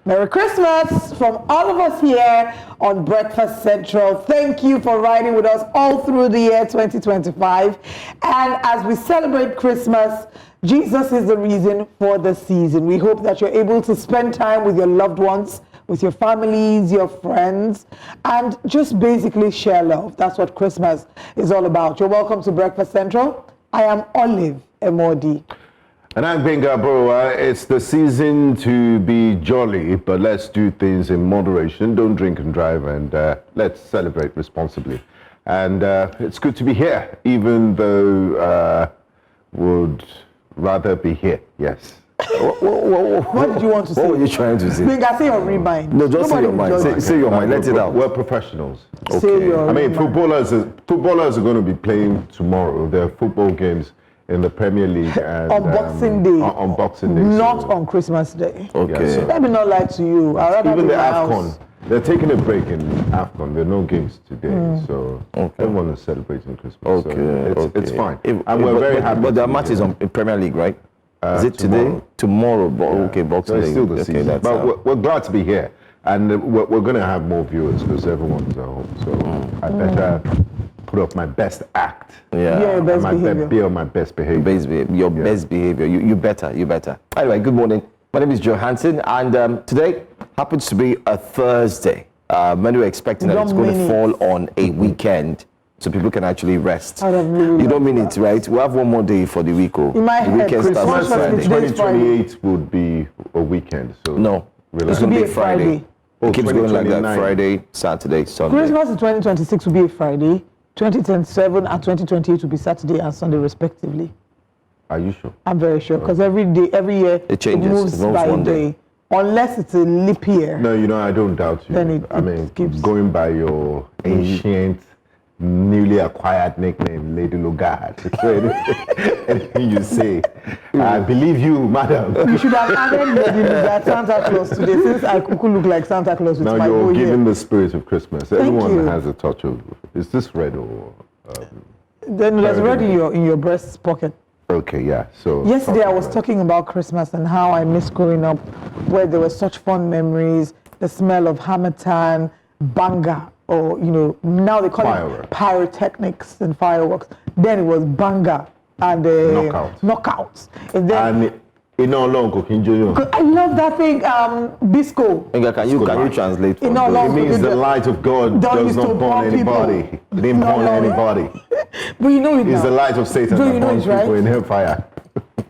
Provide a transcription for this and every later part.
Merry Christmas from all of us here on Breakfast Central. Thank you for riding with us all through the year 2025. And as we celebrate Christmas, Jesus is the reason for the season. We hope that you're able to spend time with your loved ones, with your families, your friends, and just basically share love. That's what Christmas is all about. You're welcome to Breakfast Central. I am Olive Emodi. And I'm Benga Borowa. It's the season to be jolly, but let's do things in moderation. Don't drink and drive, and let's celebrate responsibly. And it's good to be here, even though would rather be here. Yes. What did you want to say? What were you trying to say? Benga, say your remind. No, just say your mind. Say your mind. Let it out. We're professionals. Okay. Say your I mean, remind. footballers are going to be playing tomorrow. There are football games in the Premier League and on Boxing Day. On Boxing Day. Not on Christmas Day. Okay. Yeah, so Let me not lie to you. I'd rather even be the in my AFCON, house. they're taking a break in AFCON. There are no games today, so everyone is celebrating Christmas. So it's fine. And we're very happy. But the match is on Premier League, right? Is it tomorrow. today? Tomorrow. Okay, Boxing So Day. it's still the season. That's But we're glad to be here. And we're going to have more viewers because everyone's at home. So I better put up my best act. Yeah, best behavior. Be on my best behavior. Your best behavior. You better. Anyway, good morning. My name is Joe Hansen, and today happens to be a Thursday. Many were expecting that it's going to fall on a weekend, so people can actually rest. You don't mean it, right? We have one more day for the week. In my the head, weekend starts on Christmas Friday. 2028 would be a weekend. So No, relax. it's going to be a Friday. It keeps going like that. 2029. Friday, Saturday, Sunday. Christmas in 2026 will be a Friday. 2027 and 2028 will be Saturday and Sunday respectively. Are you sure? I'm very sure because every year It changes. moves It moves by a one day. day. Unless it's a leap year. No, I don't doubt you. Then I mean, it keeps going by your ancient, newly acquired nickname, Lady Lugard. So anything you say, I believe you, madam. You should have added that Santa Claus today since I could look like Santa Claus with Now my you're bow giving here. the spirit of Christmas. Thank Everyone you. has a touch of. Is this red or? Then there's red in your breast pocket. Okay, yeah. So Yesterday I was talking about Christmas and how I miss growing up, where there were such fun memories, the smell of hamatan, banga, or now they call Fireworks. it pyrotechnics and fireworks. Then it was banga and knockouts. And then I love that thing, bisco. Can you translate for No, me? no. It means the light of God Don't does used to not burn burn people. anybody. It didn't No, burn no. anybody. But you know it It's now. the light of Satan Do you that know burns it, right? people in hellfire.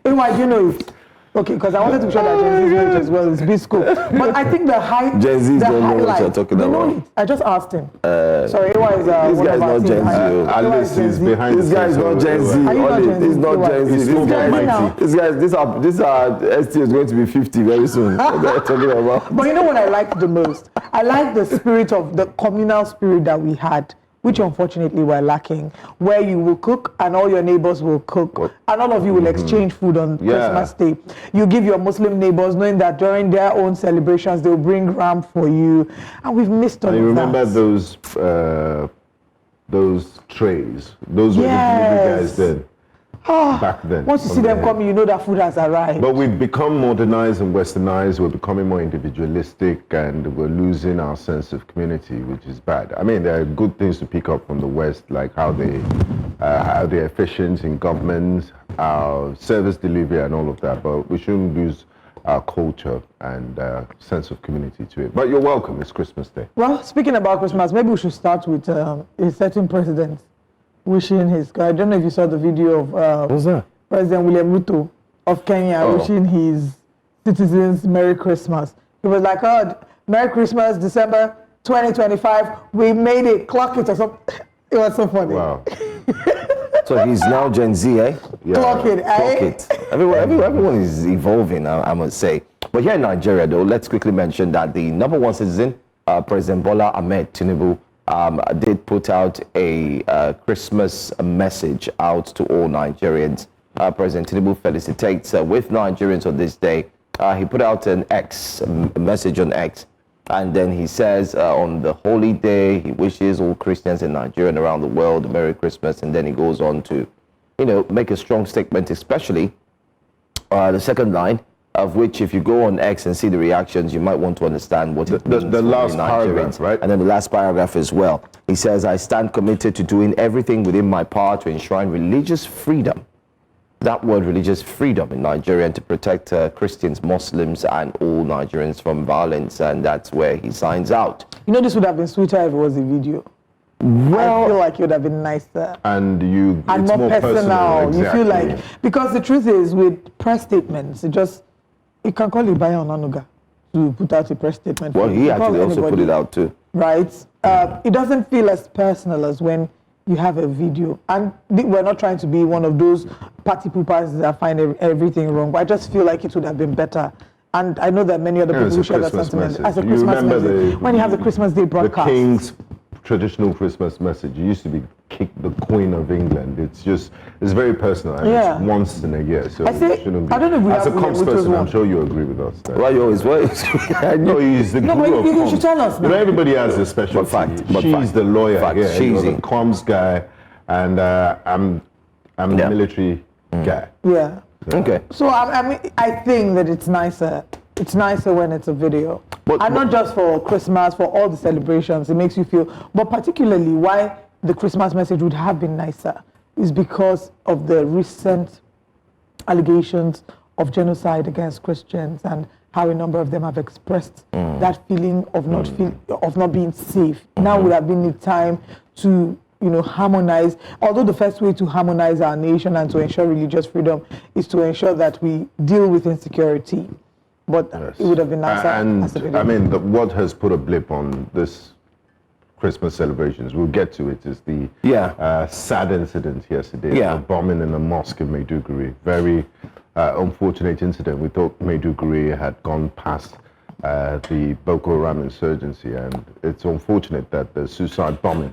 Why do you know it? Okay, because I wanted to show that Gen Z know it as well. It's bisco. But I think the Gen Zs don't know what you're highlight, talking they know about. it. I just asked him. Sorry, AY is this one guy's of our not team. Gen Z. Alice is behind This the guy is scenes not over Gen there. Z. Are you not Gen Z? He's not Gen Z. He's This so guy, mighty. this ST is going to be 50 very soon. What are you talking about? But you know what I liked the most? I like the spirit of the communal spirit that we had, which unfortunately we're lacking, where you will cook and all your neighbors will cook and all of you will exchange food on Christmas Day. You give your Muslim neighbors knowing that during their own celebrations they'll bring ram for you, and we've missed all And of you that. remember those trays? Those were the delivery guys then. Back then. Once you see them coming, you know that food has arrived. But we've become modernized and westernized. We're becoming more individualistic, and we're losing our sense of community, which is bad. I mean, there are good things to pick up from the West, like how they're efficient in government, our service delivery, and all of that. But we shouldn't lose our culture and sense of community to it. But you're welcome. It's Christmas Day. Well, speaking about Christmas, maybe we should start with a certain president wishing his. I don't know if you saw the video of What's that? President William Ruto of Kenya wishing his citizens Merry Christmas. He was like, "Oh, Merry Christmas, December 2025. We made it. Clock it or something." It was so funny. Wow. So he's now Gen Z, eh? Yeah. Clock it, eh? Fuck it. Everyone is evolving, I must say. But here in Nigeria, though, let's quickly mention that the number one citizen, President Bola Ahmed Tinubu, did put out a Christmas message out to all Nigerians. President Tinubu felicitates with Nigerians on this day. He put out a message on X, and then he says on the holy day, he wishes all Christians in Nigeria and around the world Merry Christmas, and then he goes on to, make a strong statement, especially the second line, of which if you go on X and see the reactions, you might want to understand what it means the for last Nigerians. paragraph, right? And then the last paragraph as well. He says, I stand committed to doing everything within my power to enshrine religious freedom. That word, religious freedom, in Nigeria, and to protect Christians, Muslims, and all Nigerians from violence. And that's where he signs out. You know, this would have been sweeter if it was a video. Well, I feel like it would have been nicer. And And it's more personal. Exactly. You feel like, because the truth is, with press statements, you can call it Bayo Onanuga to put out a press statement. well, he You can call actually also put anybody, it out too. right? It doesn't feel as personal as when you have a video. And we're not trying to be one of those party poopers that find everything wrong, but I just feel like it would have been better. And I know that many other people who share that sentiment. As a You Christmas remember message, when you have the Christmas Day broadcast. The King's traditional Christmas message. It used to be kick the Queen of England. It's very personal. And Yeah. It's once in a year. So I say- it shouldn't be. I don't know if we As a have- comms which was person, I'm one. sure you agree with us. That. Why you always, I No, he's the No, but guru of you comms. should tell us You know, now. everybody has a special. But fact, but She's fact. the lawyer Fact, here. You're she's the comms guy, and I'm the Yeah. military guy. Yeah. Okay. So I think that it's nicer. It's nicer when it's a video, and not just for Christmas, for all the celebrations. It makes you feel, but particularly why the Christmas message would have been nicer is because of the recent allegations of genocide against Christians and how a number of them have expressed that feeling of not being safe. Now would have been the time to harmonize. Although the first way to harmonize our nation and to ensure religious freedom is to ensure that we deal with insecurity. But it would have been nicer. And as a video. I mean, what has put a blip on this Christmas celebrations, we'll get to it, is the sad incident yesterday, the bombing in a mosque in Maiduguri. Very unfortunate incident. We thought Maiduguri had gone past the Boko Haram insurgency, and it's unfortunate that the suicide bombing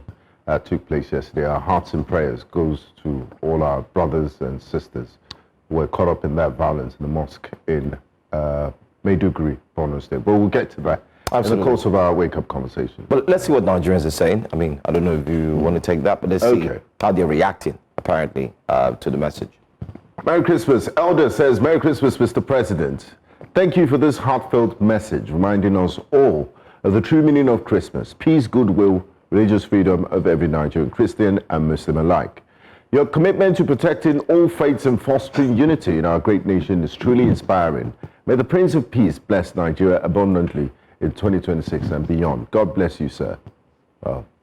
took place yesterday. Our hearts and prayers goes to all our brothers and sisters who were caught up in that violence in the mosque in Maiduguri, Borno State. But we'll get to that in the course of our wake-up conversation. But let's see what Nigerians are saying. I mean, I don't know if you want to take that, but let's see how they're reacting, apparently, to the message. Merry Christmas. Elder says, Merry Christmas, Mr. President. Thank you for this heartfelt message, reminding us all of the true meaning of Christmas: peace, goodwill, religious freedom of every Nigerian, Christian and Muslim alike. Your commitment to protecting all faiths and fostering unity in our great nation is truly inspiring. May the Prince of Peace bless Nigeria abundantly in 2026 and beyond. God bless you, sir.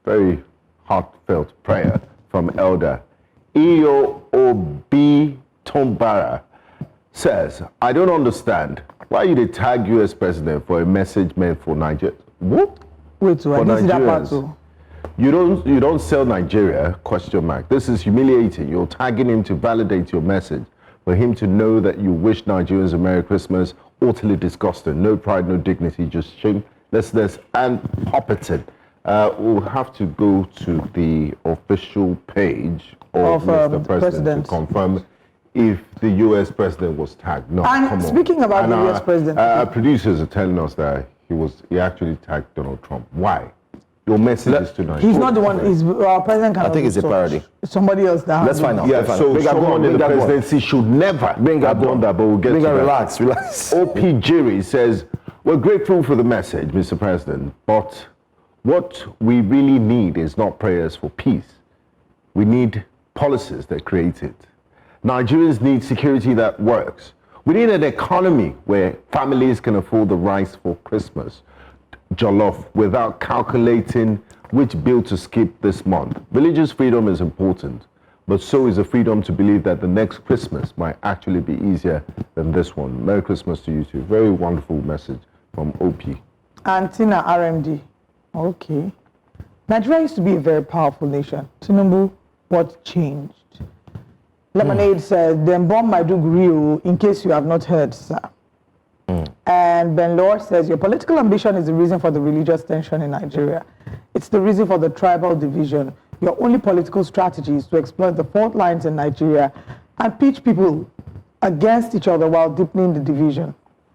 Very heartfelt prayer from Elder Iyo Obi Tombara. Says, I don't understand why you did tag US President for a message meant for Nigeria. What? Wait, so I didn't see that part too. You don't sell Nigeria, question mark. This is humiliating. You're tagging him to validate your message. For him to know that you wish Nigerians a Merry Christmas, utterly disgusting. No pride, no dignity, just shamelessness and populism. We'll have to go to the official page of Mr. President to confirm if the US President was tagged. No, and come on. Speaking about and the US President. Our producers are telling us that he actually tagged Donald Trump. Why? Your message is to Nigeria. He's not the one. Our president cannot. I think it's a parody. Somebody else that. Let's find out. Yeah, so someone in the presidency should never have done that, but we'll get to that. Relax. OP Jerry says, we're grateful for the message, Mr. President, but what we really need is not prayers for peace. We need policies that create it. Nigerians need security that works. We need an economy where families can afford the rice for Christmas jollof without calculating which bill to skip this month. Religious freedom is important, but so is the freedom to believe that the next Christmas might actually be easier than this one. Merry Christmas to you too. Very wonderful message from OP. Antina RMD. Okay. Nigeria used to be a very powerful nation. Tinubu, what changed? Lemonade says, then bomb Maiduguri, in case you have not heard, sir. And Ben Lore says, your political ambition is the reason for the religious tension in Nigeria. It's the reason for the tribal division. Your only political strategy is to exploit the fault lines in Nigeria and pitch people against each other while deepening the division.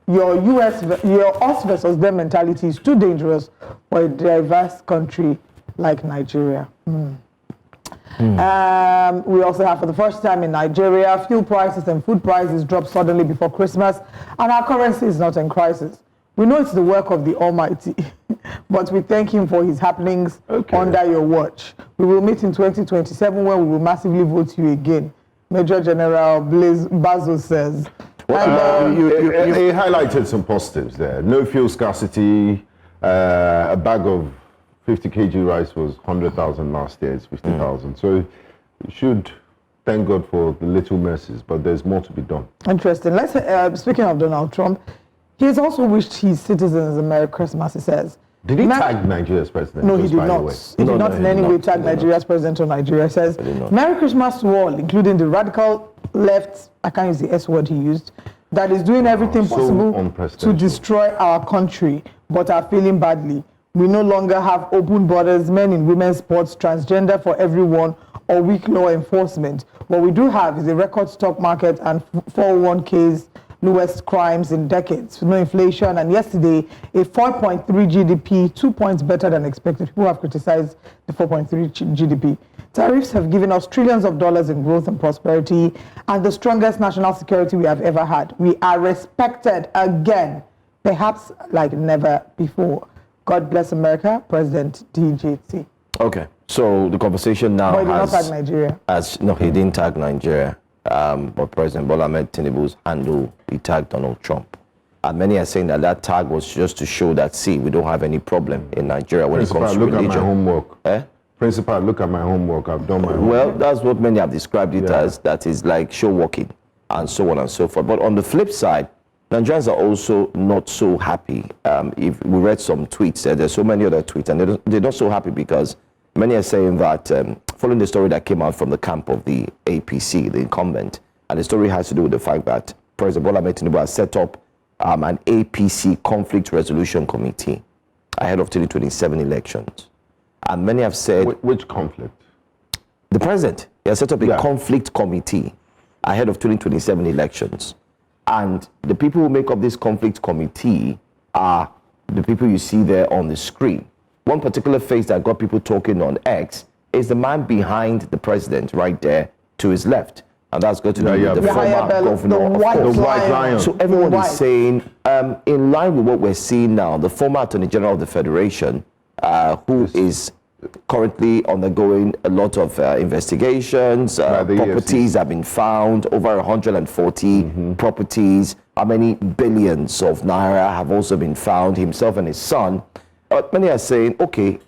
Your us versus them mentality is too dangerous for a diverse country like Nigeria. We also have, for the first time in Nigeria, fuel prices and food prices dropped suddenly before Christmas, and our currency is not in crisis. We know it's the work of the Almighty, but we thank Him for His happenings under your watch. We will meet in 2027 when we will massively vote you again. Major General Blaise Bazo says. Well, you highlighted some positives there. No fuel scarcity. A bag of 50 kg rice was 100,000 last year. It's 50,000. So you should thank God for the little mercies, but there's more to be done. Interesting. Let's speaking of Donald Trump, he has also wished his citizens a Merry Christmas, he says. Did he tag Nigeria's president? No, he did not. He did not in any way tag Nigeria's president or Nigeria. He says, Merry Christmas to all, including the radical left, I can't use the S word he used, that is doing everything possible to destroy our country, but are feeling badly. We no longer have open borders, men in women's sports, transgender for everyone, or weak law enforcement. What we do have is a record stock market and 401ks, lowest crimes in decades, no inflation, and yesterday a 4.3 GDP, 2 points better than expected. People have criticized the 4.3 GDP. Tariffs have given us trillions of dollars in growth and prosperity, and the strongest national security we have ever had. We are respected again, perhaps like never before. God bless America, President DJT. Okay, so the conversation now But he did not tag Nigeria. No, he didn't tag Nigeria. But President Bola Ahmed Tinubu's handle, he tagged Donald Trump. And many are saying that that tag was just to show that, see, we don't have any problem in Nigeria when it comes to religion. Look at my homework. Principal, look at my homework. I've done my homework. Well, that's what many have described it as, that is like show walking and so on and so forth. But on the flip side, Nigerians are also not so happy. If we read some tweets, there's so many other tweets, and they're not so happy because many are saying that, following the story that came out from the camp of the APC, the incumbent, and the story has to do with the fact that President Bola Ahmed Tinubu has set up an APC conflict resolution committee ahead of 2027 elections. And many have said... Which conflict? The president. He has set up a conflict committee ahead of 2027 elections. And the people who make up this conflict committee are the people you see there on the screen. One particular face that got people talking on X is the man behind the president right there to his left. And that's got to do with the former governor of the White Lion. So everyone is saying, in line with what we're seeing now, the former Attorney General of the Federation, who is currently undergoing a lot of investigations, properties have been found, over 140 properties, how many billions of naira have also been found, himself and his son. Many are saying, okay,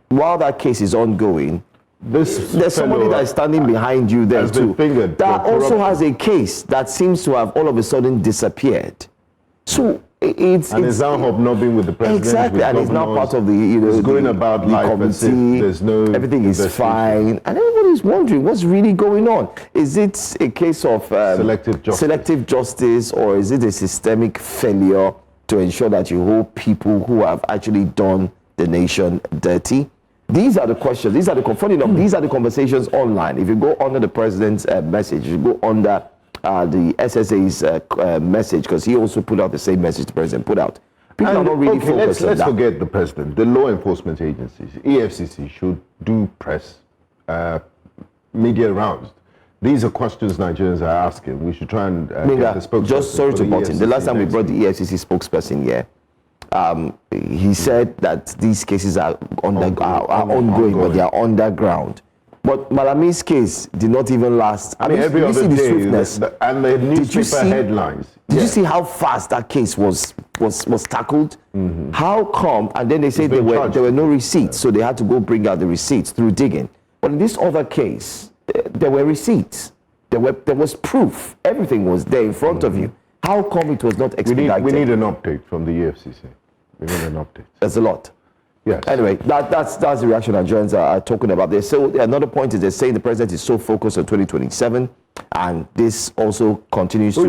while that case is ongoing, there's somebody that is standing behind you there too, that also has a case that seems to have all of a sudden disappeared. So it's now hobnobbing with the president. Exactly, and it's now part of the, it's going about life committee. There's no everything is fine, and everybody's wondering what's really going on. Is it a case of selective justice, or is it a systemic failure to ensure that you hold people who have actually done the nation dirty? These are the questions. These are the these are the conversations online. If you go under the president's message, you go under the SSA's message, because he also put out the same message the president put out. People are not really focused on that. Let's forget the president. The law enforcement agencies, EFCC, should do press media rounds. These are questions Nigerians are asking. We should try and get the spokesperson. Just sorry to butt in. The last time we brought the EFCC spokesperson here, he said that these cases are ongoing, but they are underground. But Malami's case did not even last. I mean, every other day, and the newspaper headlines. Did you see how fast that case was tackled? How come? And then they said there were no receipts, so they had to go bring out the receipts through digging. But in this other case, there were receipts. There was proof. Everything was there in front of you. How come it was not expedited? We need an update from the EFCC. We need an update. That's a lot. Yes. Anyway, that's the reaction Nigerians are talking about this. So another point is they're saying the president is so focused on 2027, and this also continues to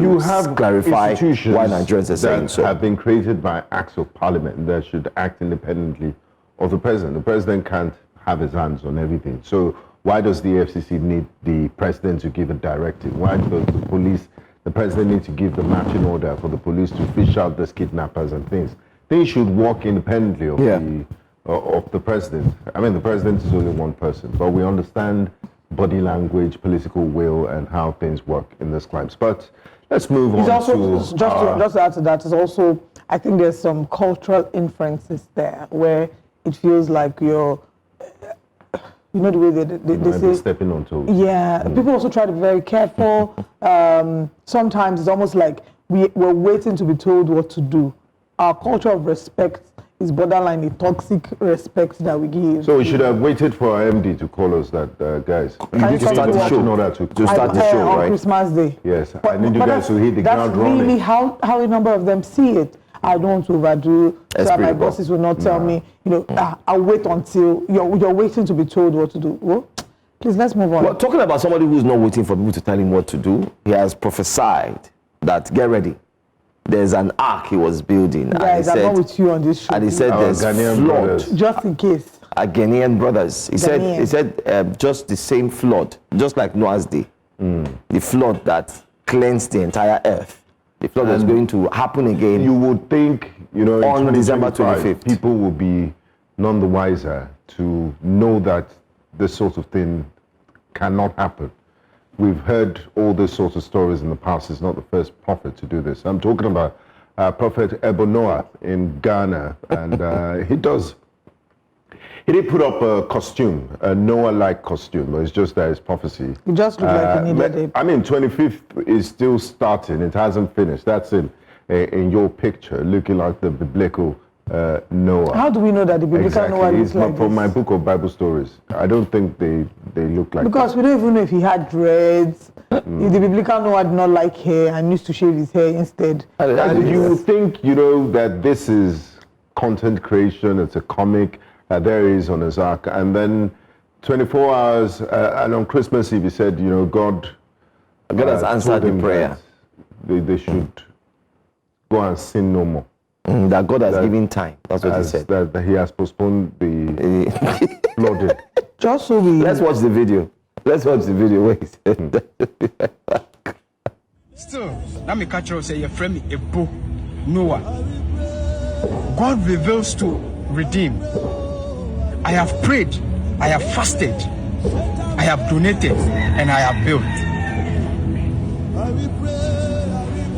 clarify why Nigerians are saying so. Have been created by acts of parliament that should act independently of the president. The president can't have his hands on everything. So why does the FCC need the president to give a directive? Why does the president need to give the marching order for the police to fish out these kidnappers and things? They should work independently of the president. I mean, the president is only one person, but we understand body language, political will, and how things work in this climate. But let's move It's on also, to... just to add to that, it's also, I think there's some cultural inferences there where it feels like you're, you know, the way they say... stepping on toes. Yeah, people also try to be very careful. Sometimes it's almost like we're waiting to be told what to do. Our culture of respect is borderline a toxic respect that we give. So we should have waited for our MD to call us that, guys. Can you start the show? In order to start the show, on right? Christmas Day. Yes, I need you guys to hit the ground running. That's really how a number of them see it. I don't want to overdo, so that my bosses will not tell me, you know, I'll wait until you're waiting to be told what to do. Well, please, let's move on. Well, talking about somebody who's not waiting for people to tell him what to do, he has prophesied that, get ready, there's an ark he was building. Guys, I'm not with you on this show. And he said there's Ghanaian flood. brothers. Just in case. Ghanaian brothers. He said just the same flood, just like Noah's Day. The flood that cleansed the entire earth. The flood was going to happen again. You would think, you know, on December 25th. people will be none the wiser to know that this sort of thing cannot happen. We've heard all these sorts of stories in the past. It's not the first prophet to do this. I'm talking about Prophet Noah in Ghana, and he did put up a costume, a Noah-like costume, but it's just that it's prophecy. It just looks like he needed it. I mean, 25th is still starting. It hasn't finished. That's in your picture, looking like the biblical Noah. How do we know that the biblical Noah looks like from this? my book of Bible stories. I don't think they look like Because we don't even know if he had dreads. If the biblical Noah did not like hair and used to shave his hair instead. And you think, you know, that this is content creation, it's a comic, there is on his ark, and then 24 hours, and on Christmas Eve he said, you know, God has answered the prayer. They should go and sin no more. That God has given time. That's what he said. That he has postponed the flooding. Just so we... Let's watch the video. Let's watch the video. Wait. Still, let me catch you say your friend a book, Noah. God reveals to redeem. I have prayed, I have fasted, I have donated, and I have built.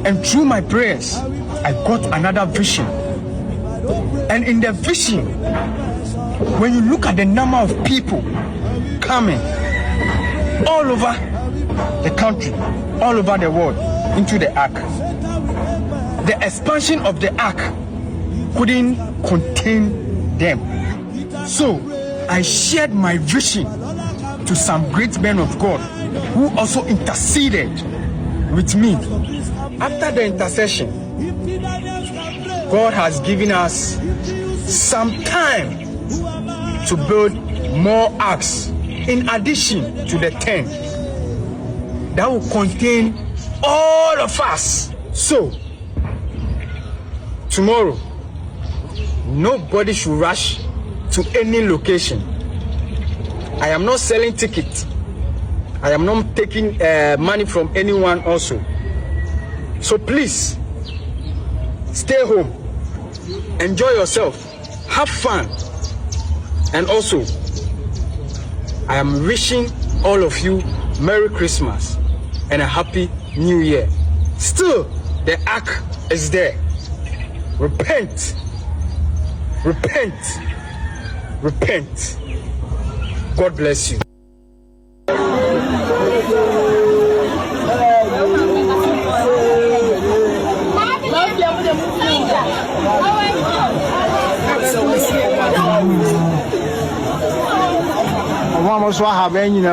And through my prayers, I got another vision. And in the vision, when you look at the number of people coming all over the country, all over the world into the ark, the expansion of the ark couldn't contain them. So I shared my vision to some great men of God who also interceded with me. After the intercession, God has given us some time to build more arks in addition to the 10 that will contain all of us. So tomorrow, nobody should rush to any location. I am not selling tickets. I am not taking money from anyone also. So please, stay home, enjoy yourself, have fun. And also, I am wishing all of you Merry Christmas and a Happy New Year. Still, the ark is there. Repent. Repent. Repent. God bless you. Vamos lá, bem, né?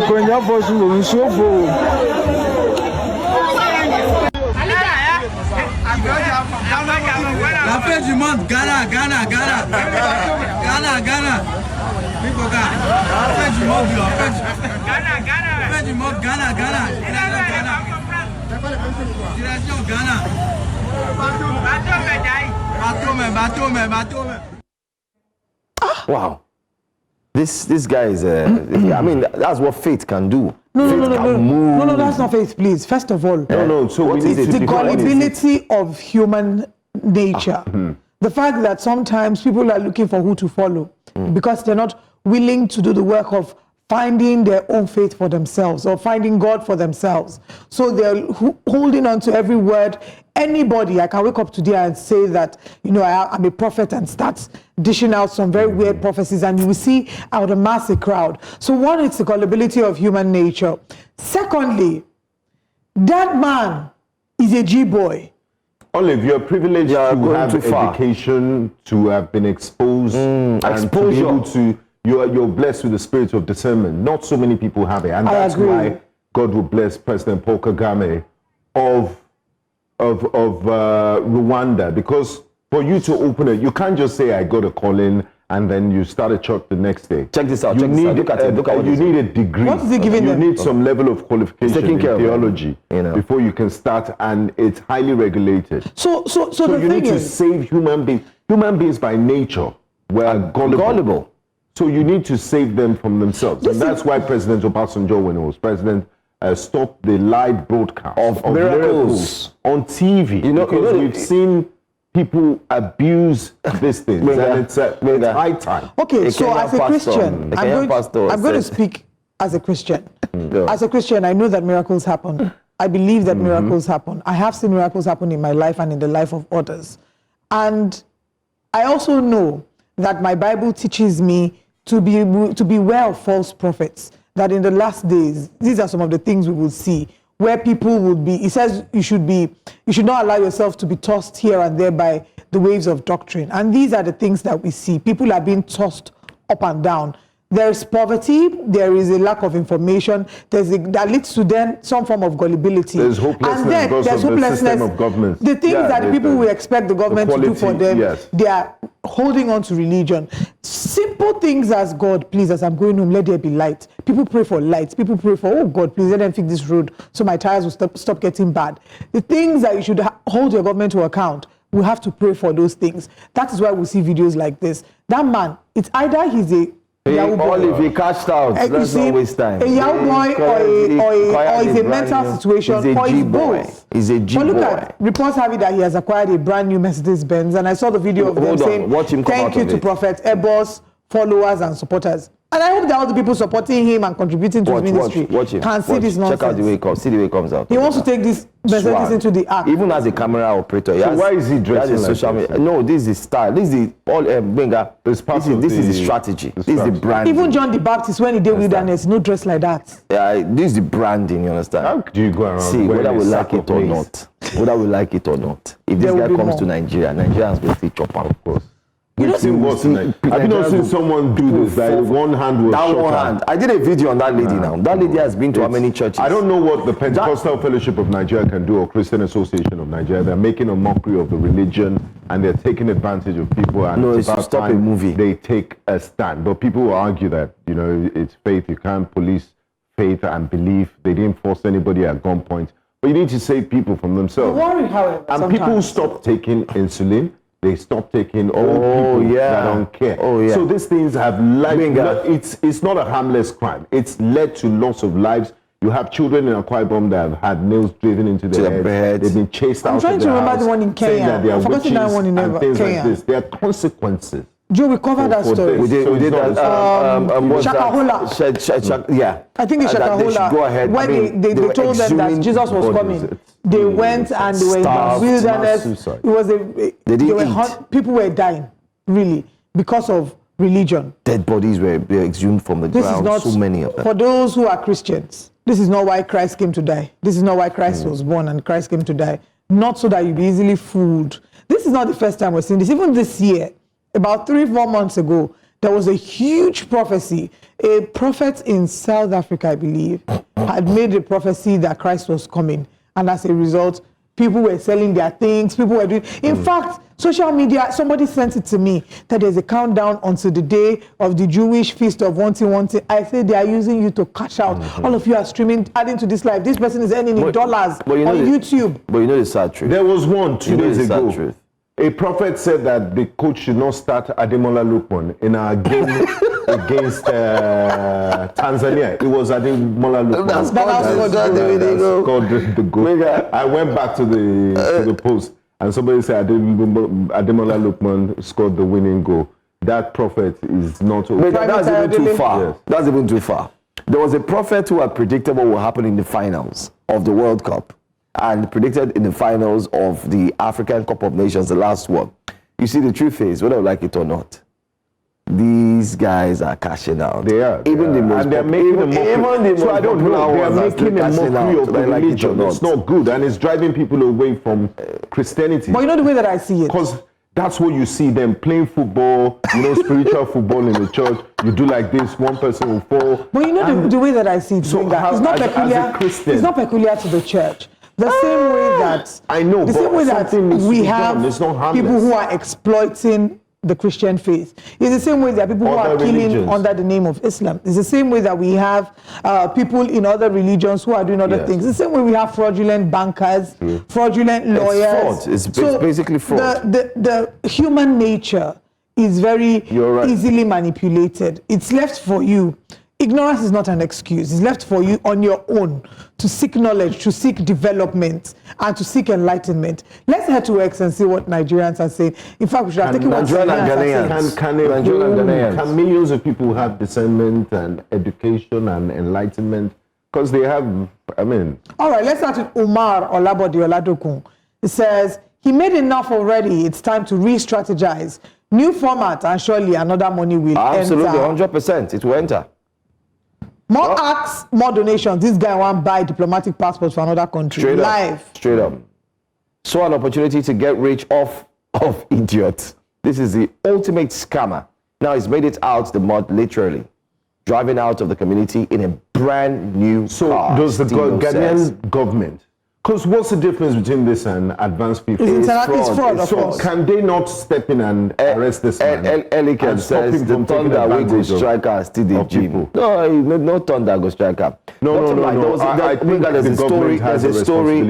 Quando fosse um sobo. La fin du monde, Ghana. People Ghana. La fin du monde, La fin du monde, Ghana. Direction Ghana. Bateau. Wow. This guy is, I mean, that's what faith can do. No, that's not faith, please. First of all, No. So we need it's to the gullibility of human nature. The fact that sometimes people are looking for who to follow because they're not willing to do the work of finding their own faith for themselves or finding God for themselves. So they're holding on to every word. Anybody, I can wake up today and say that, you know, I'm a prophet and start dishing out some very weird prophecies, and you will see I would amass a crowd. So one, it's the gullibility of human nature. Secondly, that man is a G-boy. Olive, you're privileged to have education, to have been exposed, and to be able to, you're blessed with the spirit of discernment. Not so many people have it, and that's why God will bless President Paul Kagame of Rwanda, because for you to open it, you can't just say I got a call in and then you start a church the next day. Check this out. You need a degree. What is he giving you them? need some level of qualification in theology before you can start, and it's highly regulated. So you need to save human beings. Human beings by nature were gullible. So you need to save them from themselves. And that's why President Obasanjo, when he was president, stopped the live broadcast of miracles on TV. Because we've seen people abuse these things, and it's high time. Okay, so as a Christian, I'm going to speak as a Christian. As a Christian, I know that miracles happen. I believe that miracles happen. I have seen miracles happen in my life and in the life of others. And I also know that my Bible teaches me to beware of false prophets, that in the last days, these are some of the things we will see, where people would be, it says you should not allow yourself to be tossed here and there by the waves of doctrine. And these are the things that we see. People are being tossed up and down. There is poverty, there is a lack of information, that leads to then some form of gullibility. There's hopelessness, and then there's hopelessness. The system of government. The things that the people will expect the government to do for them, they are holding on to religion. Simple things as God, please, as I'm going home, let there be light. People pray for light. People pray for, oh God, please let them fix this road so my tires will stop getting bad. The things that you should hold your government to account, we have to pray for those things. That is why we see videos like this. That man, it's either he's a if he cashed out, let's not waste time. A young boy or is a mental situation, or is both. He's a G-boy. But look at, reports have it that he has acquired a brand new Mercedes-Benz, and I saw the video of them saying, thank you to Prophet Ebos, followers and supporters. And I hope that all the people supporting him and contributing to his ministry can see this nonsense. Check out the way it comes. See the way it comes out. He wants to take this Mercedes into the ark. Even as a camera operator. So why is he dressing like social media? No, this is his style. This is all Benga. This is the strategy. This is the brand. Even John the Baptist, when he did wilderness, no dress like that. Yeah, this is the branding, you understand? How do you go around? See, whether we like it or not. Whether we like it or not. If this guy comes to Nigeria, Nigerians will see chop, of course. Have you not seen someone do this? That one hand was shot one hand. I did a video on that lady now. That lady has been to how many churches? I don't know what the Pentecostal Fellowship of Nigeria can do, or Christian Association of Nigeria. They're making a mockery of the religion, and they're taking advantage of people. And no, it's about stop a movie. They take a stand. But people will argue that, you know, it's faith. You can't police faith and belief. They didn't force anybody at gunpoint. But you need to save people from themselves. Worry, however, and people stop taking insulin. They stop taking old people that don't care. So these things have it's not a harmless crime. It's led to loss of lives. You have children in Akwa Ibom that have had nails driven into their heads. They've been chased out of their house. I'm trying to remember the one in Kenya. I'm forgetting that one in Kenya. Like this. There are consequences. Joe, we covered that story. We did that. Shakahola. Yeah. I think it's Shakahola. Go ahead. When they told them that Jesus was coming, they went and they were in the wilderness. It was people were dying, really, because of religion. Dead bodies were exhumed from the ground. So many of them. For those who are Christians, this is not why Christ came to die. This is not why Christ was born and Christ came to die. Not so that you be easily fooled. This is not the first time we're seeing this. Even this year, about 3-4 months ago, there was a huge prophecy. A prophet in South Africa, I believe, had made a prophecy that Christ was coming. And as a result, people were selling their things. People were doing... In fact, social media, somebody sent it to me that there's a countdown until the day of the Jewish feast of wanting. I said they are using you to cash out. All of you are streaming, adding to this life. This person is earning in dollars on YouTube. But you know the sad truth. There was one 2 days ago. A prophet said that the coach should not start Ademola Lookman in our game against Tanzania. It was Ademola Lookman. That's called the goal. I went back to the post, and somebody said Ademola Lookman scored the winning goal. that prophet is not okay. Wait, that's even too far. Yes. That's even too far. There was a prophet who had predicted what will happen in the finals of the World Cup and predicted in the finals of the African Cup of Nations, the last one. You see, the truth is, whether you like it or not, these guys are cashing out. They are. Even the most and they're making a mockery. Even the So I don't know. They are making a mockery of the religion. It's not good, and it's driving people away from Christianity. But you know the way that I see it? Because that's what you see them playing football, spiritual football in the church. You do like this, one person will fall. But you know the way that I see it, So that it's not as peculiar. a Christian, it's not peculiar to the church. The same way that I know, the same way that we have it's not harmless. people who are exploiting the Christian faith. It's the same way that people who are killing under the name of Islam. It's the same way that we have people in other religions who are doing other things. It's the same way we have fraudulent bankers, fraudulent lawyers. It's fraud. It's basically fraud. The human nature is very easily manipulated. It's left for you. Ignorance is not an excuse. It's left for you on your own to seek knowledge, to seek development, and to seek enlightenment. Let's head to X and see what Nigerians are saying. In fact, we should have taken what Nigerians are saying. Can millions of people have discernment and education and enlightenment? Because they have, All right, let's start with Umar Olabode Oladokun. It says, he made enough already. It's time to re-strategize. New format, and surely another money will enter. Absolutely, 100%. It will enter. More acts, more donations. This guy won't buy diplomatic passports for another country. Straight up. So an opportunity to get rich off of idiots. This is the ultimate scammer. Now he's made it out the mud, literally. Driving out of the community in a brand new car. Does the Ghanaian government, because what's the difference between this and advanced people? It's fraud, of course. Can they not step in and arrest this man? Elikan says the thunder will go strike her still the gym. No thunder go strike her. No.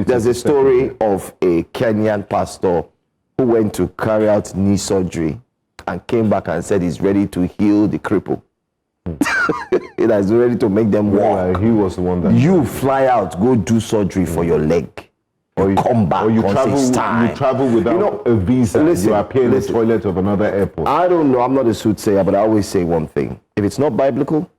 There's a story of a Kenyan pastor who went to carry out knee surgery and came back and said he's ready to heal the cripple. He's ready to make them walk. He was the one that you fly out, go do surgery for your leg, or you come back, or you travel without a visa. You appear in the toilet of another airport. I don't know. I'm not a soothsayer, but I always say one thing: if it's not biblical,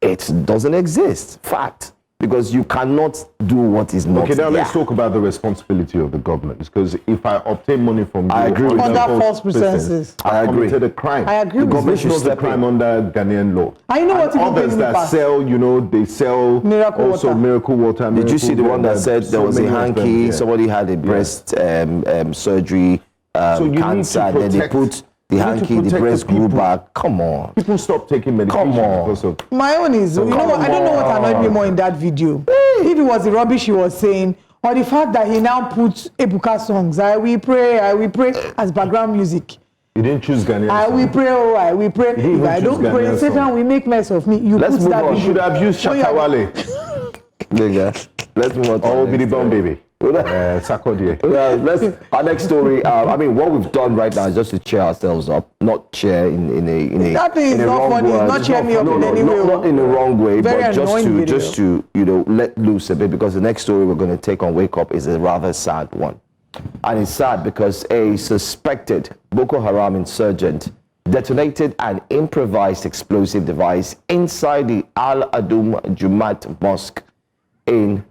it doesn't exist. Fact. Because you cannot do what is not. Okay, now let's talk about the responsibility of the government. Because if I obtain money from you, I agree. Under false pretenses, I agree. Committed a crime. I agree. The government should step crime under Ghanaian law. I know what others that sell, they sell miracle water. Did you see the one that said there was a hanky? Somebody had a breast surgery, cancer. Then they put the hanky, the breast grew back. Come on. People stop taking medication because of... My own is, you know what, I don't know what annoyed me more in that video. If it was the rubbish he was saying, or the fact that he now puts Ebuka songs, I will pray, as background music. You didn't choose Ghanaian I will pray, I will pray. If I don't pray, Satan will make mess of me. Let's move on. You should have used Shakawale. Let's move on. Oh, Billy Bum Baby. Our next story. What we've done right now is just to cheer ourselves up, not cheer in a that thing is not funny. It's not cheer me up in any way. Not in the wrong way, but just to let loose a bit, because the next story we're going to take on Wake Up is a rather sad one, and it's sad because a suspected Boko Haram insurgent detonated an improvised explosive device inside the Al Adum Jumat Mosque in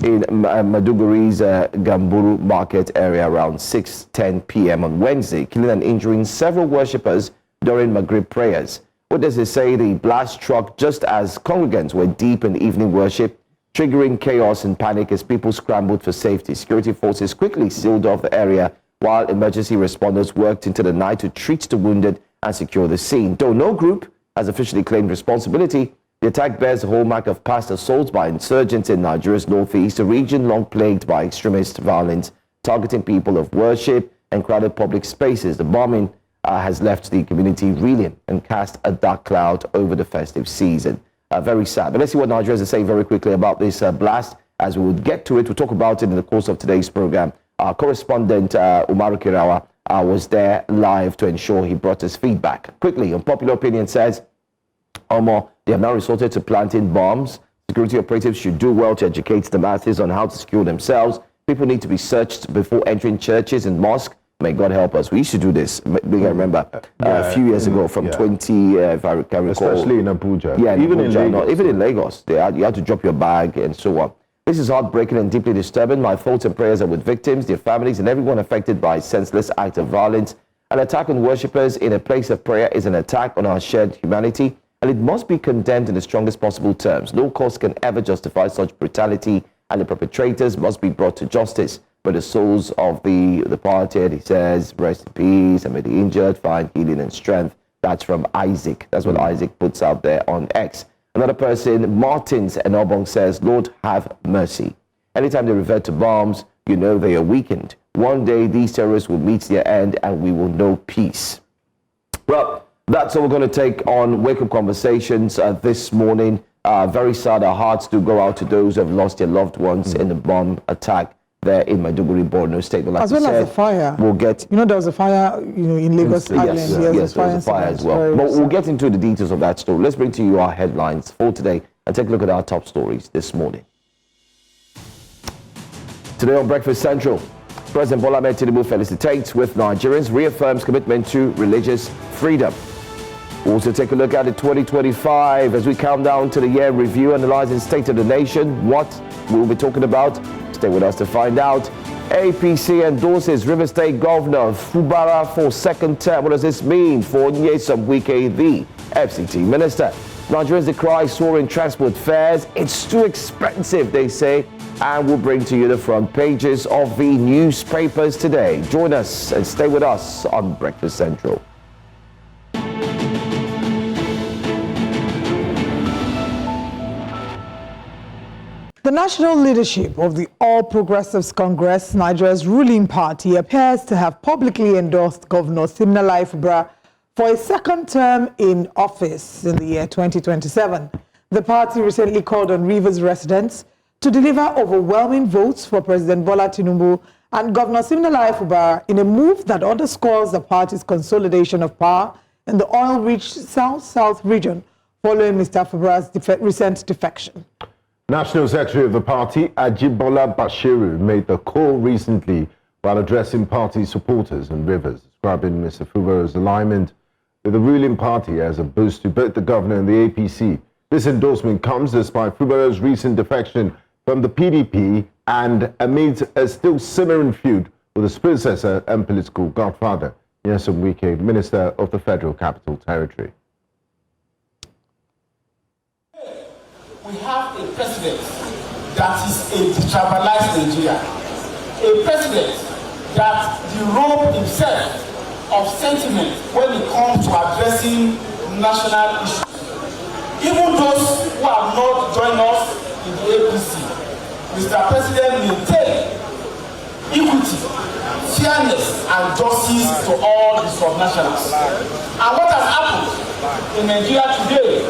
Maiduguri's Gamburu market area around 6:10 p.m. on Wednesday, killing and injuring several worshippers during Maghrib prayers. Witnesses say the blast struck just as congregants were deep in evening worship, triggering chaos and panic as people scrambled for safety. Security forces quickly sealed off the area while emergency responders worked into the night to treat the wounded and secure the scene. Though no group has officially claimed responsibility, the attack bears the hallmark of past assaults by insurgents in Nigeria's northeast, a region long plagued by extremist violence, targeting people of worship and crowded public spaces. The bombing has left the community reeling and cast a dark cloud over the festive season. Very sad. But let's see what Nigerians are saying very quickly about this blast. As we would get to it, we'll talk about it in the course of today's program. Our correspondent, Umaru Kirawa, was there live to ensure he brought us feedback. Quickly, Unpopular Opinion says, they have now resorted to planting bombs. Security operatives should do well to educate the masses on how to secure themselves. People need to be searched before entering churches and mosques. May God help us. We used to do this. May I remember a few years ago from 20, if I can recall. Especially in Abuja. Yeah, even Abuja, in Lagos. even in Lagos. You had to drop your bag and so on. This is heartbreaking and deeply disturbing. My thoughts and prayers are with victims, their families, and everyone affected by senseless acts of violence. An attack on worshippers in a place of prayer is an attack on our shared humanity, and it must be condemned in the strongest possible terms. No cause can ever justify such brutality, and the perpetrators must be brought to justice. But the souls of the departed, he says, rest in peace, and may the injured find healing and strength. That's from Isaac. That's what Isaac puts out there on X. Another person, Martins Enobong, says, Lord, have mercy. Anytime they revert to bombs, you know they are weakened. One day, these terrorists will meet their end and we will know peace. Well, that's all we're going to take on Wake Up Conversations this morning. Very sad. Our hearts do go out to those who have lost their loved ones in the bomb attack there in Maiduguri, Borno State. But like as well as the fire. We'll get... You know, there was a fire, in Lagos Island. Yes, there was a fire as well. But we'll get into the details of that story. Let's bring to you our headlines for today and take a look at our top stories this morning. Today on Breakfast Central, President Bola Ahmed Tinubu felicitates with Nigerians, reaffirms commitment to religious freedom. We'll also take a look at it 2025 as we count down to the year review, analyzing state of the nation. What we'll be talking about. Stay with us to find out. APC endorses River State Governor Fubara for second term. What does this mean for Nyesom Wike, the FCT minister? Nigerians decry soaring transport fares. It's too expensive, they say. And we'll bring to you the front pages of the newspapers today. Join us and stay with us on Breakfast Central. The national leadership of the All Progressives Congress, Nigeria's ruling party, appears to have publicly endorsed Governor Siminalayi Fubara for a second term in office in the year 2027. The party recently called on Rivers residents to deliver overwhelming votes for President Bola Tinubu and Governor Siminalayi Fubara in a move that underscores the party's consolidation of power in the oil-rich South-South region following Mr. Fubara's recent defection. National Secretary of the party, Ajibola Bashiru, made the call recently while addressing party supporters in Rivers, describing Mr. Fubara's alignment with the ruling party as a boost to both the governor and the APC. This endorsement comes despite Fubara's recent defection from the PDP and amid a still simmering feud with his predecessor and political godfather, Nyesom Wike, Minister of the Federal Capital Territory. We have a president that is a detribalized Nigeria, a president that derobed himself of sentiment when it comes to addressing national issues. Even those who have not joined us in the APC, Mr. President maintained equity, fairness, and justice to all the subnationals. And what has happened in Nigeria today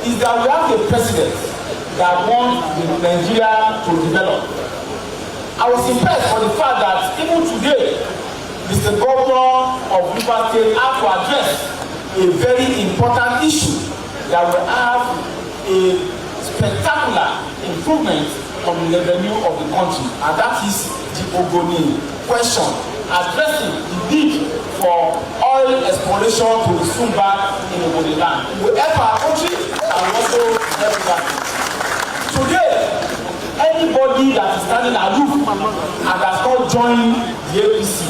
is that we have a president that wants Nigeria to develop. I was impressed for the fact that even today, Mr. Governor of River State had to address a very important issue that will have a spectacular improvement on the revenue of the country, and that is the Ogoni question, addressing the need for oil exploration to resume back in Ogoni land. We help our country and also help that. Today, anybody that is standing aloof and has not joined the APC,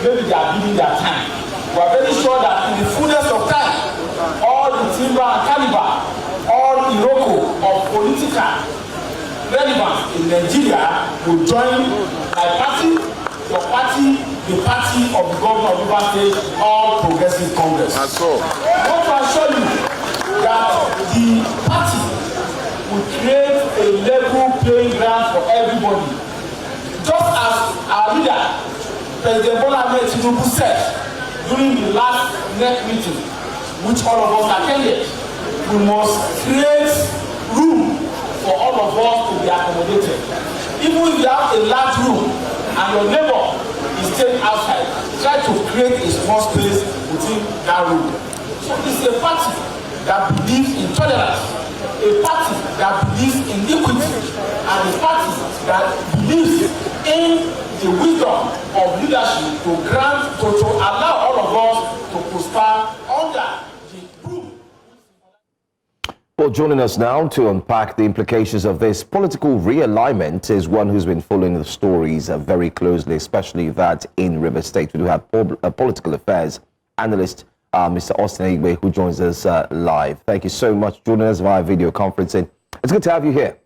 maybe they are giving their time. We are very sure that in the fullness of time, all the timber and caliber, all Iroko of political relevance in Nigeria will join my party, your party, the party of the governor of River State, All Progressive Congress. I want to assure you that the party will create a level playing ground for everybody. Just as our leader, President Bola Ahmed Tinubu, said during the last NEC meeting, which all of us attended, we must create room for all of us to be accommodated. Even if you have a large room and your neighbor is staying outside, try to create a small space within that room. So it's a party that believes in tolerance, a party that believes in equity, and a party that believes in the wisdom of leadership to allow all of us to prosper under the rule. Well, joining us now to unpack the implications of this political realignment is one who's been following the stories very closely, especially that in River State. We do have political affairs analyst Mr. Austin Igbe, who joins us live. Thank you so much for joining us via video conferencing. It's good to have you here.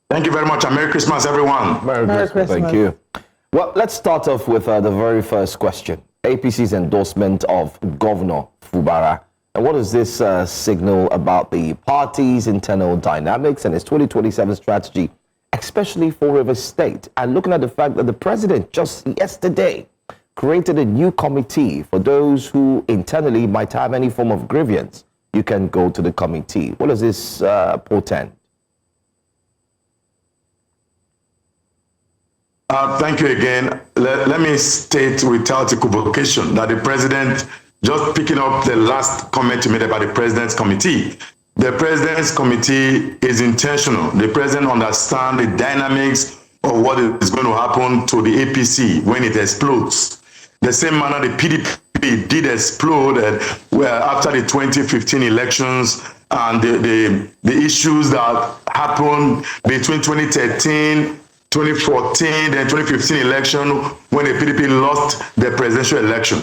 Thank you very much, and Merry Christmas, everyone. Merry Christmas. Thank you. Well, let's start off with the very first question. APC's endorsement of Governor Fubara. And what does this signal about the party's internal dynamics and its 2027 strategy, especially for River State? And looking at the fact that the president just yesterday created a new committee for those who internally might have any form of grievance. You can go to the committee. What does this portend? Thank you again. Let me state without equivocation that the president, just picking up the last comment you made about the president's committee, the president's committee is intentional. The president understands the dynamics of what is going to happen to the APC when it explodes. The same manner the PDP did explode after the 2015 elections and the issues that happened between 2013, 2014, and 2015 election when the PDP lost the presidential election.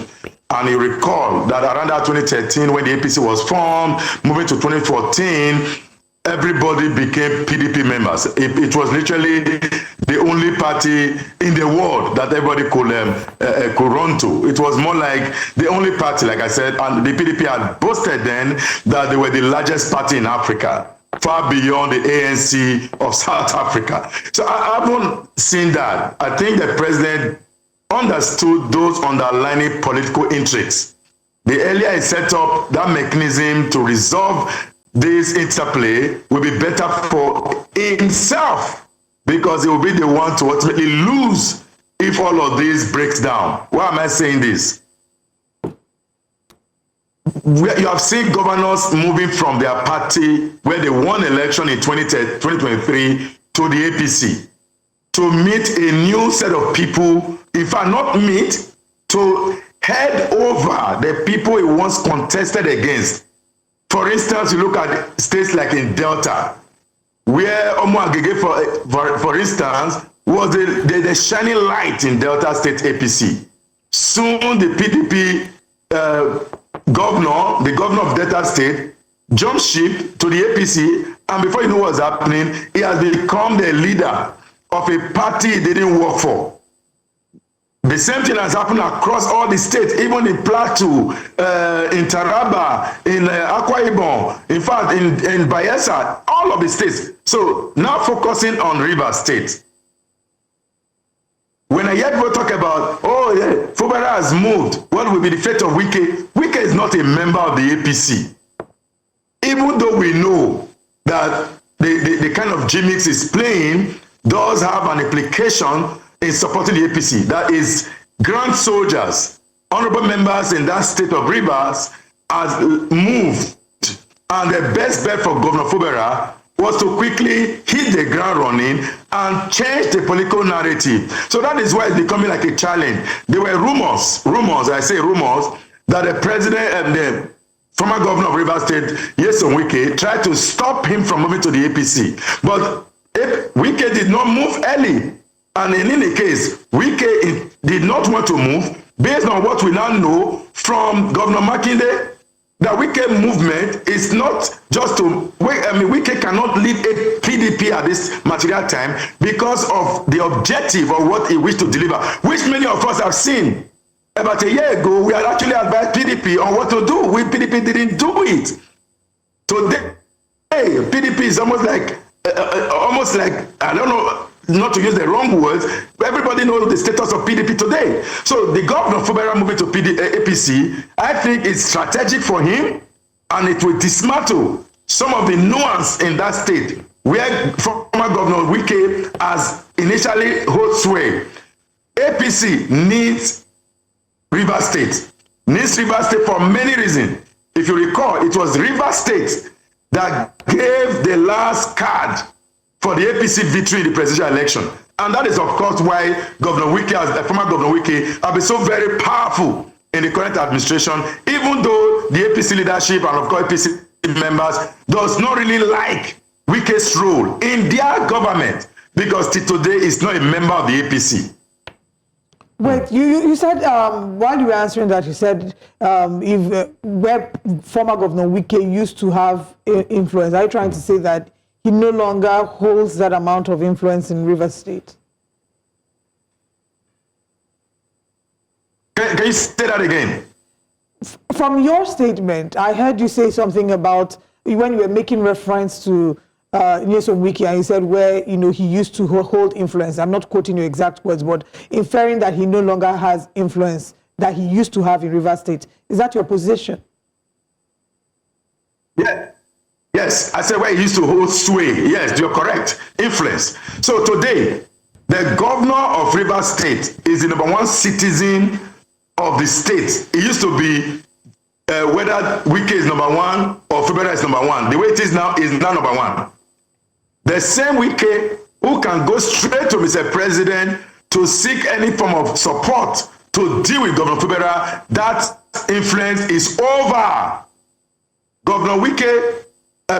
And you recall that around that 2013, when the APC was formed, moving to 2014, everybody became PDP members. It was literally the only party in the world that everybody could run to. It was more like the only party, like I said, and the PDP had boasted then that they were the largest party in Africa, far beyond the ANC of South Africa. So I haven't seen that. I think the president understood those underlying political intrigues. The earlier he set up that mechanism to resolve this interplay will be better for himself, because he will be the one to ultimately lose if all of this breaks down. Why am I saying this? You have seen governors moving from their party where they won election in 2023 to the APC to meet a new set of people, in fact not meet, to head over the people he once contested against. For instance, you look at states like in Delta, where Omo Agege, for instance, was the shining light in Delta State APC. Soon the PDP governor, the governor of Delta State, jumped ship to the APC, and before you know what's happening, he has become the leader of a party he didn't work for. The same thing has happened across all the states, even in Plateau, in Taraba, in Akwa Ibom, in fact, in Bayelsa, all of the states. So now focusing on River State. When I hear people talk about, oh yeah, Fubara has moved, what will be the fate of Wike? Wike is not a member of the APC. Even though we know that the kind of gimmicks he's playing does have an implication in supporting the APC. That is, grand soldiers, honorable members in that state of Rivers has moved. And the best bet for Governor Fubara was to quickly hit the ground running and change the political narrative. So that is why it's becoming like a challenge. There were rumors, I say rumors, that the president and the former governor of Rivers State, Nyesom Wike, tried to stop him from moving to the APC. But Wike did not move early. And in any case, Wike did not want to move based on what we now know from Governor Makinde. The Wike movement is not just to, Wike cannot lead a PDP at this material time because of the objective of what he wished to deliver, which many of us have seen. About a year ago, we had actually advised PDP on what to do. PDP didn't do it. Today, PDP is almost like, I don't know, not to use the wrong words, but everybody knows the status of PDP today. So the governor of Fubara moving to APC, I think it's strategic for him, and it will dismantle some of the nuance in that state where former Governor Wike has initially hold sway. APC needs River State. Needs River State for many reasons. If you recall, it was River State that gave the last card for the APC victory in the presidential election. And that is, of course, why Governor Wike, as the former Governor Wike, have been so very powerful in the current administration, even though the APC leadership and, of course, APC members does not really like Wike's role in their government, because till today is not a member of the APC. Wait, you said, while you were answering that, you said where former Governor Wike used to have influence, are you trying to say that he no longer holds that amount of influence in Rivers State? Can you say that again? From your statement, I heard you say something about when you were making reference to Nyesom Wike, and you said where he used to hold influence. I'm not quoting your exact words, but inferring that he no longer has influence that he used to have in Rivers State. Is that your position? Yeah. Yes, I said where he used to hold sway. Yes, you're correct. Influence. So today, the governor of Rivers State is the #1 citizen of the state. It used to be whether Wike is #1 or Fubara is #1. The way it is now #1. The same Wike who can go straight to Mr. President to seek any form of support to deal with Governor Fubara, that influence is over. Governor Wike,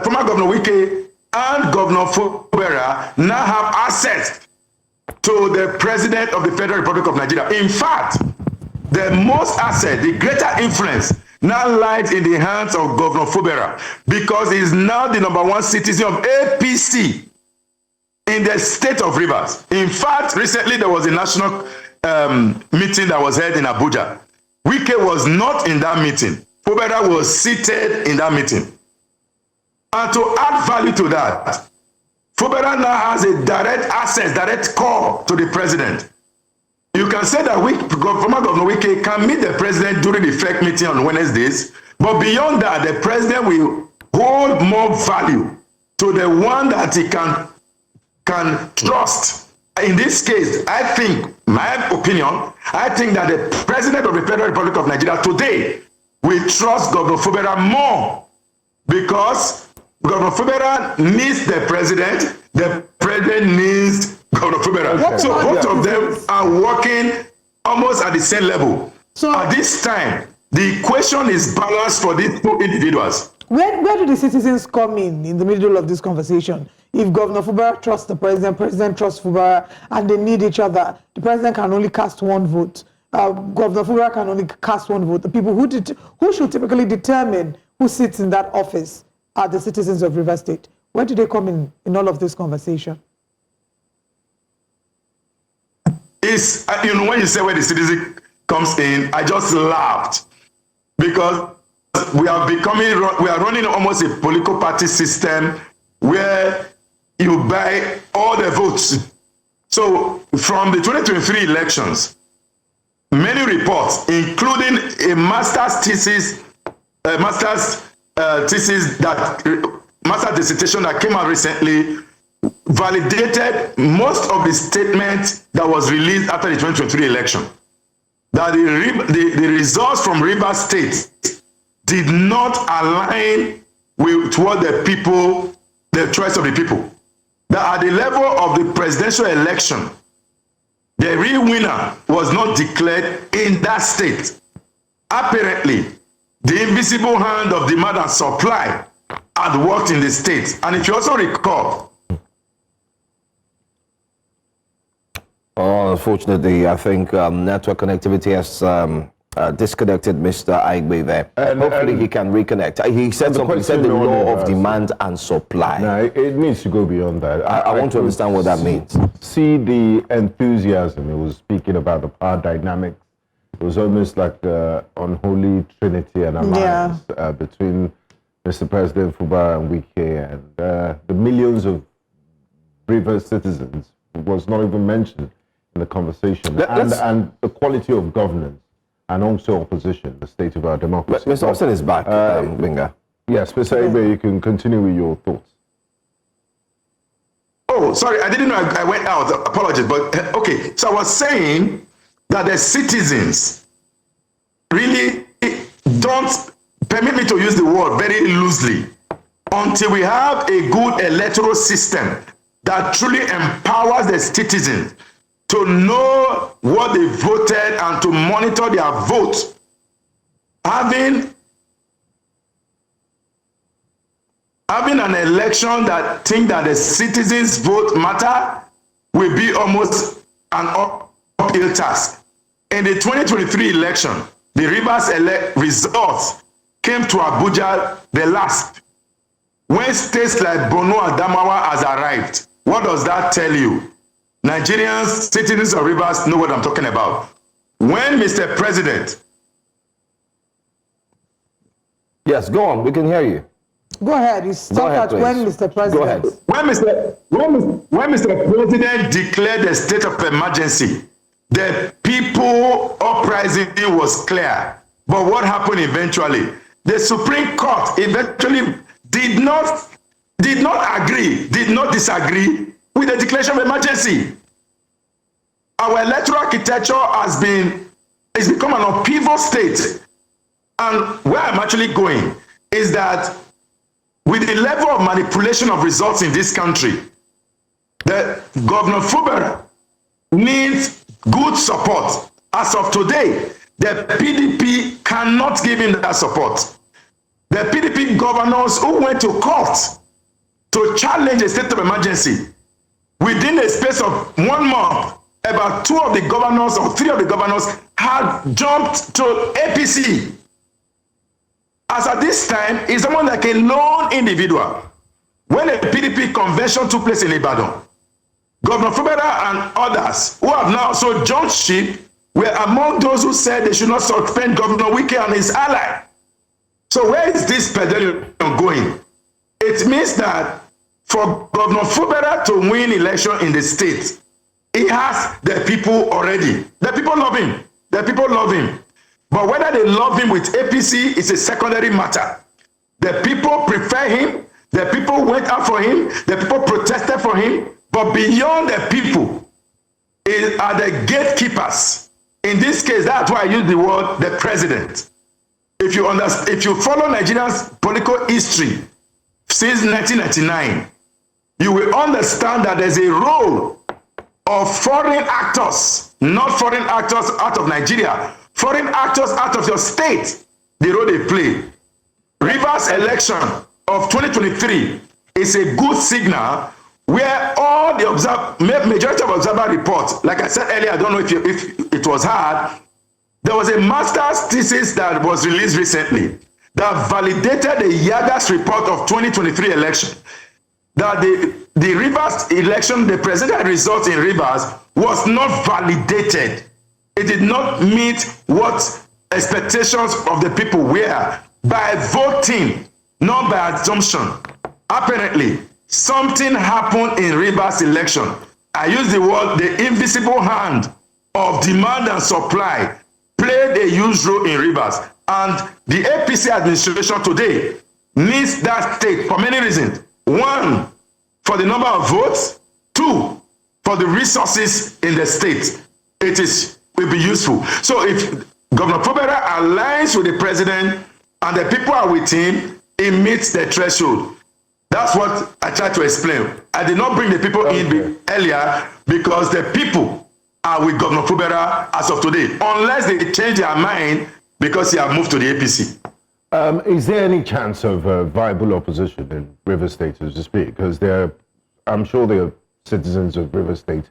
former Governor Wike and Governor Fubara now have access to the President of the Federal Republic of Nigeria. In fact, the most asset, the greater influence now lies in the hands of Governor Fubara, because he is now the #1 citizen of APC in the state of Rivers. In fact, recently there was a national meeting that was held in Abuja. Wike was not in that meeting. Fubara was seated in that meeting. And to add value to that, Fubara now has a direct access, direct call to the president. You can say that former Governor Wike can meet the president during the FEC meeting on Wednesdays, but beyond that, the president will hold more value to the one that he can trust. In this case, I think, my opinion, I think that the president of the Federal Republic of Nigeria today will trust Governor Fubara more, because Governor Fubara needs the president needs Governor Fubara. Okay. So both of them are working almost at the same level. So at this time, the equation is balanced for these two individuals. Where do the citizens come in the middle of this conversation? If Governor Fubara trusts the president trusts Fubara, and they need each other, the president can only cast one vote. Governor Fubara can only cast one vote. The people who should typically determine who sits in that office are the citizens of Rivers State. Where do they come in all of this conversation? Is when you say where the citizen comes in, I just laughed, because we are running almost a political party system where you buy all the votes. So from the 2023 elections, many reports, including a master's dissertation that came out recently, validated most of the statements that was released after the 2023 election, that the results from Rivers State did not align with what the choice of the people. That at the level of the presidential election, the real winner was not declared in that state. Apparently, the invisible hand of demand and supply had worked in the state. And if you also recall, unfortunately, I think network connectivity has disconnected Mr. Aigbe there. Hopefully he can reconnect. He said something. He said the law of demand and supply. No, it needs to go beyond that. I want to understand what that means. See the enthusiasm. It was speaking about the power dynamics. It was almost like the unholy trinity and alliance between Mr. President Fubara and Wike, and the millions of Rivers citizens was not even mentioned in the conversation. And the quality of governance, and also opposition, the state of our democracy. Mr. Austin is back, Binga. Yes, Mr. Aigbe, you can continue with your thoughts. Oh, sorry, I didn't know I went out. Apologies, but okay. So I was saying that the citizens really don't, permit me to use the word very loosely, until we have a good electoral system that truly empowers the citizens to know what they voted and to monitor their votes. Having an election that think that the citizens' vote matter will be almost an uphill task. In the 2023 election, the Rivers results came to Abuja the last. When states like Borno and Adamawa has arrived, what does that tell you? Nigerians, citizens of Rivers know what I'm talking about. When Mr. President... Yes, go on. We can hear you. Go ahead. You stop at when Mr. President. Go ahead. When Mr. President declared the state of emergency, the people uprising was clear. But what happened eventually? The Supreme Court eventually did not disagree with the declaration of emergency. Our electoral architecture has become an upheaval state. And where I'm actually going is that with the level of manipulation of results in this country, the Governor Fubara needs good support. As of today, the PDP cannot give him that support. The PDP governors who went to court to challenge a state of emergency, within a space of 1 month, about 2 of the governors or 3 of the governors had jumped to APC. As at this time, is someone like a lone individual. When a PDP convention took place in Ibadan, Governor Fubara and others who have now also jumped ship were among those who said they should not suspend Governor Wike and his ally. So where is this pendulum going? It means that for Governor Fubara to win election in the state, he has the people already. The people love him. The people love him. But whether they love him with APC is a secondary matter. The people prefer him. The people went out for him. The people protested for him. But beyond the people are the gatekeepers. In this case, that's why I use the word the president. If you follow Nigeria's political history since 1999, you will understand that there's a role of foreign actors, not foreign actors out of Nigeria, foreign actors out of your state, the role they play. Rivers election of 2023 is a good signal where all the majority of observer reports, like I said earlier, I don't know if it was heard, there was a master's thesis that was released recently that validated the Yagas report of 2023 election, that the Rivers election, the presidential result in Rivers was not validated. It did not meet what expectations of the people were by voting, not by assumption. Apparently, something happened in Rivers election. I use the word the invisible hand of demand and supply played a huge role in Rivers. And the APC administration today needs that state for many reasons. 1, for the number of votes. 2, for the resources in the state. Will be useful. So if Governor Fubara aligns with the president and the people are with him, he meets the threshold. That's what I tried to explain. I did not bring the people in earlier because the people are with Governor Fubara as of today, unless they change their mind because he have moved to the APC. Is there any chance of viable opposition in River State, so to speak? Because I'm sure there are citizens of River State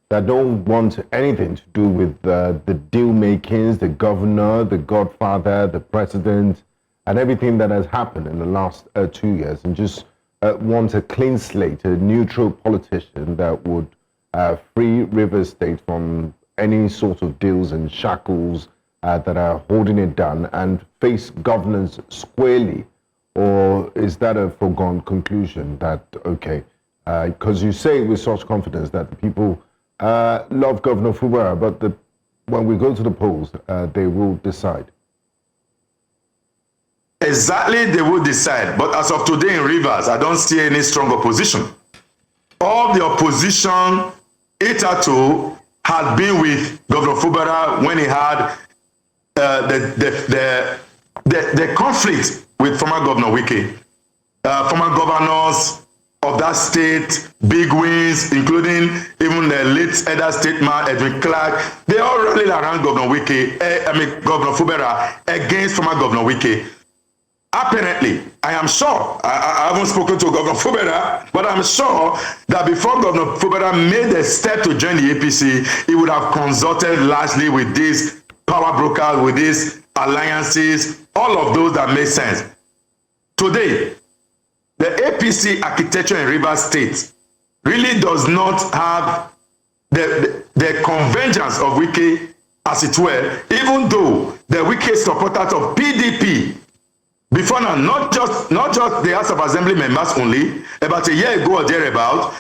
that don't want anything to do with the deal makings, the governor, the godfather, the president, and everything that has happened in the last 2 years, and just want a clean slate, a neutral politician that would free River State from any sort of deals and shackles that are holding it down and face governance squarely? Or is that a foregone conclusion that, okay, because you say with such confidence that the people love Governor Fubara, but when we go to the polls, they will decide. Exactly, they will decide. But as of today in Rivers, I don't see any strong opposition. All the opposition hitherto had been with Governor Fubara when he had the conflict with former Governor Wike. Former governors of that state big wins, including even the late elder statesman Edwin Clark. They all rallied around Governor Governor Fubara against former Governor Wike. Apparently, I am sure, I haven't spoken to Governor Fubara, but I'm sure that before Governor Fubara made a step to join the APC, he would have consulted largely with these power brokers, with these alliances, all of those that make sense. Today, the APC architecture in Rivers State really does not have the convergence of Wike, as it were, even though the Wike supporters of PDP, before now, not just the House of Assembly members only, about a year ago or thereabout,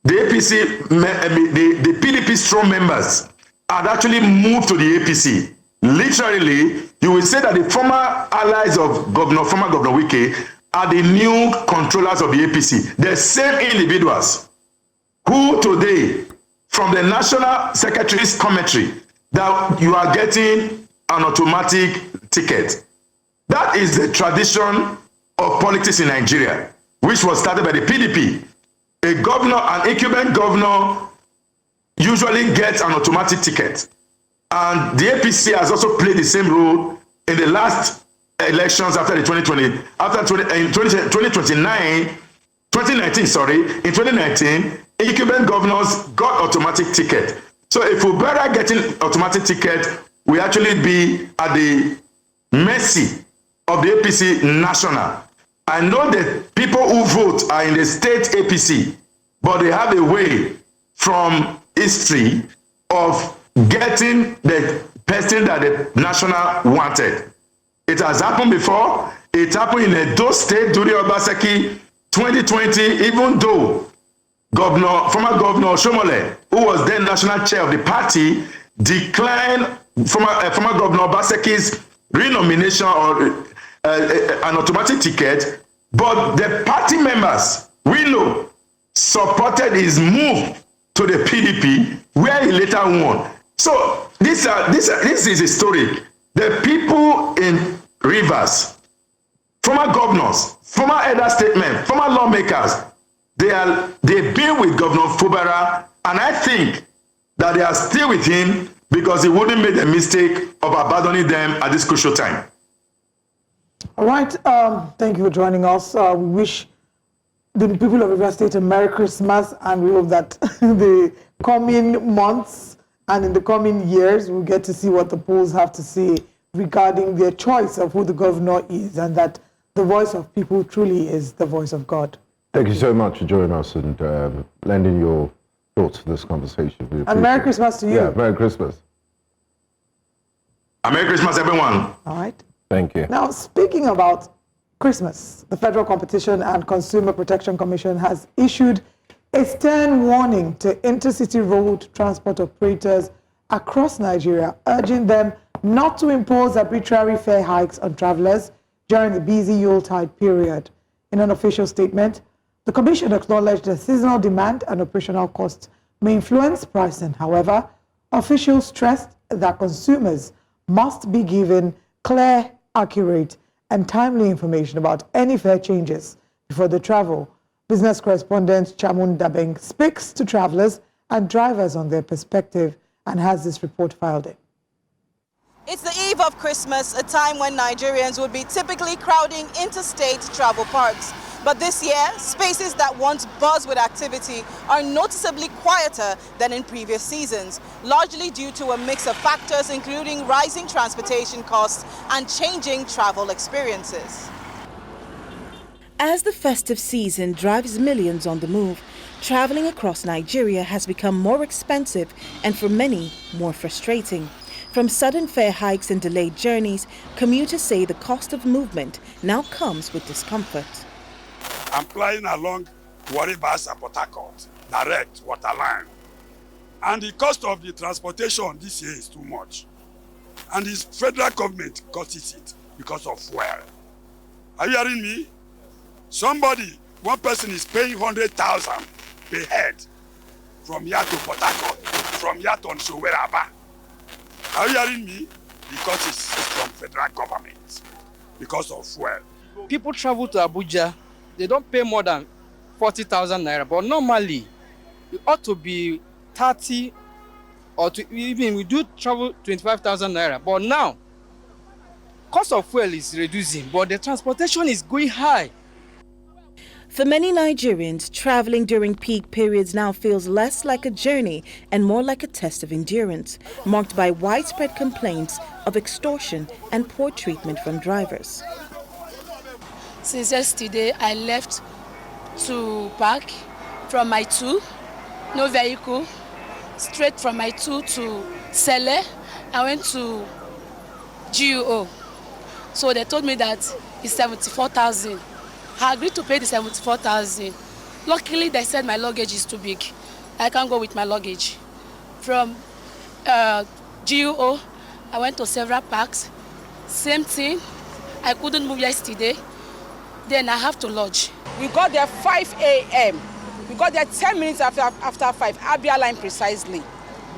the APC, the PDP strong members had actually moved to the APC. Literally, you will say that the former allies of former Governor Wike are the new controllers of the APC. The same individuals who today, from the National Secretary's commentary, that you are getting an automatic ticket. That is the tradition of politics in Nigeria, which was started by the PDP. A governor, an incumbent governor, usually gets an automatic ticket. And the APC has also played the same role in the last elections after the 2019, in 2019, incumbent governors got automatic ticket. So if Fubara getting automatic ticket, we actually be at the mercy of the APC national. I know that people who vote are in the state APC, but they have a way from history of getting the person that the national wanted. It has happened before. It happened in Edo State during Obaseki 2020, even though former Governor Shomole, who was then national chair of the party, declined former Governor Obaseki's renomination or an automatic ticket, but the party members, we know, supported his move to the PDP, where he later won. So this is historic. The people in Rivers, former governors, former elder statesmen, former lawmakers, they've been with Governor Fubara, and I think that they are still with him because he wouldn't make the mistake of abandoning them at this crucial time. All right, thank you for joining us. We wish the people of Rivers State a Merry Christmas, and we hope that the coming months and in the coming years, we'll get to see what the polls have to say regarding their choice of who the governor is, and that the voice of people truly is the voice of God. Thank you so much for joining us and lending your thoughts to this conversation. And Merry Christmas to you. Yeah, Merry Christmas. And Merry Christmas, everyone. All right. Thank you. Now, speaking about Christmas, the Federal Competition and Consumer Protection Commission has issued a stern warning to intercity road transport operators across Nigeria, urging them not to impose arbitrary fare hikes on travelers during the busy Yuletide period. In an official statement, the Commission acknowledged that seasonal demand and operational costs may influence pricing. However, officials stressed that consumers must be given clear, accurate, and timely information about any fare changes before they travel. Business correspondent Chamun Dabeng speaks to travelers and drivers on their perspective and has this report filed in. It's the eve of Christmas, a time when Nigerians would be typically crowding interstate travel parks. But this year, spaces that once buzz with activity are noticeably quieter than in previous seasons, largely due to a mix of factors including rising transportation costs and changing travel experiences. As the festive season drives millions on the move, traveling across Nigeria has become more expensive and for many, more frustrating. From sudden fare hikes and delayed journeys, commuters say the cost of movement now comes with discomfort. I'm flying along Warri Bus and Port Harcourt, direct waterline. And the cost of the transportation this year is too much. And the federal government causes it because of fuel. Are you hearing me? One person is paying 100,000 per head from here to Port Harcourt, from here to Nshoweraba. Are you hearing me? Because it's from federal government, because of fuel. People travel to Abuja, they don't pay more than 40,000 naira, but normally it ought to be 30, or even we do travel 25,000 naira. But now, cost of fuel is reducing, but the transportation is going high. For many Nigerians, traveling during peak periods now feels less like a journey and more like a test of endurance, marked by widespread complaints of extortion and poor treatment from drivers. Since yesterday, I left to park from my 2, no vehicle, straight from my 2 to Sele. I went to GUO. So they told me that it's 74,000. I agreed to pay the 74,000. Luckily, they said my luggage is too big. I can't go with my luggage. From GUO, I went to several parks. Same thing. I couldn't move yesterday. Then I have to lodge. We got there 5 a.m. We got there 10 minutes after 5, Abia line precisely.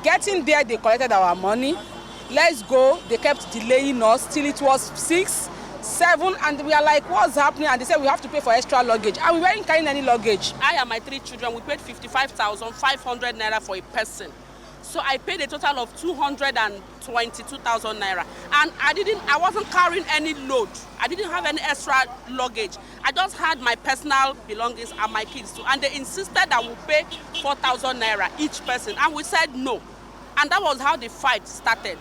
Getting there, they collected our money. Let's go. They kept delaying us till it was 6, 7, and we are like, what's happening? And they said we have to pay for extra luggage, and we weren't carrying any luggage. I and my 3 children, we paid 55,500 naira for a person. So I paid a total of 222,000 naira, and I wasn't carrying any load. I didn't have any extra luggage. I just had my personal belongings and my kids too, and they insisted that we pay 4,000 naira each person, and we said no, and that was how the fight started.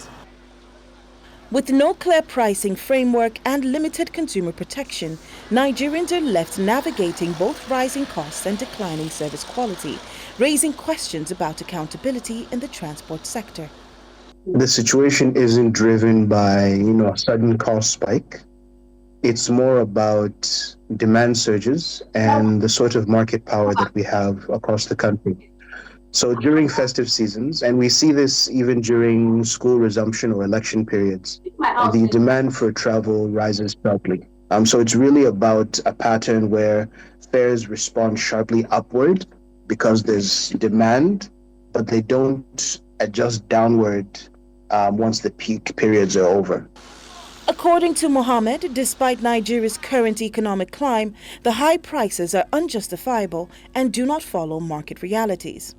With no clear pricing framework and limited consumer protection, Nigerians are left navigating both rising costs and declining service quality, raising questions about accountability in the transport sector. The situation isn't driven by, a sudden cost spike. It's more about demand surges and the sort of market power that we have across the country. So during festive seasons, and we see this even during school resumption or election periods, the demand for travel rises sharply. So it's really about a pattern where fares respond sharply upward because there's demand, but they don't adjust downward once the peak periods are over. According to Mohammed, despite Nigeria's current economic climb, the high prices are unjustifiable and do not follow market realities.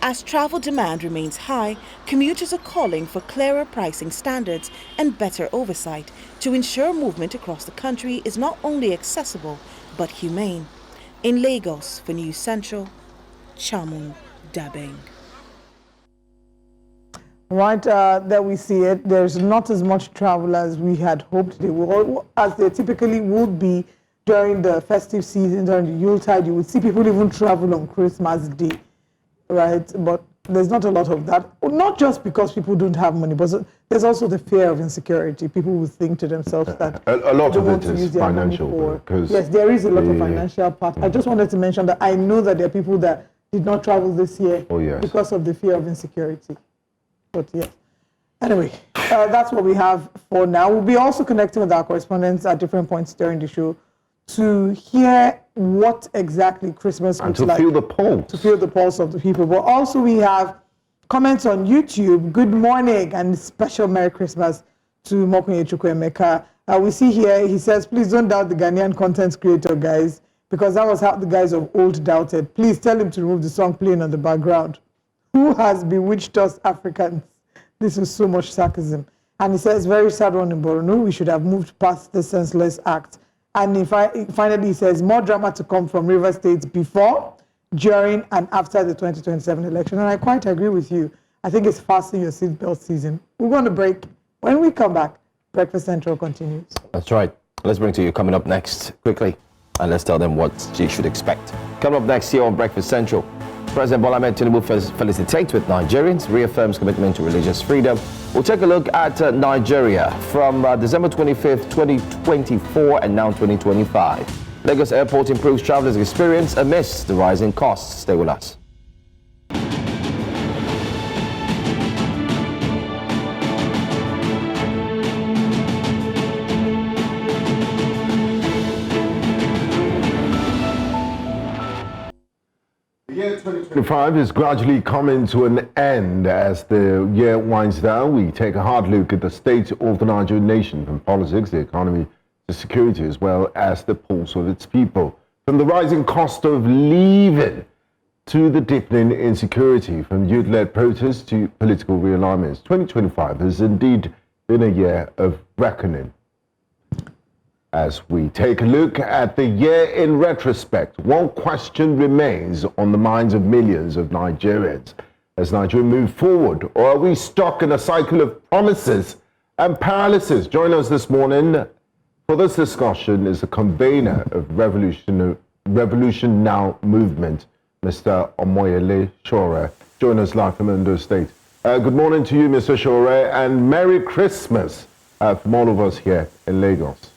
As travel demand remains high, commuters are calling for clearer pricing standards and better oversight to ensure movement across the country is not only accessible but humane. In Lagos, for News Central, Chamun Dabeng. Right, there we see it. There's not as much travel as we had hoped they would, as they typically would be during the festive season, during the Yuletide. You would see people even travel on Christmas Day, right? But there's not a lot of that. Not just because people don't have money, but there's also the fear of insecurity. People will think to themselves that a lot of it is financial. Yes, there is a lot of financial part. I just wanted to mention that I know that there are people that did not travel this year because of the fear of insecurity. But yeah, anyway, that's what we have for now. We'll be also connecting with our correspondents at different points during the show to hear what exactly Christmas looks like. And to feel the pulse. To feel the pulse of the people. But also we have comments on YouTube. Good morning and special Merry Christmas to Mokunye Chukwuemeka. We see here, he says, please don't doubt the Ghanaian content creator, guys, because that was how the guys of old doubted. Please tell him to remove the song playing on the background. Who has bewitched us Africans? This is so much sarcasm. And he says, very sad one in Borno. We should have moved past the senseless act. And finally, he says, more drama to come from River State before, during, and after the 2027 election. And I quite agree with you. I think it's fasten your seatbelt season. We're going to break. When we come back, Breakfast Central continues. That's right. Let's bring to you coming up next quickly. And let's tell them what you should expect. Coming up next here on Breakfast Central, President Bola Ahmed Tinubu felicitates with Nigerians, reaffirms commitment to religious freedom. We'll take a look at Nigeria from December 25th, 2024 and now 2025. Lagos Airport improves travelers' experience amidst the rising costs. Stay with us. The year 2025 is gradually coming to an end. As the year winds down, we take a hard look at the state of the Nigerian nation, from politics, the economy, to security, as well as the pulse of its people. From the rising cost of living to the deepening insecurity, from youth-led protests to political realignments, 2025 has indeed been a year of reckoning. As we take a look at the year in retrospect, one question remains on the minds of millions of Nigerians. As Nigeria move forward, or are we stuck in a cycle of promises and paralysis? Join us this morning for this discussion is the convener of Revolution Now movement, Mr. Omoyele Sowore. Join us live from Borno State. Good morning to you, Mr. Sowore, and Merry Christmas from all of us here in Lagos.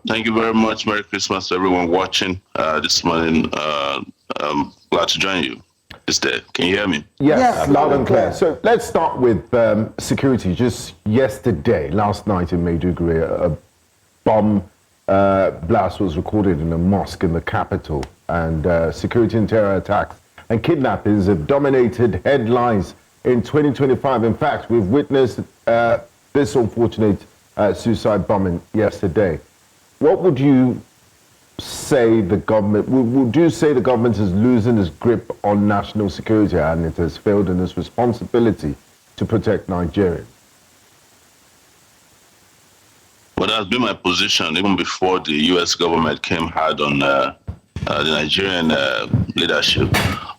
Thank you very much. Merry Christmas to everyone watching this morning. I'm glad to join you this day. Can you hear me? Yes, loud and clear. So let's start with security. Just yesterday, last night in Maiduguri, a bomb blast was recorded in a mosque in the capital, and security and terror attacks and kidnappings have dominated headlines in 2025. In fact, we've witnessed this unfortunate suicide bombing yesterday. What would you say the government, would you say the government is losing its grip on national security and it has failed in its responsibility to protect Nigerians? Well, that's been my position even before the U.S. government came hard on the Nigerian leadership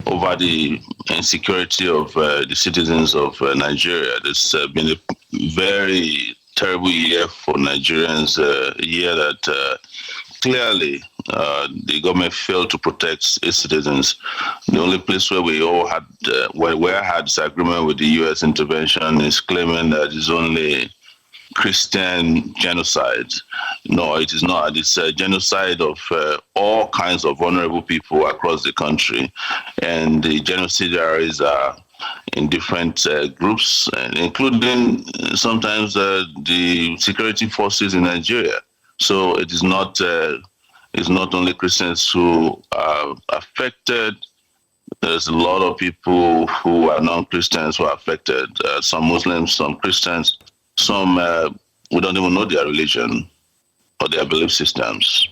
over the insecurity of the citizens of Nigeria. There's been a very terrible year for Nigerians, a year that clearly the government failed to protect its citizens. The only place where we all had, where we had disagreement with the U.S. intervention is claiming that it's only Christian genocide. No, it is not. It's a genocide of all kinds of vulnerable people across the country. And the genocidaries are in different groups, including sometimes the security forces in Nigeria. So it is not it's not only Christians who are affected. There's a lot of people who are non-Christians who are affected. Some Muslims, some Christians, some we don't even know their religion or their belief systems.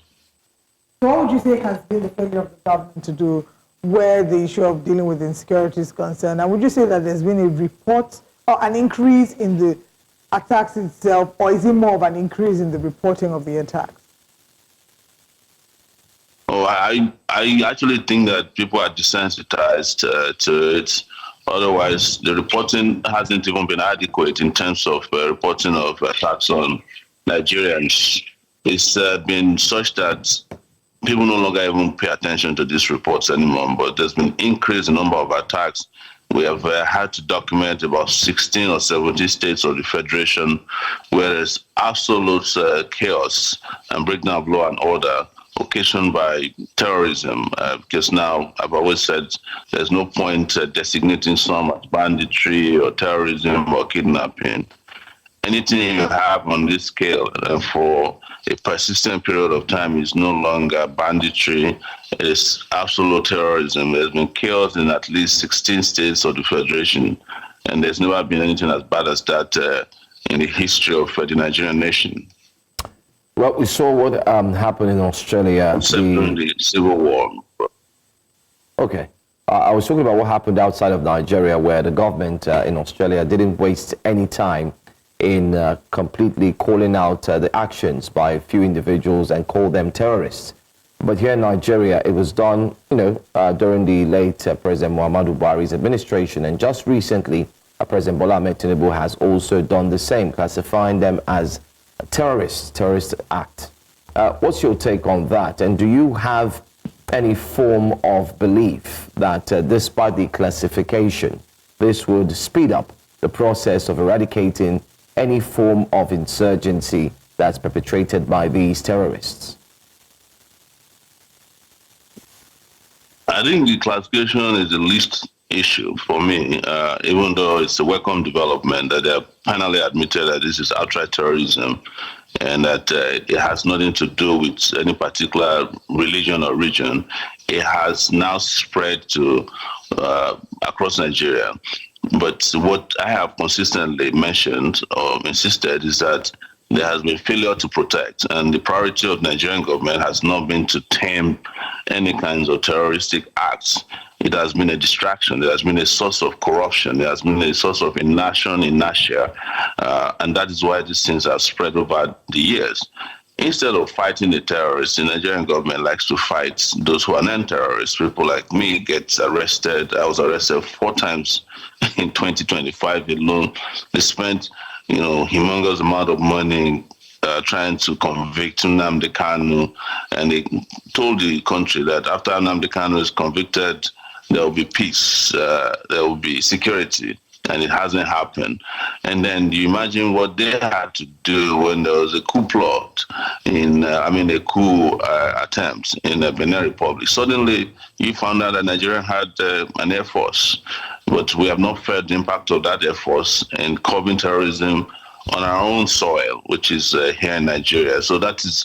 So what would you say has been the failure of the government to do where the issue of dealing with insecurity is concerned? And would you say that there's been a report or an increase in the attacks itself, or is it more of an increase in the reporting of the attacks? Oh, I actually think that people are desensitized to it. Otherwise, the reporting hasn't even been adequate in terms of reporting of attacks on Nigerians. It's been such that people no longer even pay attention to these reports anymore, but there's been increase in number of attacks. We have had to document about 16 or 17 states of the Federation where there's absolute chaos and breakdown of law and order occasioned by terrorism, because now I've always said there's no point designating some as banditry or terrorism or kidnapping. Anything you have on this scale for a persistent period of time is no longer banditry, it is absolute terrorism. There's been chaos in at least 16 states of the Federation, and there's never been anything as bad as that in the history of the Nigerian nation. Well, we saw what happened in Australia. During the Civil War. Okay. I was talking about what happened outside of Nigeria, where the government in Australia didn't waste any time in completely calling out the actions by a few individuals and call them terrorists. But here in Nigeria, it was done, during the late President Muhammadu Buhari's administration. And just recently, President Bola Ahmed Tinubu has also done the same, classifying them as terrorist act. What's your take on that? And do you have any form of belief that despite the classification, this would speed up the process of eradicating any form of insurgency that's perpetrated by these terrorists? I think the classification is the least issue for me, even though it's a welcome development that they have finally admitted that this is outright terrorism and that it has nothing to do with any particular religion or region. It has now spread to across Nigeria. But what I have consistently mentioned or insisted is that there has been failure to protect, and the priority of the Nigerian government has not been to tame any kinds of terroristic acts. It has been a distraction. It has been a source of corruption. It has been a source of inertia, and that is why these things have spread over the years. Instead of fighting the terrorists, the Nigerian government likes to fight those who are non-terrorists. People like me get arrested. I was arrested 4 times in 2025 alone. They spent, humongous amount of money trying to convict Nnamdi Kanu, and they told the country that after Nnamdi Kanu is convicted, there will be peace, there will be security. And it hasn't happened. And then you imagine what they had to do when there was a coup plot a coup attempt in the Benin Republic. Suddenly, you found out that Nigeria had an air force, but we have not felt the impact of that air force in curbing terrorism on our own soil, which is here in Nigeria. So that is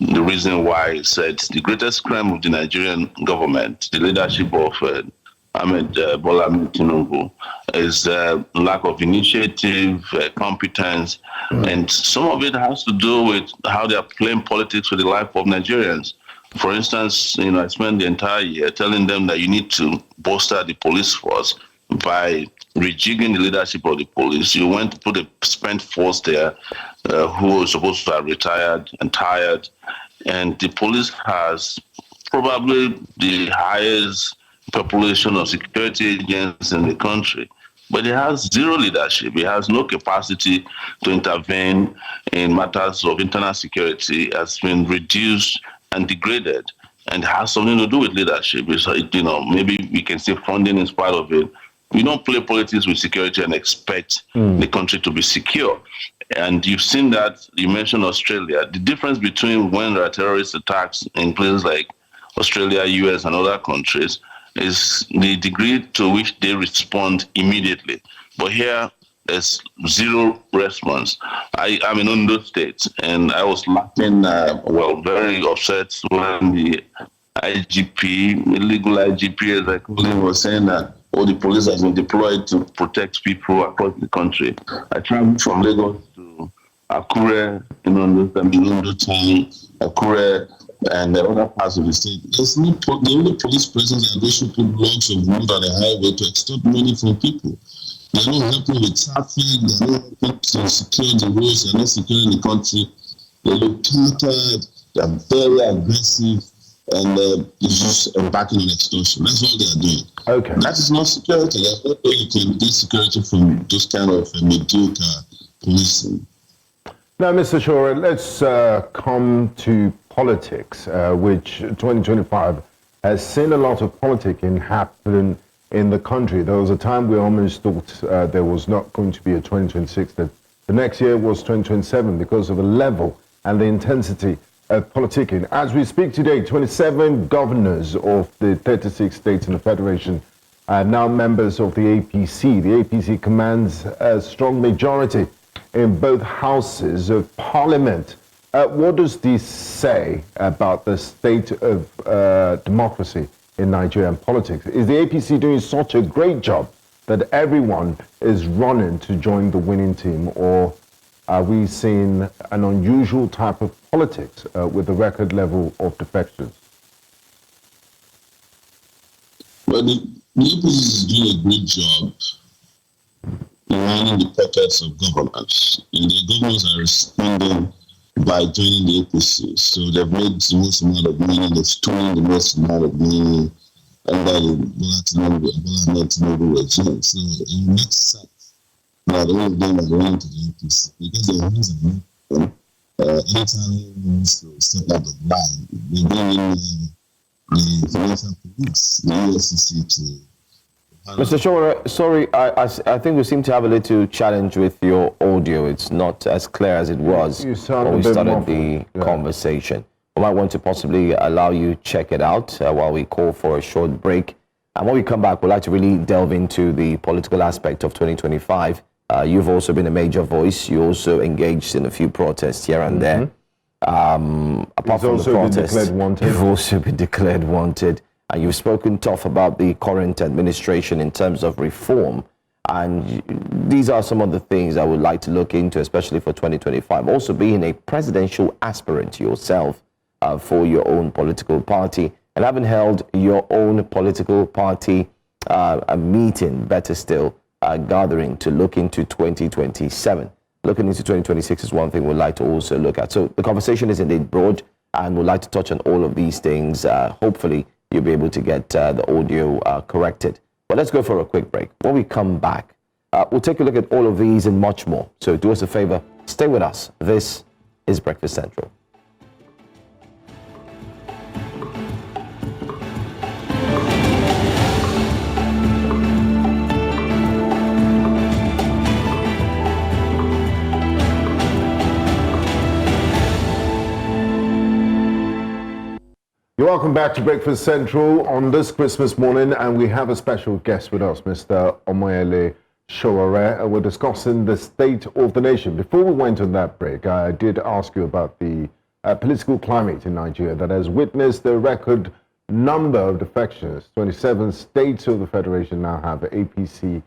the reason why I said the greatest crime of the Nigerian government, the leadership of Bola Tinubu, is lack of initiative, competence, and some of it has to do with how they are playing politics with the life of Nigerians. For instance, I spent the entire year telling them that you need to bolster the police force by rejigging the leadership of the police. You went to put a spent force there who was supposed to have retired and tired, and the police has probably the highest population of security agents in the country, but it has zero leadership. It has no capacity to intervene in matters of internal security. It has been reduced and degraded, and it has something to do with leadership. It's, maybe we can say funding is part of it. We don't play politics with security and expect the country to be secure. And you've seen that. You mentioned Australia. The difference between when there are terrorist attacks in places like Australia, US, and other countries is the degree to which they respond immediately. But here, there's zero response. I'm in Borno State, and I was laughing, very upset when the IGP, illegal IGP, as I call him, was saying that all the police has been deployed to protect people across the country. I traveled from Lagos to Akure, Ondo Town, Akure, and the other parts of the state. There's no the only police presence, and they should put logs of wood on the highway to extort money from people. They're not helping with traffic, they're not helping to secure the roads, they're not securing the country. They look tattered, they're very aggressive, and it's just embarking on extortion. That's all they're doing. Okay. That is not security. There's no way you can get security from those kind of mediocre policing. Now, Mr. Shora, let's come to politics, which 2025 has seen a lot of politicking happen in the country. There was a time we almost thought there was not going to be a 2026, that the next year was 2027 because of the level and the intensity of politicking. As we speak today, 27 governors of the 36 states in the Federation are now members of the APC. The APC commands a strong majority in both houses of parliament. What does this say about the state of democracy in Nigerian politics? Is the APC doing such a great job that everyone is running to join the winning team, or are we seeing an unusual type of politics with the record level of defections? Well, the APC is doing a great job lining the pockets of governments, and the governors are responding by joining the APC. So they've made the most amount of money, they've stolen the most amount of money under the Bola Tinubu regime. So it makes sense that all of them are going to the APC because their hands are not open. Anytime anyone wants to step out of line, they bring in the financial police, the EFCC to. Mr. Shora, sorry, I think we seem to have a little challenge with your audio. It's not as clear as it was when we started the conversation. We might want to possibly allow you check it out while we call for a short break. And when we come back, we'd like to really delve into the political aspect of 2025. You've also been a major voice. You also engaged in a few protests here and there. Apart from the protests, you've also been declared wanted. And you've spoken tough about the current administration in terms of reform. And these are some of the things I would like to look into, especially for 2025. Also, being a presidential aspirant yourself for your own political party, and having held your own political party a meeting, better still, gathering to look into 2027. Looking into 2026 is one thing we'd like to also look at. So the conversation is indeed broad, and we'd like to touch on all of these things. Hopefully, you'll be able to get the audio corrected. But let's go for a quick break. When we come back, we'll take a look at all of these and much more. So do us a favor, stay with us. This is Breakfast Central. You're welcome back to Breakfast Central on this Christmas morning, and we have a special guest with us, Mr. Omoyele Sowore. We're discussing the state of the nation. Before we went on that break, I did ask you about the political climate in Nigeria that has witnessed a record number of defections. 27 states of the Federation now have APC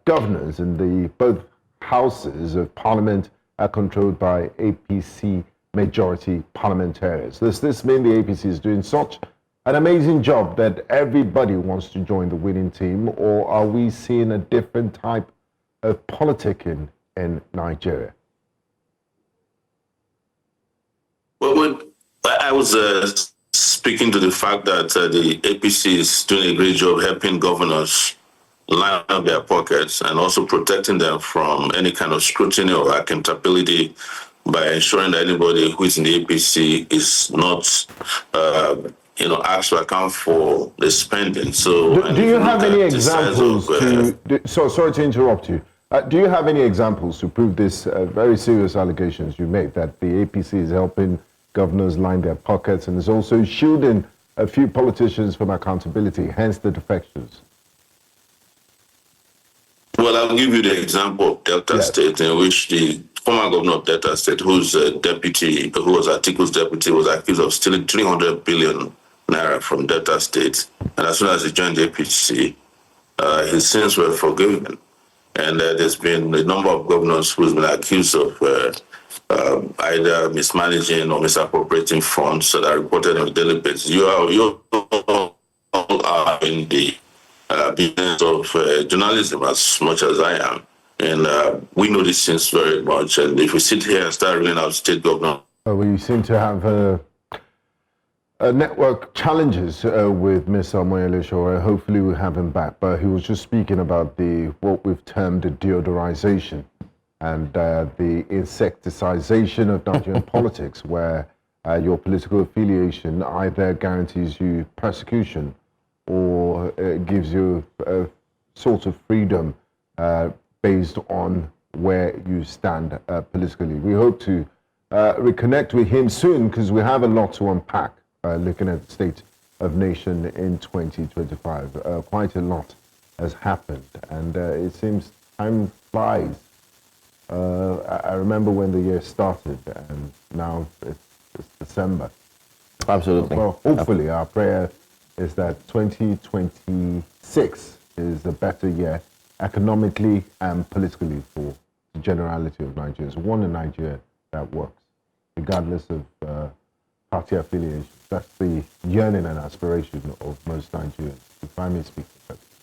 governors, and both houses of parliament are controlled by APC majority parliamentarians. Does this mean the APC is doing such an amazing job that everybody wants to join the winning team, or are we seeing a different type of politicking in Nigeria? Well, I was speaking to the fact that the APC is doing a great job helping governors line up their pockets and also protecting them from any kind of scrutiny or accountability by ensuring that anybody who is in the APC is not, asked to account for the spending. So, do you have any examples sorry to interrupt you. Do you have any examples to prove this very serious allegations you made that the APC is helping governors line their pockets and is also shielding a few politicians from accountability, hence the defections? Well, I'll give you the example of Delta State, in which the former governor of Delta State, who was Atiku's deputy, was accused of stealing 300 billion naira from Delta State. And as soon as he joined the APC, his sins were forgiven. And there's been a number of governors who's been accused of either mismanaging or misappropriating funds that are reported on a daily basis. You are in the business of journalism as much as I am. And we know these things very much. And if we sit here and start reading out state governor. We seem to have network challenges with Mr. Omoyele Sowore. Hopefully we have him back. But he was just speaking about what we've termed the deodorization and the insecticization of Nigerian politics, where your political affiliation either guarantees you persecution or gives you a sort of freedom based on where you stand politically. We hope to reconnect with him soon because we have a lot to unpack looking at the state of nation in 2025. Quite a lot has happened, and it seems time flies. I remember when the year started, and now it's December. Absolutely. Well, hopefully our prayer is that 2026 is a better year economically and politically for the generality of Nigerians. One in Nigeria that works, regardless of party affiliation. That's the yearning and aspiration of most Nigerians, if I may speak.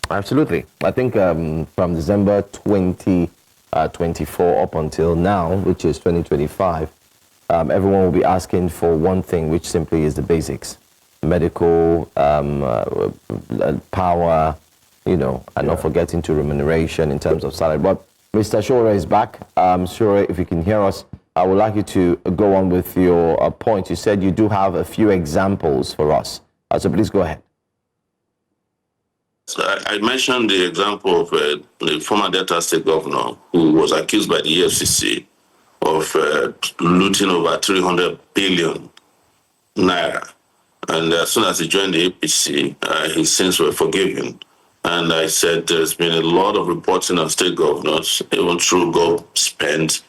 Absolutely. I think from December 2024 up until now, which is 2025, everyone will be asking for one thing, which simply is the basics. Medical, power, and not forgetting to remuneration in terms of salary. But Mr. Sowore is back. Sowore, if you can hear us, I would like you to go on with your point. You said you do have a few examples for us. So please go ahead. So I mentioned the example of the former Delta State governor who was accused by the EFCC of looting over 300 billion naira. And as soon as he joined the APC, his sins were forgiven. And I said there's been a lot of reporting of state governors, even through GovSpend,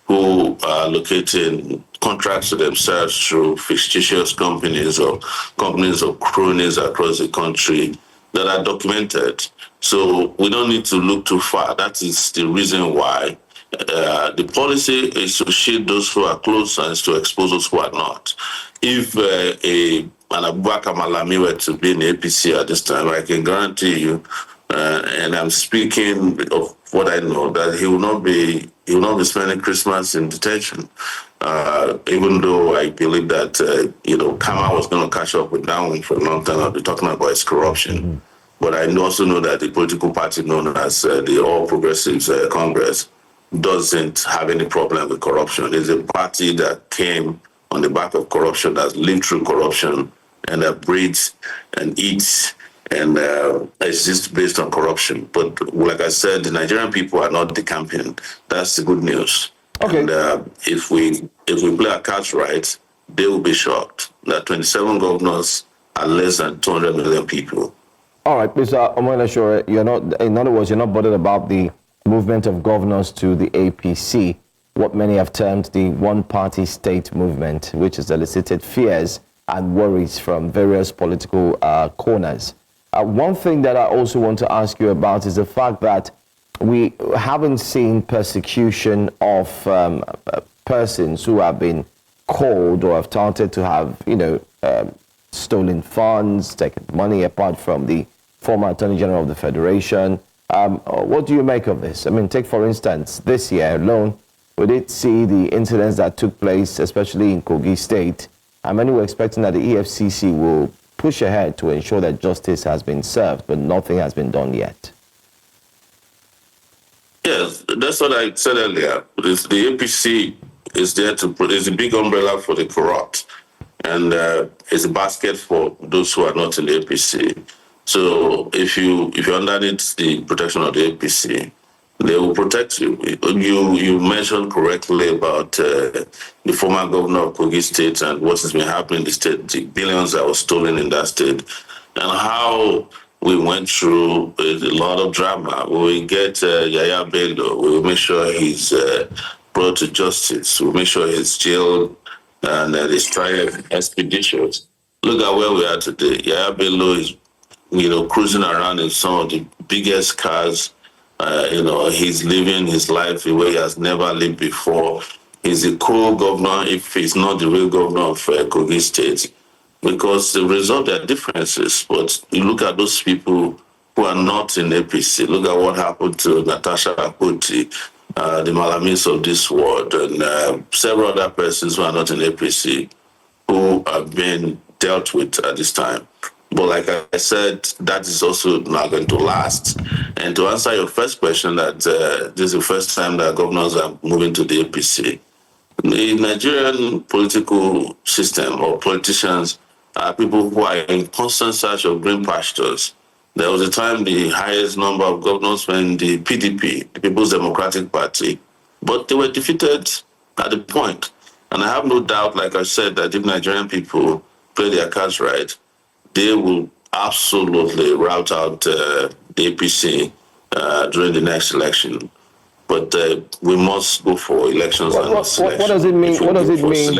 who are locating contracts to themselves through fictitious companies or companies of cronies across the country that are documented. So we don't need to look too far. That is the reason why the policy is to shield those who are close and is to expose those who are not. If an Abubakar Malami were to be in the APC at this time, I can guarantee you, and I'm speaking of what I know, that he will not be spending Christmas in detention. Even though I believe that Kama was going to catch up with that one for a long time. I'll be talking about his corruption. But I also know that the political party known as the All Progressives Congress doesn't have any problem with corruption. It's a party that came on the back of corruption, that's lived through corruption, and that breeds and eats and exists based on corruption. But like I said, the Nigerian people are not decamping. That's the good news. Okay. And if we play our cards right, they will be shocked that 27 governors are less than 200 million people. All right, Mr. Omoyele, you're not, in other words, you're not bothered about the movement of governors to the APC, what many have termed the one-party state movement, which has elicited fears and worries from various political corners. One thing that I also want to ask you about is the fact that we haven't seen persecution of persons who have been called or have touted to have, stolen funds, taken money, apart from the former Attorney General of the Federation. What do you make of this? I mean, take for instance, this year alone, we did see the incidents that took place, especially in Kogi State, and many were expecting that the EFCC will push ahead to ensure that justice has been served, but nothing has been done yet. Yes, that's what I said earlier. The APC is there is a big umbrella for the corrupt, and it's a basket for those who are not in the APC. So if you're underneath the protection of the APC, they will protect you. You mentioned correctly about the former governor of Kogi State and what has been happening in the state, the billions that were stolen in that state, and how we went through a lot of drama. We get Yaya Bello. We will make sure he's brought to justice. We'll make sure he's jailed and his trial expeditious. Look at where we are today. Yaya Bello is, cruising around in some of the biggest cars. He's living his life the way he has never lived before. He's a co-governor, if he's not the real governor of Kogi State, because the result are differences. But you look at those people who are not in APC. Look at what happened to Natasha Akpoti, the Malamis of this world, and several other persons who are not in APC who have been dealt with at this time. But like I said, that is also not going to last. And to answer your first question, that this is the first time that governors are moving to the APC. The Nigerian political system or politicians are people who are in constant search of green pastures. There was a time the highest number of governors were in the PDP, the People's Democratic Party, but they were defeated at the point. And I have no doubt, like I said, that if Nigerian people play their cards right, they will absolutely rout out the APC during the next election. But we must go for elections. What does it mean? What does it mean?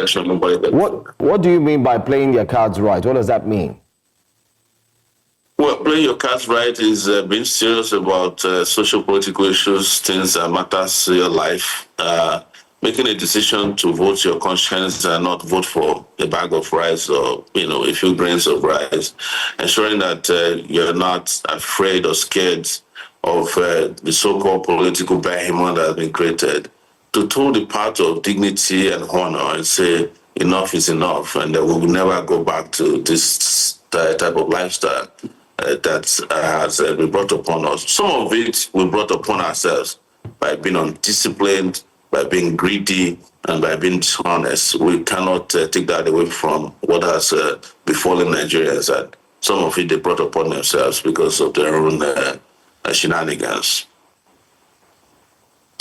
What do you mean by playing their cards right? What does that mean? Well, playing your cards right is being serious about social political issues, things that matters to your life. Making a decision to vote your conscience and not vote for a bag of rice or, a few grains of rice. Ensuring that you're not afraid or scared of the so-called political behemoth that has been created. To toe the path of dignity and honor and say enough is enough and that we will never go back to this type of lifestyle that has been brought upon us. Some of it we brought upon ourselves by being undisciplined, by being greedy, and by being dishonest. We cannot take that away from what has befallen Nigerians. And some of it they brought upon themselves because of their own shenanigans.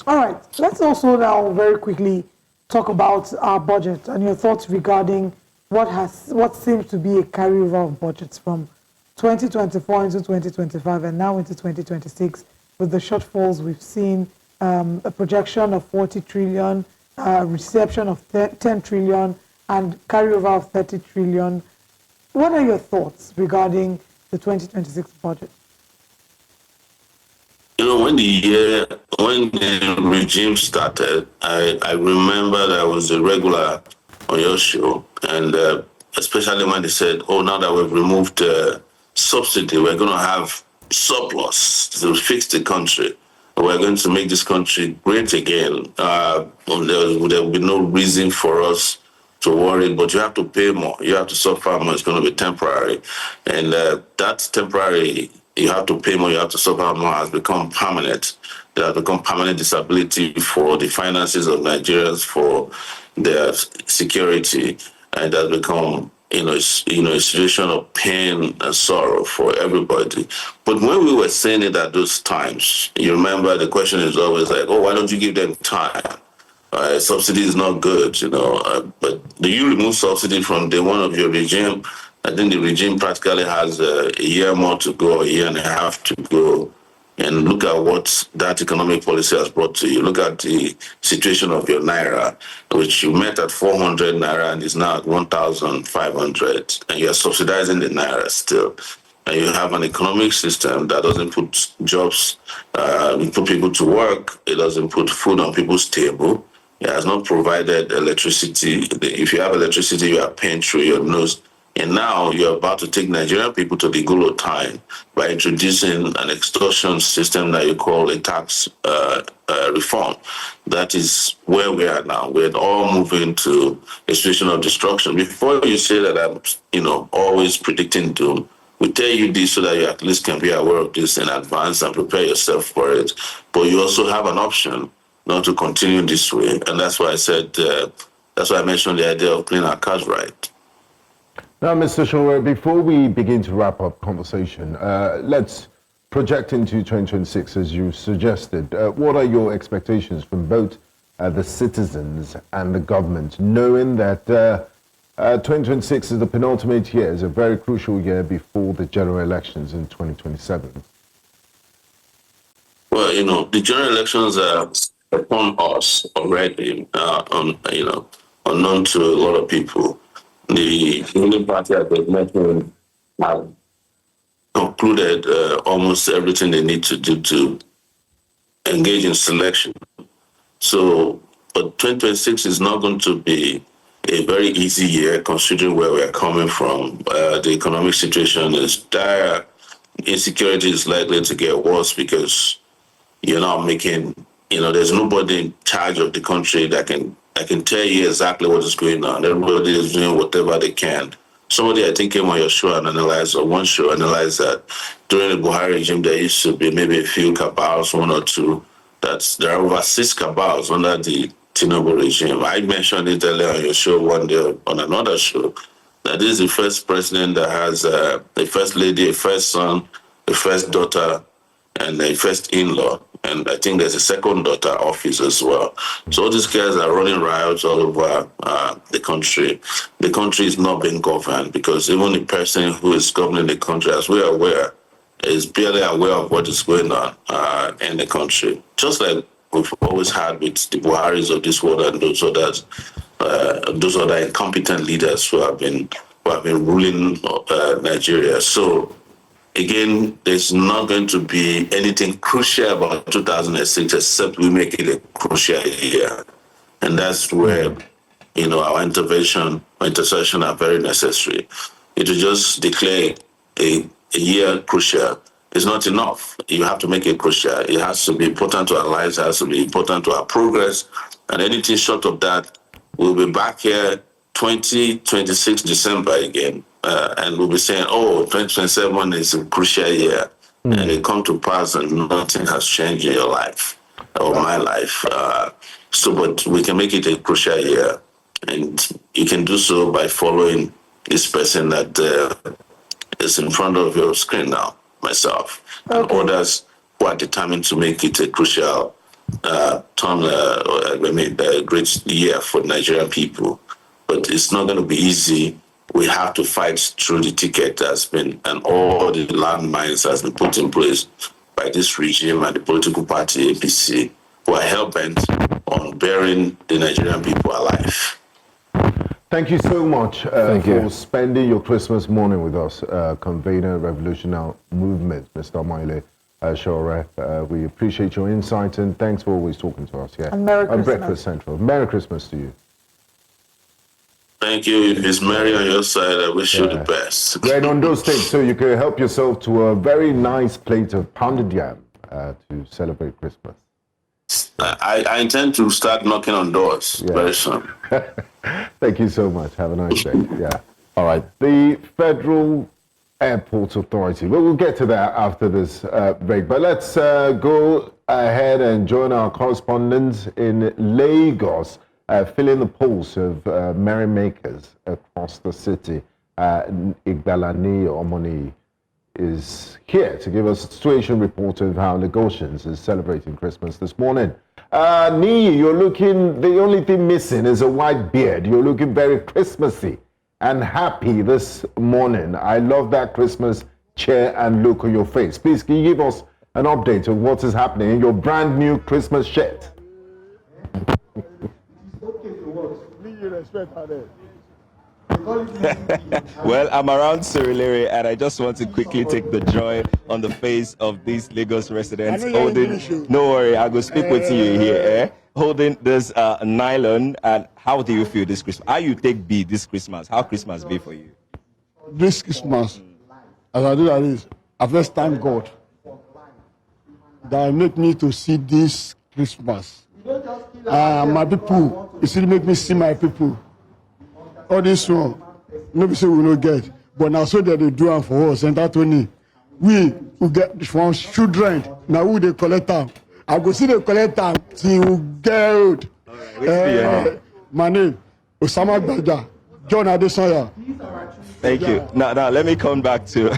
All right, let's also now very quickly talk about our budget and your thoughts regarding what seems to be a carryover of budgets from 2024 into 2025 and now into 2026 with the shortfalls we've seen. A projection of 40 trillion, reception of 10 trillion, and carryover of 30 trillion. What are your thoughts regarding the 2026 budget? You know, when the regime started, I remember that I was a regular on your show, and especially when they said, "Oh, now that we've removed subsidy, we're going to have surplus to fix the country. We're going to make this country great again. There will be no reason for us to worry, but you have to pay more. You have to suffer more. It's going to be temporary, and that's temporary. You have to pay more, you have to suffer more, has become permanent. There has become permanent disability for the finances of Nigerians, for their security, and it has become, a situation of pain and sorrow for everybody. But when we were saying it at those times, you remember the question is always like, oh, why don't you give them time? Subsidy is not good, but do you remove subsidy from day one of your regime? I think the regime practically has a year more to go, a year and a half to go, and look at what that economic policy has brought to you. Look at the situation of your naira, which you met at 400 naira and is now at 1,500, and you're subsidizing the naira still. And you have an economic system that doesn't put jobs, put people to work. It doesn't put food on people's table. It has not provided electricity. If you have electricity, you are paying through your nose. And now you're about to take Nigerian people to the guillotine by introducing an extortion system that you call a tax reform. That is where we are now. We're all moving to a situation of destruction. Before you say that I'm, always predicting doom, we tell you this so that you at least can be aware of this in advance and prepare yourself for it. But you also have an option not to continue this way. And that's why I said, that's why I mentioned the idea of cleaning our cards right. Now, Mr. Shower, before we begin to wrap up conversation, let's project into 2026, as you suggested. What are your expectations from both the citizens and the government, knowing that 2026 is the penultimate year, is a very crucial year before the general elections in 2027? Well, the general elections are upon us already, unknown to a lot of people. The ruling party, as they mentioned, have concluded almost everything they need to do to engage in selection. So, but 2026 is not going to be a very easy year considering where we're coming from. The economic situation is dire. Insecurity is likely to get worse because you're not making, there's nobody in charge of the country that can tell you exactly what is going on. Everybody is doing whatever they can. Somebody, I think, came on your show and analyzed that during the Buhari regime, there used to be maybe a few cabals, one or two. There are over 6 cabals under the Tinubu regime. I mentioned it earlier on your show one day on another show, that this is the first president that has a first lady, a first son, a first daughter, and a first in-law. And I think there's a second daughter office as well. So all these guys are running riots all over the country. The country is not being governed because even the person who is governing the country, as we are aware, is barely aware of what is going on in the country. Just like we've always had with the Buharis of this world and those other incompetent leaders who have been ruling Nigeria. So again, there's not going to be anything crucial about 2006 except we make it a crucial year. And that's where, our intercession are very necessary. To just declare a year crucial is not enough. You have to make it crucial. It has to be important to our lives, it has to be important to our progress. And anything short of that, we'll be back here 2026 December again. And we'll be saying, 2027 is a crucial year. And it come to pass and nothing has changed in your life or my life. But we can make it a crucial year. And you can do so by following this person that is in front of your screen now, myself, and others who are determined to make it a crucial a great year for Nigerian people. But it's not going to be easy. We have to fight through the ticket that's been, and all the landmines that's been put in place by this regime and the political party APC, who are hell-bent on burying the Nigerian people alive. Thank you so much Thank you. for spending your Christmas morning with us, convener Revolutionary Movement, Mr. Omoyele Shore. We appreciate your insight and thanks for always talking to us here And Merry on Christmas. Breakfast Central. Merry Christmas to you. Thank you. If it's Mary on your side, I wish you the best. You're in Ondo State, so you can help yourself to a very nice plate of pounded yam to celebrate Christmas. I intend to start knocking on doors very soon. Thank you so much. Have a nice day. Yeah. All right. The Federal Airport Authority. Well, we'll get to that after this break. But let's go ahead and join our correspondents in Lagos, filling the pulse of merrymakers across the city. Igbalani Omoni is here to give us a situation report of how Lagosians is celebrating Christmas this morning. Nii, you're looking, the only thing missing is a white beard. You're looking very Christmassy and happy this morning. I love that Christmas cheer and look on your face. Please, can you give us an update of what is happening in your brand new Christmas shirt? Well, I'm around Surulere and I just want to quickly take the joy on the face of these Lagos residents holding, no worry, I will speak with you here, holding this nylon. And how do you feel this Christmas? How you take be this Christmas? How Christmas be for you? This Christmas, as I do that is, I first thank God that make me to see this Christmas. My people, it still make me see my people. All this one, nobody say we no get, but now so that they do it for us, and that only we get from children. Now who they collect them? I go see the collect them till get old. My name Osama Baja, John Adesanya. Thank you. Now let me come back to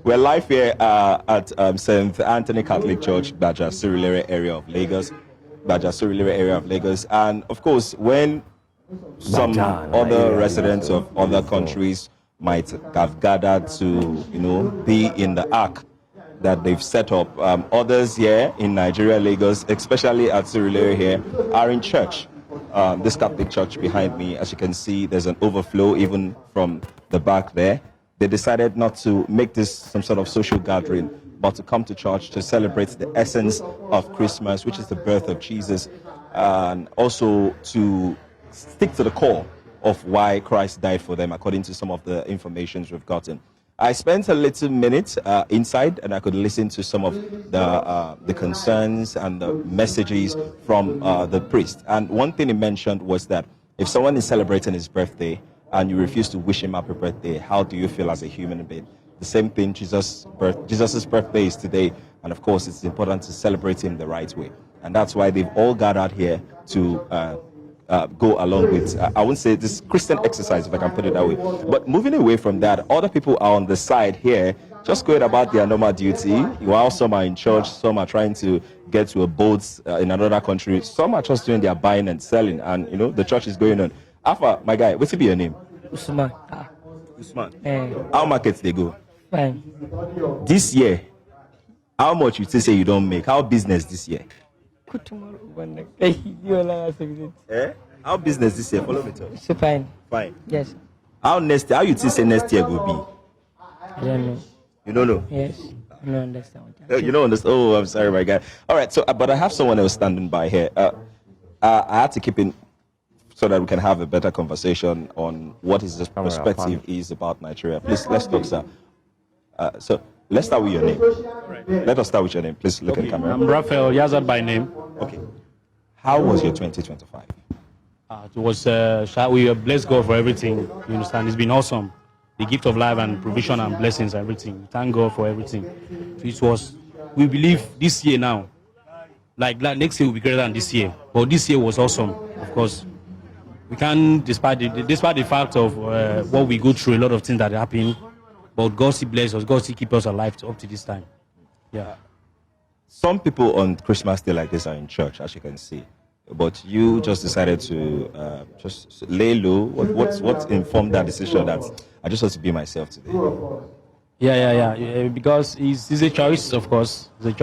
we're live here at St. Anthony Catholic Church, Baja Surulere area of Lagos. And of course, when some other residents of other countries might have gathered to, be in the ark that they've set up. Others here in Nigeria, Lagos, especially at Surulere here, are in church. This Catholic church behind me, as you can see, there's an overflow even from the back there. They decided not to make this some sort of social gathering, but to come to church to celebrate the essence of Christmas, which is the birth of Jesus, and also to stick to the core of why Christ died for them, according to some of the information we've gotten. I spent a little minute inside, and I could listen to some of the concerns and the messages from the priest. And one thing he mentioned was that if someone is celebrating his birthday and you refuse to wish him happy birthday, how do you feel as a human being? The same thing, Jesus' birthday is today, and of course it's important to celebrate him the right way. And that's why they've all gathered here to go along with, I wouldn't say this Christian exercise, if I can put it that way. But moving away from that, other people are on the side here, just going about their normal duty, while some are in church, some are trying to get to a boat in another country, some are just doing their buying and selling, and the church is going on. Alpha, my guy, what's be your name? Usman. Usman. How markets they go? Fine. This year, how much you say you don't make? How business this year? Good tomorrow. How business this year? Follow me to. So fine. Fine. Yes. How you say next year will be? I don't know. You don't know? Yes. I don't understand. You don't understand? Oh, I'm sorry, my guy. All right. So, but I have someone else standing by here. I had to keep in so that we can have a better conversation on what is the perspective is about Nigeria. Please, let's talk, sir. So let's start with your name. Right. Let us start with your name. Please look at the camera. I'm Raphael Yazard by name. Okay. How was your 2025? It was, we bless God for everything. You understand? It's been awesome. The gift of life and provision and blessings, everything. Thank God for everything. It was, we believe this year now, like next year will be greater than this year. But this year was awesome, of course. We can't, despite the fact of what we go through, a lot of things that happen, but God still bless us, God still keep us alive up to this time. Yeah. Some people on Christmas Day like this are in church, as you can see. But you just decided to just lay low. What informed that decision that I just want to be myself today? Yeah. Because it's a choice, of course. It's a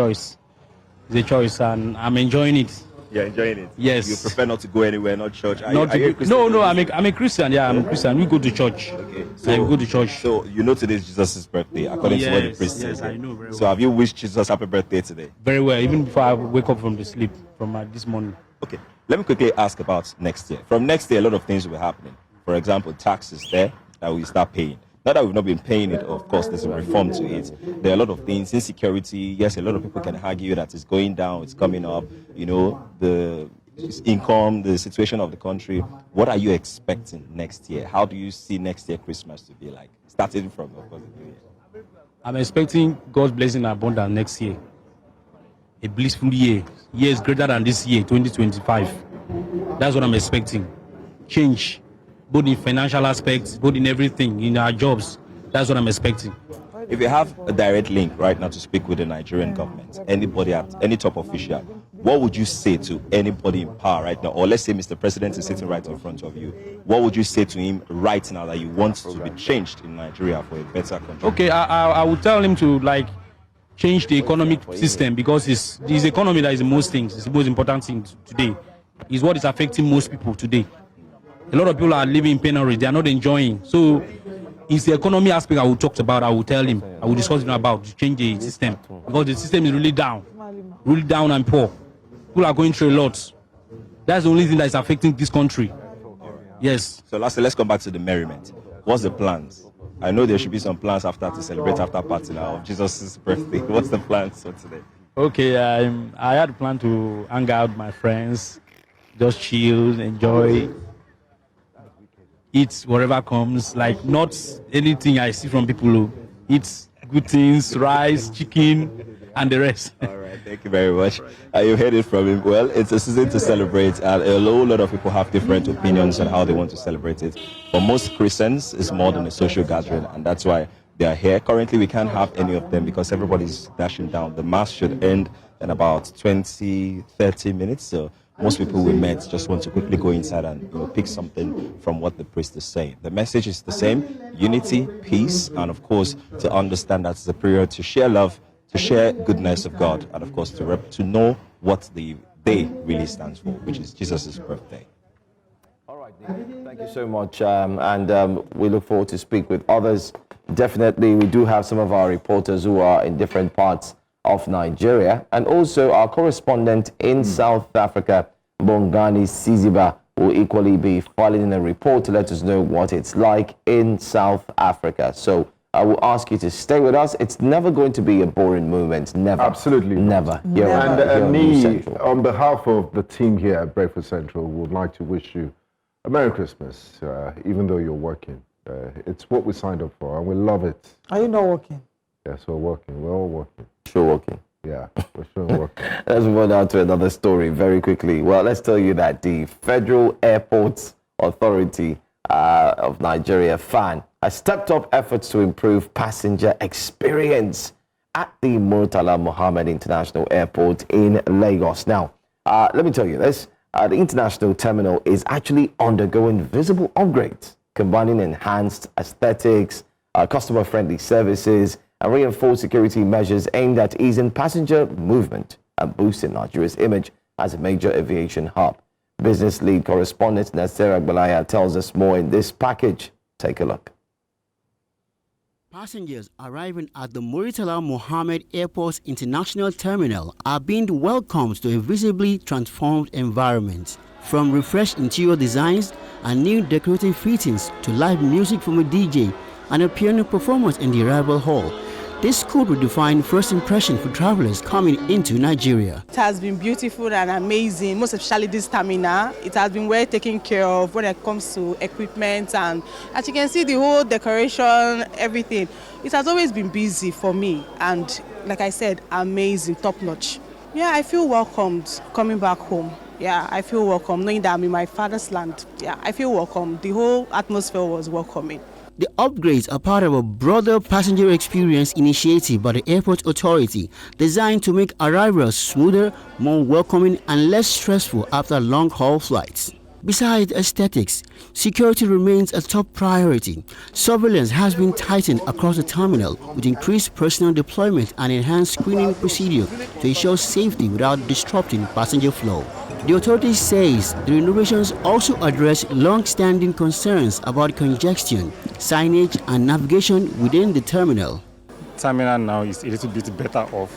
choice, and I'm enjoying it. You're enjoying it? Yes. You prefer not to go anywhere, not church? I'm a Christian. Yeah, I'm a Christian. We go to church. Okay. So we go to church. So you know today is Jesus' birthday, according to what the priest said. Yes, I know very well. So have you wished Jesus happy birthday today? Very well, even before I wake up from the sleep from this morning. Okay. Let me quickly ask about next year. From next year, a lot of things will be happening. For example, taxes there that we start paying. Not that we've not been paying it, of course, there's a reform to it. There are a lot of things. Insecurity, yes, a lot of people can argue that it's going down, it's coming up. You know, the income, the situation of the country. What are you expecting next year? How do you see next year Christmas to be like? Starting from, of course, the New Year. I'm expecting God's blessing and abundance next year. A blissful year. Years greater than this year, 2025. That's what I'm expecting. Change. Both in financial aspects, both in everything, in our jobs. That's what I'm expecting. If you have a direct link right now to speak with the Nigerian government, anybody at any top official, what would you say to anybody in power right now? Or let's say Mr. President is sitting right in front of you. What would you say to him right now that you want to be changed in Nigeria for a better country? Okay, I would tell him to change the economic system, because it's the economy that is the most things. It's the most important thing today. It's what is affecting most people today. A lot of people are living in penury. They are not enjoying. So it's the economy aspect I will talk about. I will tell him. I will discuss with him about to change the system, because the system is really down and poor. People are going through a lot. That's the only thing that is affecting this country. Yes. So lastly, let's come back to the merriment. What's the plans? I know there should be some plans to celebrate after party now of Jesus' birthday. What's the plans for today? Okay, I had planned to hang out with my friends, just chill, enjoy, eat whatever comes, not anything I see from people. Eat good things, rice, chicken, and the rest. All right, thank you very much. You heard it from him. Well, it's a season to celebrate, and a whole lot of people have different opinions on how they want to celebrate it. For most Christians, it's more than a social gathering, and that's why they are here. Currently, we can't have any of them because everybody's dashing down. The mass should end in about 20, 30 minutes. So most people we met just want to quickly go inside and pick something from what the priest is saying. The message is the same: unity, peace, and of course to understand that it's a period to share love, to share goodness of God, and of course to know what the day really stands for, which is Jesus' birthday. All right, Nick, thank you so much, and we look forward to speak with others. Definitely, we do have some of our reporters who are in different parts of Nigeria, and also our correspondent in South Africa, Bongani Siziba, will equally be filing in a report to let us know what it's like in South Africa. So I will ask you to stay with us. It's never going to be a boring moment. Never. Absolutely. Never. And on behalf of the team here at Breakfast Central, we would like to wish you a Merry Christmas, even though you're working. It's what we signed up for, and we love it. Are you not working? Yes, we're working. We're all working. Sure working. Yeah, we're sure working. Let's move on to another story very quickly. Well, let's tell you that the Federal Airports Authority of Nigeria, FAN, has stepped up efforts to improve passenger experience at the Murtala Mohammed International Airport in Lagos. Now, let me tell you this. The international terminal is actually undergoing visible upgrades, combining enhanced aesthetics, customer-friendly services, and reinforced security measures aimed at easing passenger movement and boosting Nigeria's image as a major aviation hub. Business lead correspondent Nasser Agbalaya tells us more in this package. Take a look. Passengers arriving at the Murtala Mohammed Airport's International Terminal are being welcomed to a visibly transformed environment. From refreshed interior designs and new decorative fittings to live music from a DJ and a piano performance in the arrival hall, this could redefine first impression for travelers coming into Nigeria. It has been beautiful and amazing, most especially this terminal. It has been well taken care of when it comes to equipment, and as you can see, the whole decoration, everything. It has always been busy for me, and like I said, amazing, top notch. Yeah, I feel welcomed coming back home. Yeah, I feel welcome knowing that I'm in my father's land. Yeah, I feel welcome. The whole atmosphere was welcoming. The upgrades are part of a broader passenger experience initiative by the Airport Authority, designed to make arrivals smoother, more welcoming, and less stressful after long-haul flights. Besides aesthetics, security remains a top priority. Surveillance has been tightened across the terminal with increased personnel deployment and enhanced screening procedure to ensure safety without disrupting passenger flow. The authorities says the renovations also address long-standing concerns about congestion, signage and navigation within the terminal. Terminal now is a little bit better off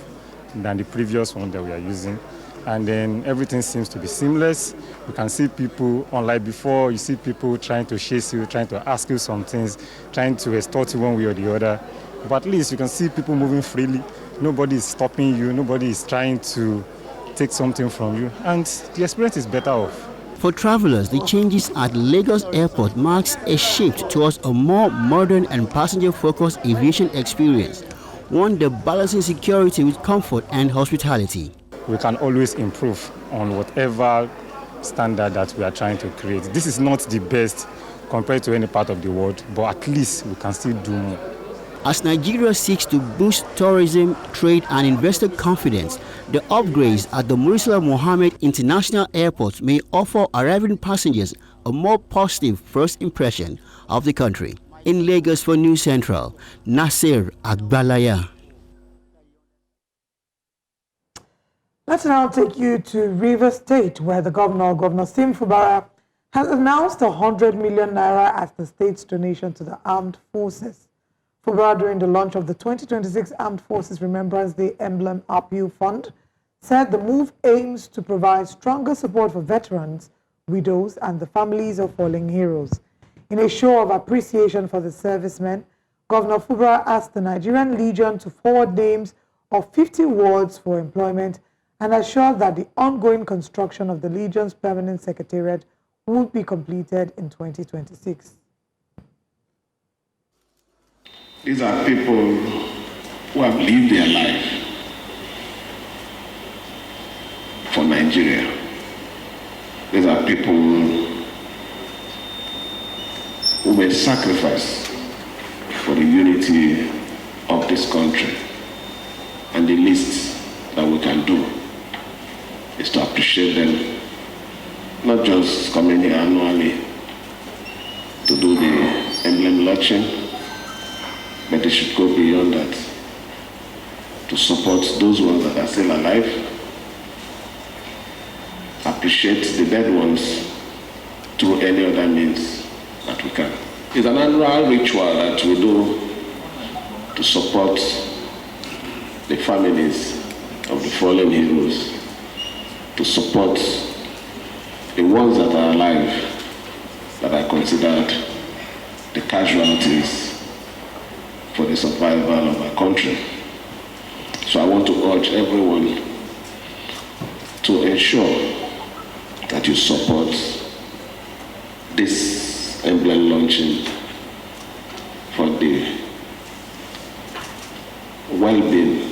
than the previous one that we are using, and then everything seems to be seamless. You can see people, unlike before, you see people trying to chase you, trying to ask you some things, trying to extort you one way or the other. But at least you can see people moving freely. Nobody is stopping you, nobody is trying to take something from you, and the experience is better off. For travelers, the changes at Lagos Airport marks a shift towards a more modern and passenger-focused aviation experience, one that balances security with comfort and hospitality. We can always improve on whatever standard that we are trying to create. This is not the best compared to any part of the world, but at least we can still do more. As Nigeria seeks to boost tourism, trade and investor confidence, the upgrades at the Murtala Mohammed International Airport may offer arriving passengers a more positive first impression of the country. In Lagos for News Central, Nasir Agbalaya. Let's now take you to River State, where the Governor Siminalayi Fubara, has announced 100 million naira as the state's donation to the armed forces. Fubara, during the launch of the 2026 Armed Forces Remembrance Day Emblem Appeal Fund, said the move aims to provide stronger support for veterans, widows, and the families of fallen heroes. In a show of appreciation for the servicemen, Governor Fubara asked the Nigerian Legion to forward names of 50 wards for employment and assured that the ongoing construction of the Legion's permanent secretariat would be completed in 2026. These are people who have lived their life for Nigeria. These are people who made sacrifice for the unity of this country. And the least that we can do is to appreciate them, not just coming here annually to do the emblem launching, but they should go beyond that to support those ones that are still alive, appreciate the dead ones through any other means that we can. It's an annual ritual that we do to support the families of the fallen heroes, to support the ones that are alive, that are considered the casualties for the survival of our country. So I want to urge everyone to ensure that you support this emblem launching for the well-being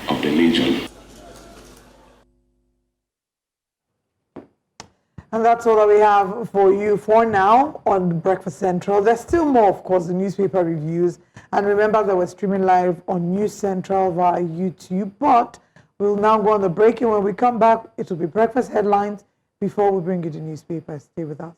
of the Legion. And that's all that we have for you for now on Breakfast Central. There's still more, of course, the newspaper reviews. And remember that we're streaming live on News Central via YouTube. But we'll now go on the break. And when we come back, it will be breakfast headlines before we bring you the newspaper. Stay with us.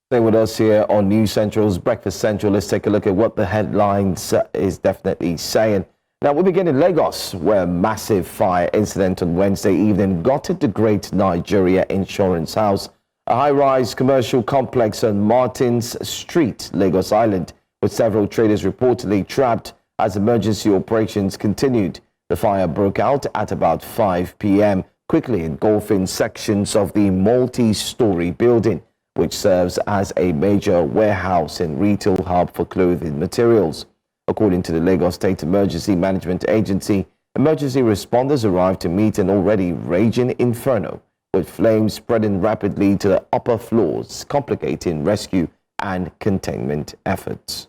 Stay with us here on News Central's Breakfast Central. Let's take a look at what the headlines is definitely saying. Now, we begin in Lagos, where a massive fire incident on Wednesday evening gutted the Great Nigeria Insurance House, a high-rise commercial complex on Martins Street, Lagos Island, with several traders reportedly trapped as emergency operations continued. The fire broke out at about 5 p.m., quickly engulfing sections of the multi-story building, which serves as a major warehouse and retail hub for clothing materials. According to the Lagos State Emergency Management Agency, emergency responders arrived to meet an already raging inferno with flames spreading rapidly to the upper floors, complicating rescue and containment efforts.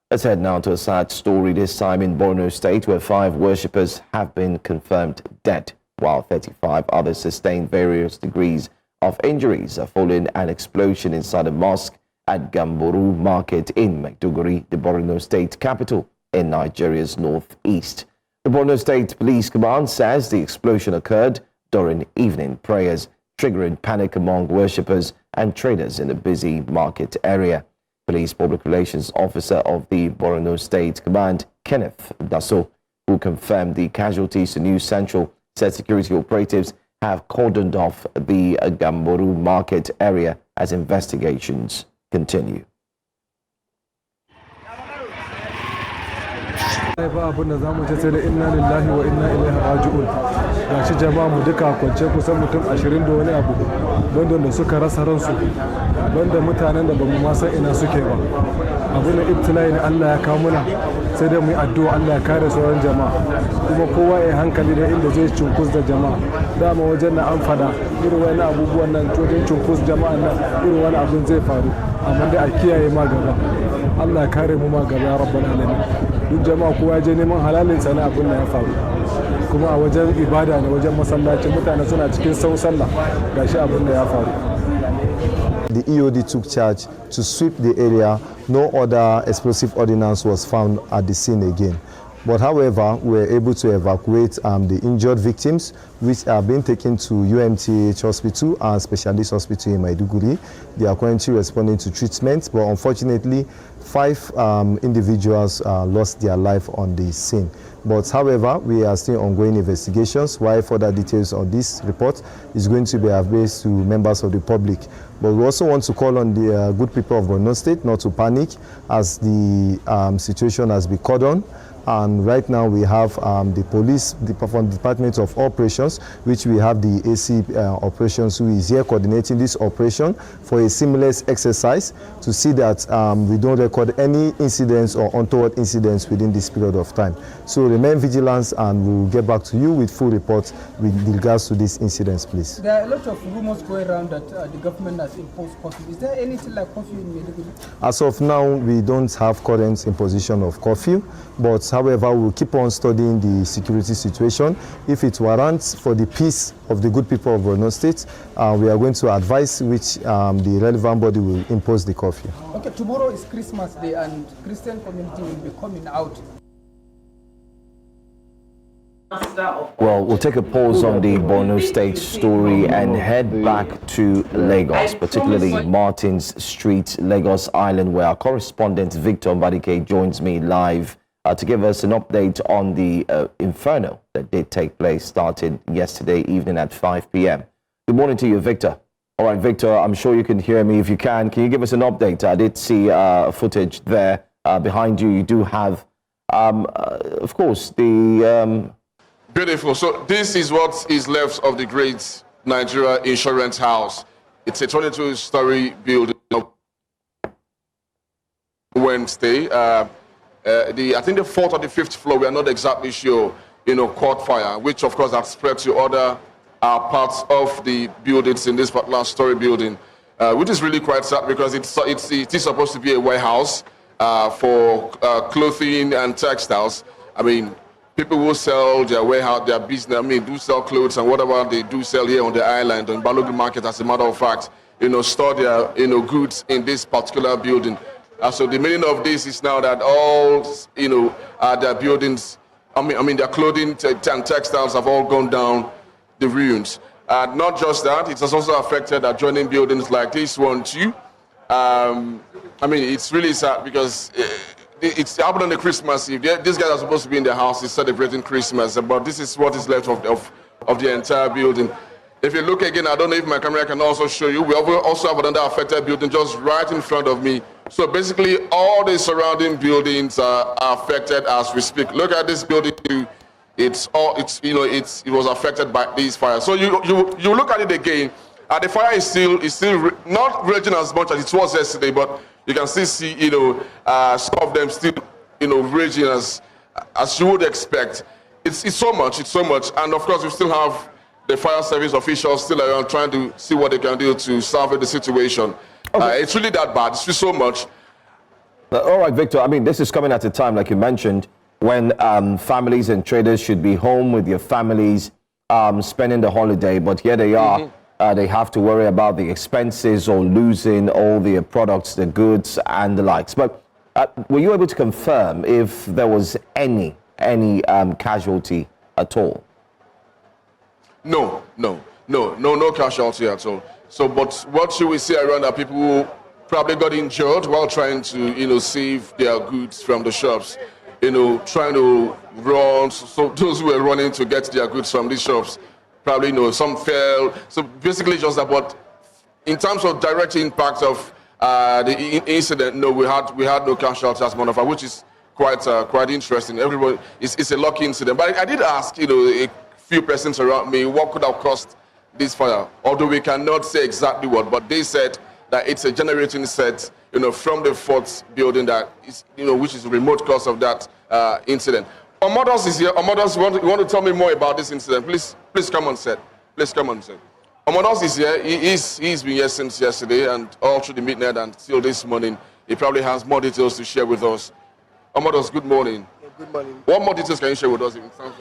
Let's head now to a sad story, this time in Borno State, where 5 worshippers have been confirmed dead, while 35 others sustained various degrees of injuries following an explosion inside a mosque at Borno Market in Maiduguri, the Borno State capital in Nigeria's northeast. The Borno State Police Command says the explosion occurred during evening prayers, triggering panic among worshippers and traders in the busy market area. Police Public Relations Officer of the Borno State Command, Kenneth Dasso, who confirmed the casualties to News Central, said security operatives have cordoned off the Borno Market area as investigations continue. ba abin da zamu ce sai da inna lillahi wa inna ilaihi raji'un. Gashi jama'a mu duka kwance kusan mutum 20 da wani abu banda suka rasa ransu, banda mutanen da bamu ma san ina suke ba. Abin da ibtila'i ne Allah ya kawo muna, sai dai mu yi addu'a Allah ya kare sauran jama'a, kuma kowa ya hankali da inda zai cunkus da jama'a. Dama wajen na an fada irin wani abubuwan nan wajen cunkus jama'a nan irin wani abin zai faru, amma dai a kiyaye ma gaba. Allah ya kare mu ma gaba ya rabbal alamin. Duk jama'a kowa je neman halalin sana abin da ya faru, kuma a wajen ibada ne, wajen masallaci mutane suna cikin sau sallah gashi abin da ya faru. The EOD took charge to sweep the area. No other explosive ordnance was found at the scene again. But however, we were able to evacuate the injured victims, which are being taken to UMTH Hospital and Specialist Hospital in Maiduguri. They are currently responding to treatment, but unfortunately, 5 individuals lost their life on the scene. But however, we are still ongoing investigations, while further details on this report is going to be available to members of the public. But we also want to call on the good people of Borno State not to panic, as the situation has been cordoned. And right now we have the police, from the Department of Operations, which we have the AC Operations, who is here coordinating this operation for a seamless exercise to see that we don't record any incidents or untoward incidents within this period of time. So remain vigilant, and we'll get back to you with full reports with regards to these incidents, please. There are a lot of rumors going around that the government has imposed curfew. Is there anything like curfew in Maiduguri? As of now, we don't have current imposition of curfew, but however, we'll keep on studying the security situation. If it warrants for the peace of the good people of Borno State, we are going to advise which the relevant body will impose the curfew. Okay, tomorrow is Christmas Day and Christian community will be coming out. Well, we'll take a pause on the Borno State story and head back to Lagos, particularly Martin's Street, Lagos Island, where our correspondent Victor Mbadike joins me live to give us an update on the inferno that did take place, started yesterday evening at 5 p.m. Good morning to you, Victor. All right, Victor, I'm sure you can hear me. If you can you give us an update? I did see footage there behind you. You do have, of course, the... Beautiful. So this is what is left of the great Nigeria Insurance House. It's a 22-story building. Wednesday, I think the 4th or the 5th floor, we are not exactly sure, caught fire, which of course has spread to other parts of the buildings in this particular story building, which is really quite sad because it is supposed to be a warehouse for clothing and textiles. I mean, people will sell their warehouse, their business, do sell clothes and whatever they do sell here on the island, on Balogun Market, as a matter of fact, store their, goods in this particular building. So the meaning of this is now that all, their buildings, their clothing and textiles have all gone down the ruins. Not just that, it has also affected adjoining buildings like this one too. It's really sad because it's happened on the Christmas Eve. These guys are supposed to be in their houses celebrating Christmas, but this is what is left of the entire building. If you look again, I don't know if my camera can also show you, we also have another affected building just right in front of me. So basically, all the surrounding buildings are affected as we speak. Look at this building too. It was affected by these fires. So you look at it again, the fire is still not raging as much as it was yesterday, but you can still see, some of them still, raging as you would expect. It's so much, and of course we still have the fire service officials still around trying to see what they can do to salvage the situation. It's really that bad. It's really so much. All right, Victor. I mean, this is coming at a time, like you mentioned, when families and traders should be home with their families, spending the holiday. But here they are. They have to worry about the expenses or losing all the products, the goods, and the likes. But were you able to confirm if there was any casualty at all? No casualty at all. So, but what should we say around that people who probably got injured while trying to, save their goods from the shops, trying to run. So those who were running to get their goods from these shops, probably, some fell. So basically just that. But in terms of direct impact of the incident, no, we had no casualties as a matter of fact, which is quite interesting. Everybody, it's a lucky incident. But I did ask, a few persons around me, what could have caused this fire? Although we cannot say exactly what, but they said that it's a generating set, from the fourth building that is, which is the remote cause of that incident. Omodos is here. Omodos, you want to tell me more about this incident? Please come on set. Please come on set. Omodos is here. He's been here since yesterday and all through the midnight and till this morning. He probably has more details to share with us. Omodos, good morning. Good morning. What more details can you share with us in terms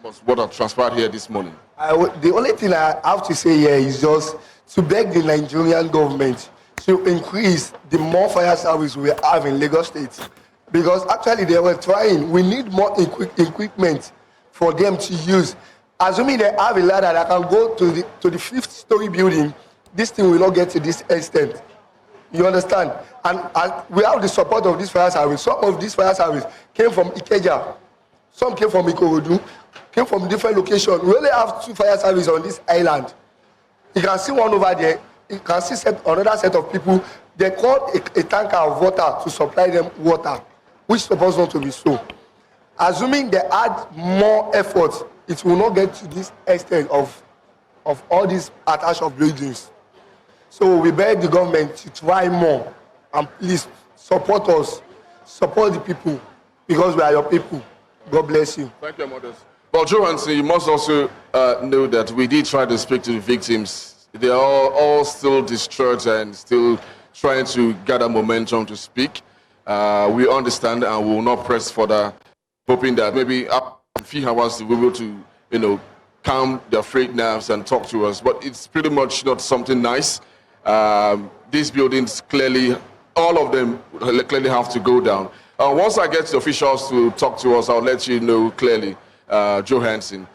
of what has transpired here this morning? The only thing I have to say here is just to beg the Nigerian government to increase the more fire service we have in Lagos State. Because actually they were trying. We need more equipment for them to use. Assuming they have a ladder that can go to the 5th-story building, this thing will not get to this extent. You understand? And we have the support of this fire service. Some of this fire service came from Ikeja. Some came from Ikorodu, came from different locations. We only have 2 fire services on this island. You can see one over there. You can see another set of people. They called a tanker of water to supply them water, which is supposed not to be so. Assuming they add more effort, it will not get to this extent of all these attached of buildings. So we beg the government to try more and please support us, support the people, because we are your people. God bless you. Thank you, Modest. Well, Johansson, you must also know that we did try to speak to the victims. They are all still distraught and still trying to gather momentum to speak. We understand and we will not press further, hoping that maybe after a few hours we'll be able to, calm their frayed nerves and talk to us. But it's pretty much not something nice. These buildings clearly, all of them clearly have to go down. Once I get the officials to talk to us, I'll let you know clearly, Johansson.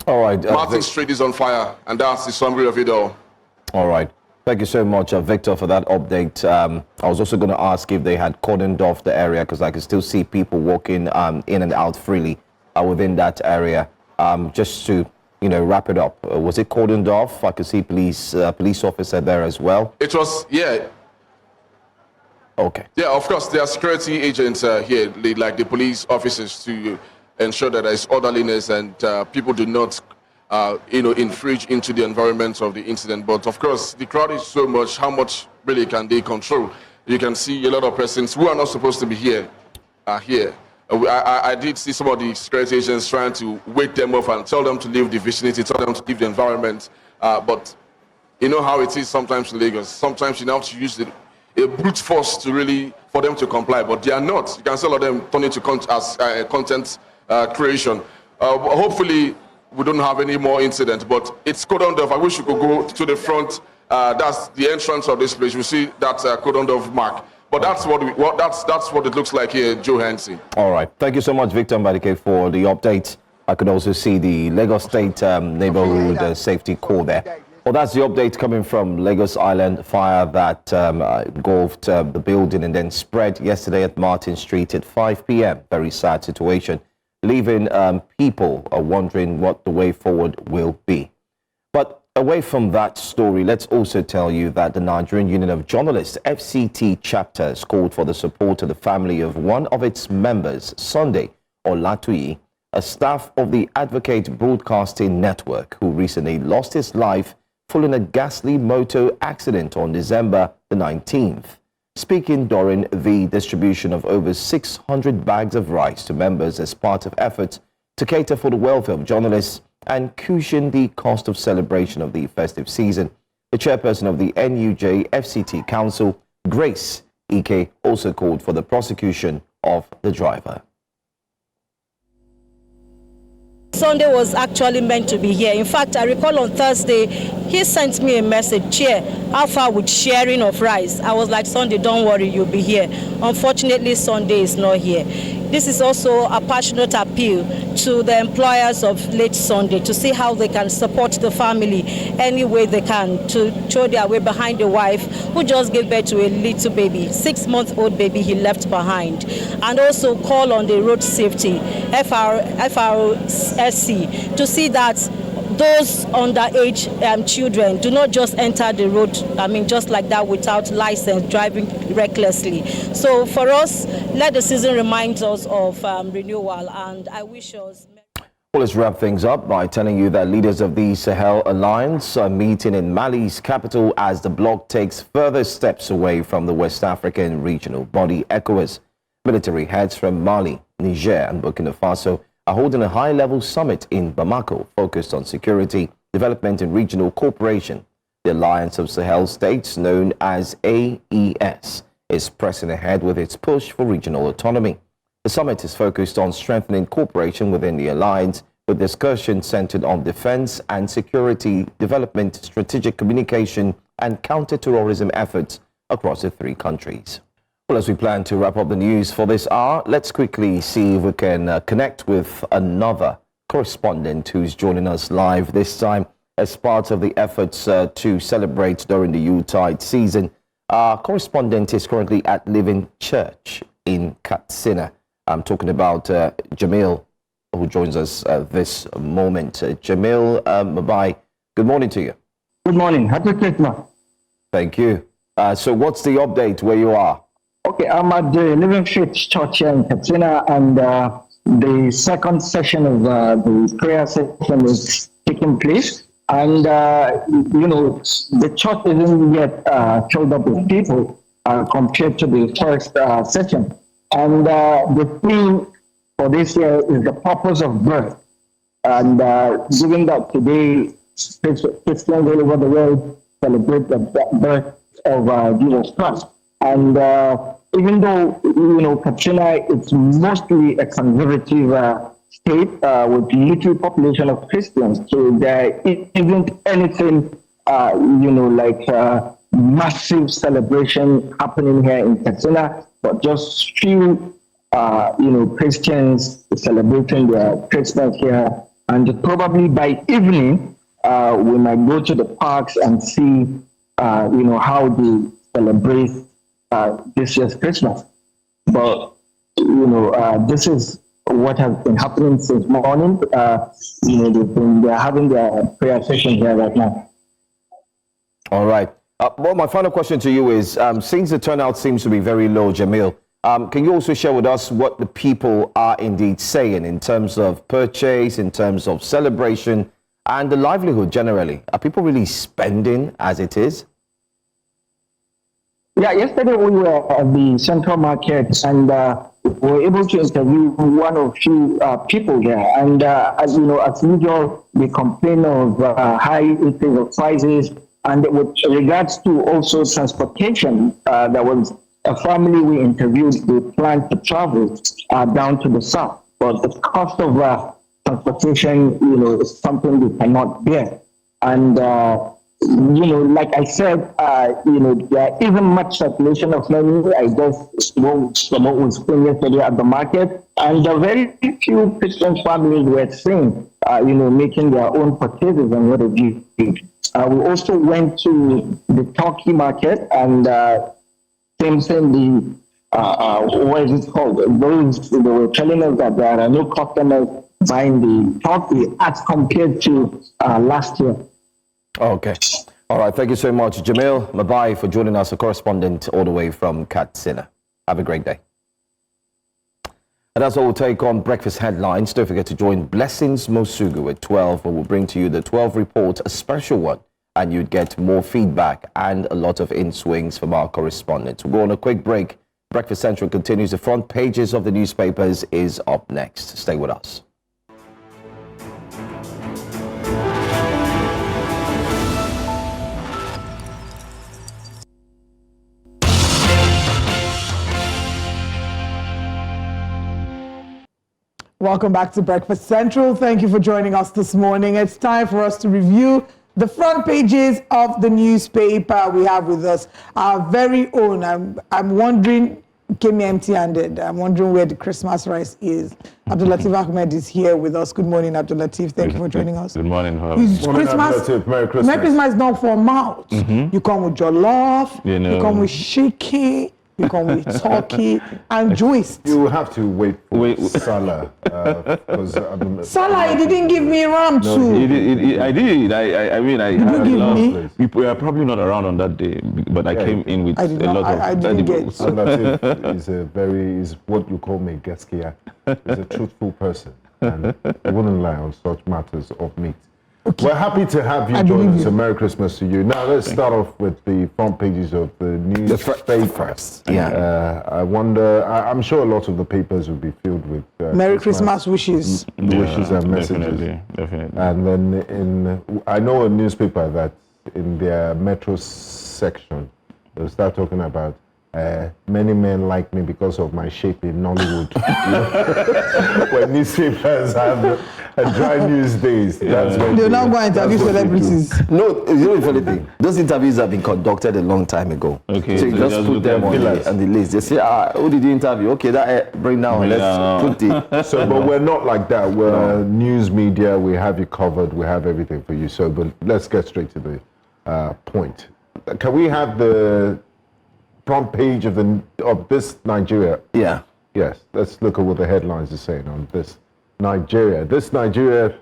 All right. Martin Street is on fire, and that's the summary of it all. All right. Thank you so much, Victor, for that update. I was also going to ask if they had cordoned off the area, because I can still see people walking in and out freely within that area. Just to, wrap it up. Was it cordoned off? I could see police officer there as well. It was, yeah. Okay. Yeah, of course, there are security agents here, like the police officers, to ensure that there is orderliness and people do not infringe into the environment of the incident. But of course, the crowd is so much, how much really can they control? You can see a lot of persons who are not supposed to be here are here. I did see some of the security agents trying to wake them up and tell them to leave the vicinity, tell them to leave the environment. But you know how it is sometimes in Lagos. Sometimes you have to use a brute force for them to comply, but they are not. You can see a lot of them turn into content creation. Hopefully, we don't have any more incidents, but it's cordoned off. I wish you could go to the front. That's the entrance of this place. You see that cordoned off mark. But that's what it looks like here, Johansson. All right. Thank you so much, Victor Mbadike, for the update. I could also see the Lagos State Neighborhood Safety Corps there. Well, that's the update coming from Lagos Island fire that engulfed the building and then spread yesterday at Martin Street at 5 p.m. Very sad situation, leaving people wondering what the way forward will be. But away from that story, let's also tell you that the Nigerian Union of Journalists, FCT chapter, has called for the support of the family of one of its members, Sunday Olatuyi, a staff of the Advocate Broadcasting Network, who recently lost his life following a ghastly motor accident on December the 19th. Speaking during the distribution of over 600 bags of rice to members as part of efforts to cater for the welfare of journalists, and cushion the cost of celebration of the festive season. The chairperson of the NUJ FCT Council, Grace Ike, also called for the prosecution of the driver. Sunday was actually meant to be here. In fact, I recall on Thursday, he sent me a message, Chair, how far with sharing of rice? I was like, Sunday, don't worry, you'll be here. Unfortunately, Sunday is not here. This is also a passionate appeal to the employers of late Sunday to see how they can support the family any way they can to throw their way behind the wife who just gave birth to a little baby, 6-month-old baby he left behind. And also call on the road safety, FRSC, to see that those underage children do not just enter the road, just like that without license, driving recklessly. So for us, let the season remind us of renewal, and I wish us... Well, let's wrap things up by telling you that leaders of the Sahel Alliance are meeting in Mali's capital as the bloc takes further steps away from the West African regional body ECOWAS. Military heads from Mali, Niger and Burkina Faso are holding a high-level summit in Bamako focused on security, development and regional cooperation. The Alliance of Sahel States, known as AES, is pressing ahead with its push for regional autonomy. The summit is focused on strengthening cooperation within the alliance, with discussions centered on defense and security, development, strategic communication and counter-terrorism efforts across the three countries. Well, as we plan to wrap up the news for this hour, let's quickly see if we can connect with another correspondent who's joining us live this time as part of the efforts to celebrate during the Yuletide season. Our correspondent is currently at Living Church in Katsina. I'm talking about Jamil, who joins us this moment. Jamil Mabai, good morning to you. Good morning. Happy Christmas. Thank you. So what's the update where you are? Okay, I'm at the Living Faith Church here in Katsina, and the second session of the prayer session is taking place. And, the church isn't yet filled up with people compared to the first session. And the theme for this year is the purpose of birth. And given that today Christians all over the world celebrate the birth of Jesus Christ. And even though, Katsina is mostly a conservative state with little population of Christians, so there isn't anything, like massive celebration happening here in Katsina, but just few, Christians celebrating their Christmas here. And probably by evening, we might go to the parks and see, how they celebrate this year's Christmas. But, this is what has been happening since morning. They're having their prayer session here right now. All right. Well, my final question to you is, since the turnout seems to be very low, Jamil, can you also share with us what the people are indeed saying in terms of purchase, in terms of celebration, and the livelihood generally? Are people really spending as it is? Yeah, yesterday we were at the central market and we were able to interview one or two people there. And as usual, they complain of high increase of prices. And with regards to also transportation, there was a family we interviewed, they planned to travel down to the south. But the cost of transportation, is something they cannot bear. And like I said, there isn't much circulation of money. I guess from what was seen yesterday at the market, and very few Christian families were seen, making their own purchases and what have you. We also went to the turkey market, and same thing. What is it called? They were telling us that there are no customers buying the turkey as compared to last year. Okay. All right. Thank you so much, Jamil Mabai, for joining us, a correspondent all the way from Katsina. Have a great day. And that's all we'll take on breakfast headlines. Don't forget to join Blessings Mosugu at 12, where we'll bring to you the 12 report, a special one, and you'd get more feedback and a lot of in-swings from our correspondents. We'll go on a quick break. Breakfast Central continues. The front pages of the newspapers is up next. Stay with us. Welcome back to Breakfast Central. Thank you for joining us this morning. It's time for us to review the front pages of the newspaper. We have with us our very own. I'm wondering, came empty-handed. I'm wondering where the Christmas rice is. Abdul Latif Ahmed is here with us. Good morning, Abdul Latif. Thank you for joining us. Good morning. Christmas. Merry Christmas is not for mouth. You come with jollof. You come with chicken. You come with turkey and juice. You have to wait for Salah. Salah, he didn't give me ram too. I did. I mean, I did you give me? We were probably not around on that day, but I came in with a lot of edibles. Is what you call me gaskia. He's a truthful person, and he wouldn't lie on such matters of meat. Okay. We're happy to have you join us. Merry Christmas to you. Now let's start off with the front pages of the newspapers. Yeah. I wonder. I'm sure a lot of the papers will be filled with Merry Christmas wishes. Wishes and messages. Definitely. And then I know a newspaper that in their metro section they'll start talking about. Many men like me because of my shape in Nollywood. When newspapers have dry news days, that's when they're not going to interview celebrities. No, you know the funny thing. Those interviews have been conducted a long time ago. Okay, so you just put them on the list. They say, who did you interview? Okay, bring down. Let's put it. So, but we're not like that. We're news media. We have you covered. We have everything for you. So, but let's get straight to the point. Can we have the front page of this Nigeria? Yeah. Yes. Let's look at what the headlines are saying on this Nigeria. This Nigeria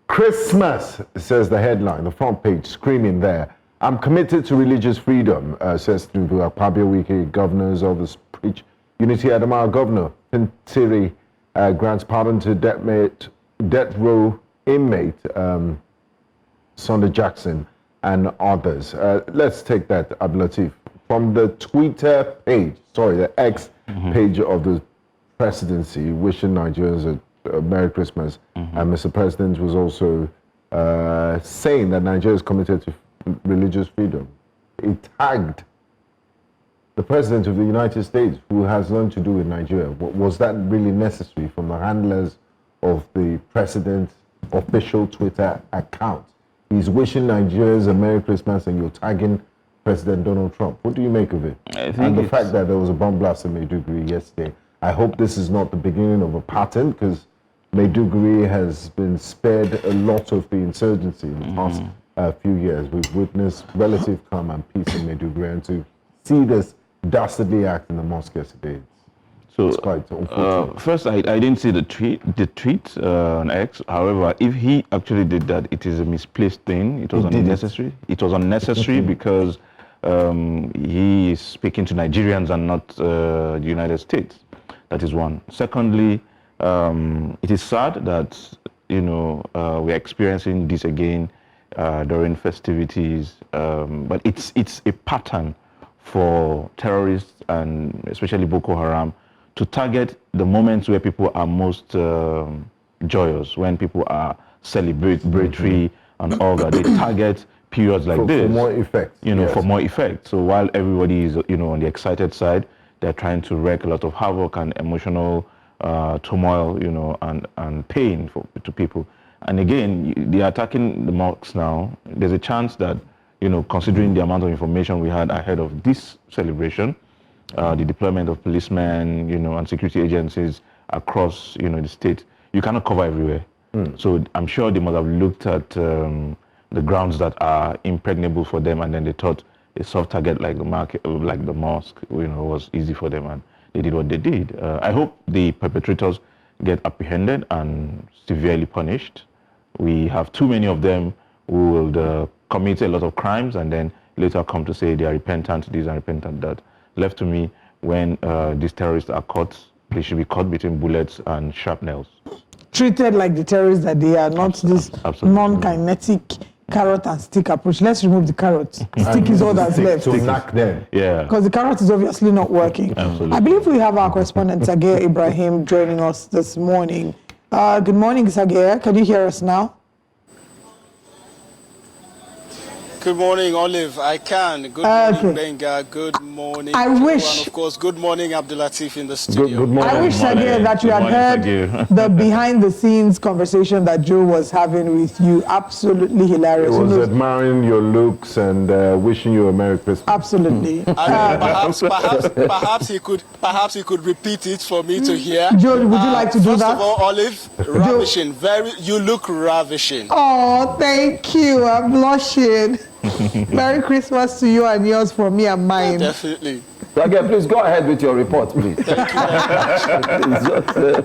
Christmas, says the headline, the front page, screaming there. I'm committed to religious freedom, says Tinubu. Akpabio Wike, governors, others preach unity. Adamawa Governor Pintiri grants pardon to death row inmate Sunday Jackson and others. Let's take that, Abdul Latif. From the Twitter page, the X page of the presidency, wishing Nigerians a Merry Christmas. And Mr. President was also saying that Nigeria is committed to religious freedom. He tagged the President of the United States, who has nothing to do with Nigeria. Was that really necessary from the handlers of the President's official Twitter account? He's wishing Nigerians a Merry Christmas and you're tagging President Donald Trump. What do you make of it? And the fact that there was a bomb blast in Maiduguri yesterday. I hope this is not the beginning of a pattern, because Maiduguri has been spared a lot of the insurgency in the past few years. We've witnessed relative calm and peace in Maiduguri, and to see this dastardly act in the mosque yesterday, it's quite unfortunate. First, I didn't see the tweet on X. However, if he actually did that, it is a misplaced thing. It was unnecessary. It was unnecessary because he is speaking to Nigerians and not the United States. That is one. Secondly, it is sad that we're experiencing this again during festivities, but it's a pattern for terrorists and especially Boko Haram to target the moments where people are most joyous, when people are celebratory and all that. They target periods like this for more effect. For more effect. So while everybody is on the excited side, they're trying to wreak a lot of havoc and emotional turmoil, and pain to people. And again, they're attacking the mosques now. There's a chance that, considering the amount of information we had ahead of this celebration, the deployment of policemen, and security agencies across, the state, you cannot cover everywhere. So I'm sure they must have looked at the grounds that are impregnable for them, and then they thought a soft target like the market, like the mosque, was easy for them, and they did what they did. I hope the perpetrators get apprehended and severely punished. We have too many of them who will commit a lot of crimes and then later come to say they are repentant this and repentant that. Left to me, when these terrorists are caught, they should be caught between bullets and shrapnels. Treated like the terrorists that they are, not this non-kinetic carrot and stick approach. Let's remove the carrot. Stick is all that's left. To knock them. Yeah. Because the carrot is obviously not working. Absolutely. I believe we have our correspondent, Sagir Ibrahim, joining us this morning. Good morning, Sagir. Can you hear us now? Good morning, Olive. I can. Good morning, Benga. Good morning. I Joe, wish. And of course, good morning, Abdulatif in the studio. Good morning. I wish, Sergey, that you had heard the behind-the-scenes conversation that Joe was having with you. Absolutely hilarious. He was admiring your looks and wishing you a Merry Christmas. Absolutely. Perhaps he could repeat it for me to hear. Joe, would you like to do that? First of all, Olive, ravishing. You look ravishing. Oh, thank you. I'm blushing. Merry Christmas to you and yours from me and mine. Definitely. Again, please go ahead with your report, please. Thank you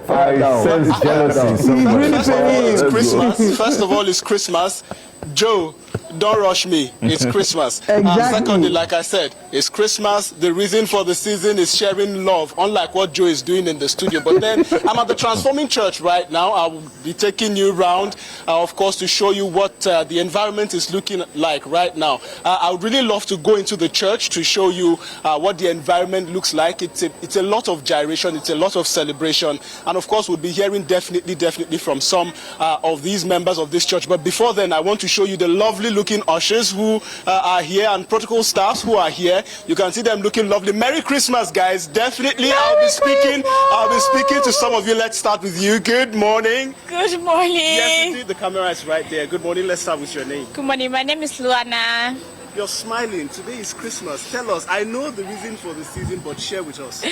very much. Sense jealousy. First of all, it's Christmas. Joe, don't rush me. It's Christmas. Exactly. Secondly, like I said, it's Christmas. The reason for the season is sharing love, unlike what Joe is doing in the studio. But then I'm at the Transforming Church right now. I will be taking you around, of course, to show you what the environment is looking like right now. I would really love to go into the church to show you what the environment looks like. It's a lot of gyration. It's a lot of celebration. And of course, we'll be hearing definitely from some of these members of this church. But before then, I want to show you the lovely looking ushers who are here and protocol staffs who are here. You can see them looking lovely. Merry Christmas, guys. Definitely, I'll be speaking to some of you. Let's start with you. Good morning. Good morning. Yes, indeed, the camera is right there. Good morning. Let's start with your name. Good morning. My name is Luana. You're smiling. Today is Christmas. Tell us. I know the reason for the season, but share with us.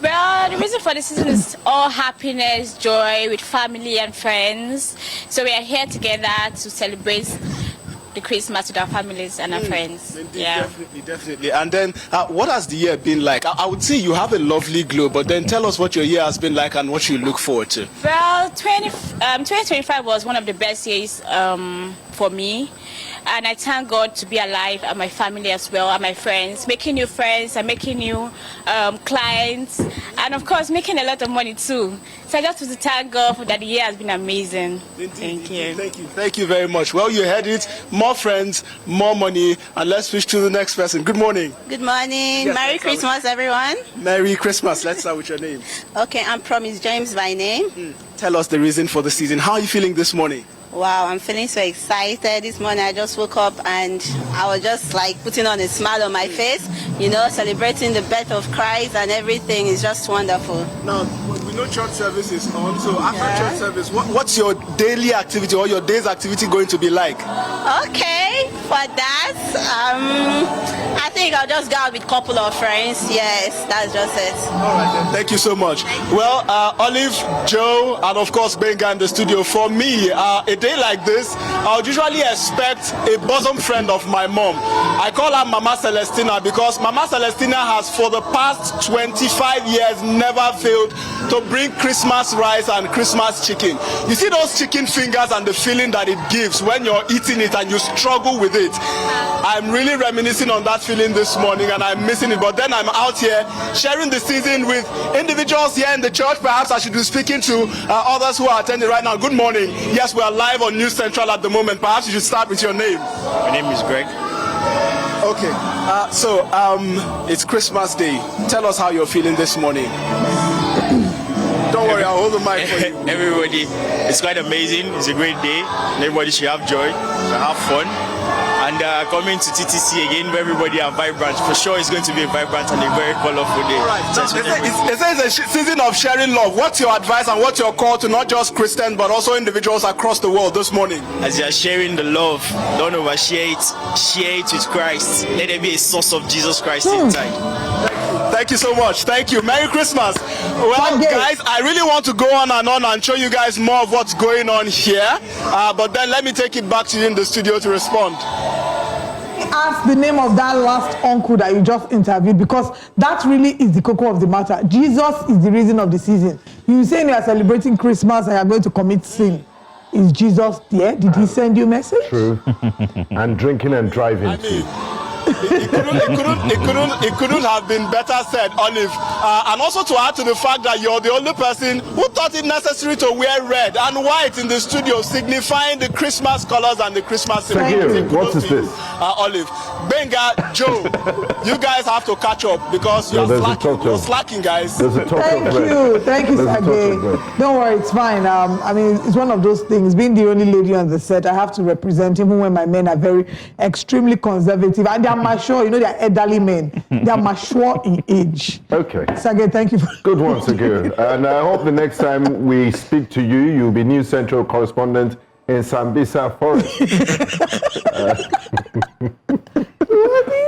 Well, the reason for the season is all happiness, joy with family and friends. So we are here together to celebrate the Christmas with our families and our friends. Indeed, definitely. And then, what has the year been like? I would say you have a lovely glow, but then tell us what your year has been like and what you look forward to. Well, 2025 was one of the best years for me. And I thank God to be alive and my family as well and my friends, making new friends and making new clients, and of course making a lot of money too. So I just want to thank God for that. The year has been amazing. Thank you. Thank you very much. Well, you heard it. More friends, more money, and let's switch to the next person. Good morning. Good morning. Yes, Merry Christmas, everyone. Merry Christmas. Let's start with your name. Okay, I'm Promise James by name. Tell us the reason for the season. How are you feeling this morning? Wow, I'm feeling so excited. This morning I just woke up and I was just like putting on a smile on my face, you know, celebrating the birth of Christ and everything is just wonderful. Now, we know church service is on, so after church service, what's your daily activity or your day's activity going to be like? Okay, for that, I think I'll just go out with a couple of friends. Yes, that's just it. All right, then. Thank you so much. Well, Olive, Joe, and of course Benga in the studio. For me, a day like this, I would usually expect a bosom friend of my mom. I call her Mama Celestina because Mama Celestina has for the past 25 years never failed to bring Christmas rice and Christmas chicken. You see those chicken fingers and the feeling that it gives when you're eating it and you struggle with it. I'm really reminiscing on that feeling this morning and I'm missing it. But then I'm out here sharing the season with individuals here in the church. Perhaps I should be speaking to others who are attending right now. Good morning. Yes, we are live on News Central at the moment. Perhaps you should start with your name. My name is Greg. Okay, it's Christmas Day. Tell us how you're feeling this morning. Don't worry, I'll hold the mic for you. Everybody, it's quite amazing. It's a great day. Everybody should have joy, should have fun. And coming to TTC again, where everybody are vibrant. For sure, it's going to be a vibrant and a very colorful day. All right. It's a season of sharing love. What's your advice and what's your call to not just Christians but also individuals across the world this morning? As you are sharing the love, don't overshare it. Share it with Christ. Let it be a source of Jesus Christ inside. Thank you so much. Thank you. Merry Christmas. Well, guys, I really want to go on and show you guys more of what's going on here. But then let me take it back to you in the studio to respond. Ask the name of that last uncle that you just interviewed because that really is the cocoa of the matter. Jesus is the reason of the season. You saying you are celebrating Christmas and you are going to commit sin. Is Jesus there? Did he send you a message? True. And drinking and driving too. It couldn't have been better said, Olive. And also to add to the fact that you're the only person who thought it necessary to wear red and white in the studio, signifying the Christmas colors and the Christmas symbolism. What is this? Olive. Benga, Joe, you guys have to catch up because you're slacking, guys. Thank you, Sage. Don't worry, it's fine. I mean, it's one of those things. Being the only lady on the set, I have to represent even when my men are very extremely conservative and they are mature. You know, they are elderly men. They are mature in age. Okay. Sage, thank you. Good one, Sage. And I hope the next time we speak to you, you'll be News Central correspondent in Sambisa Forest.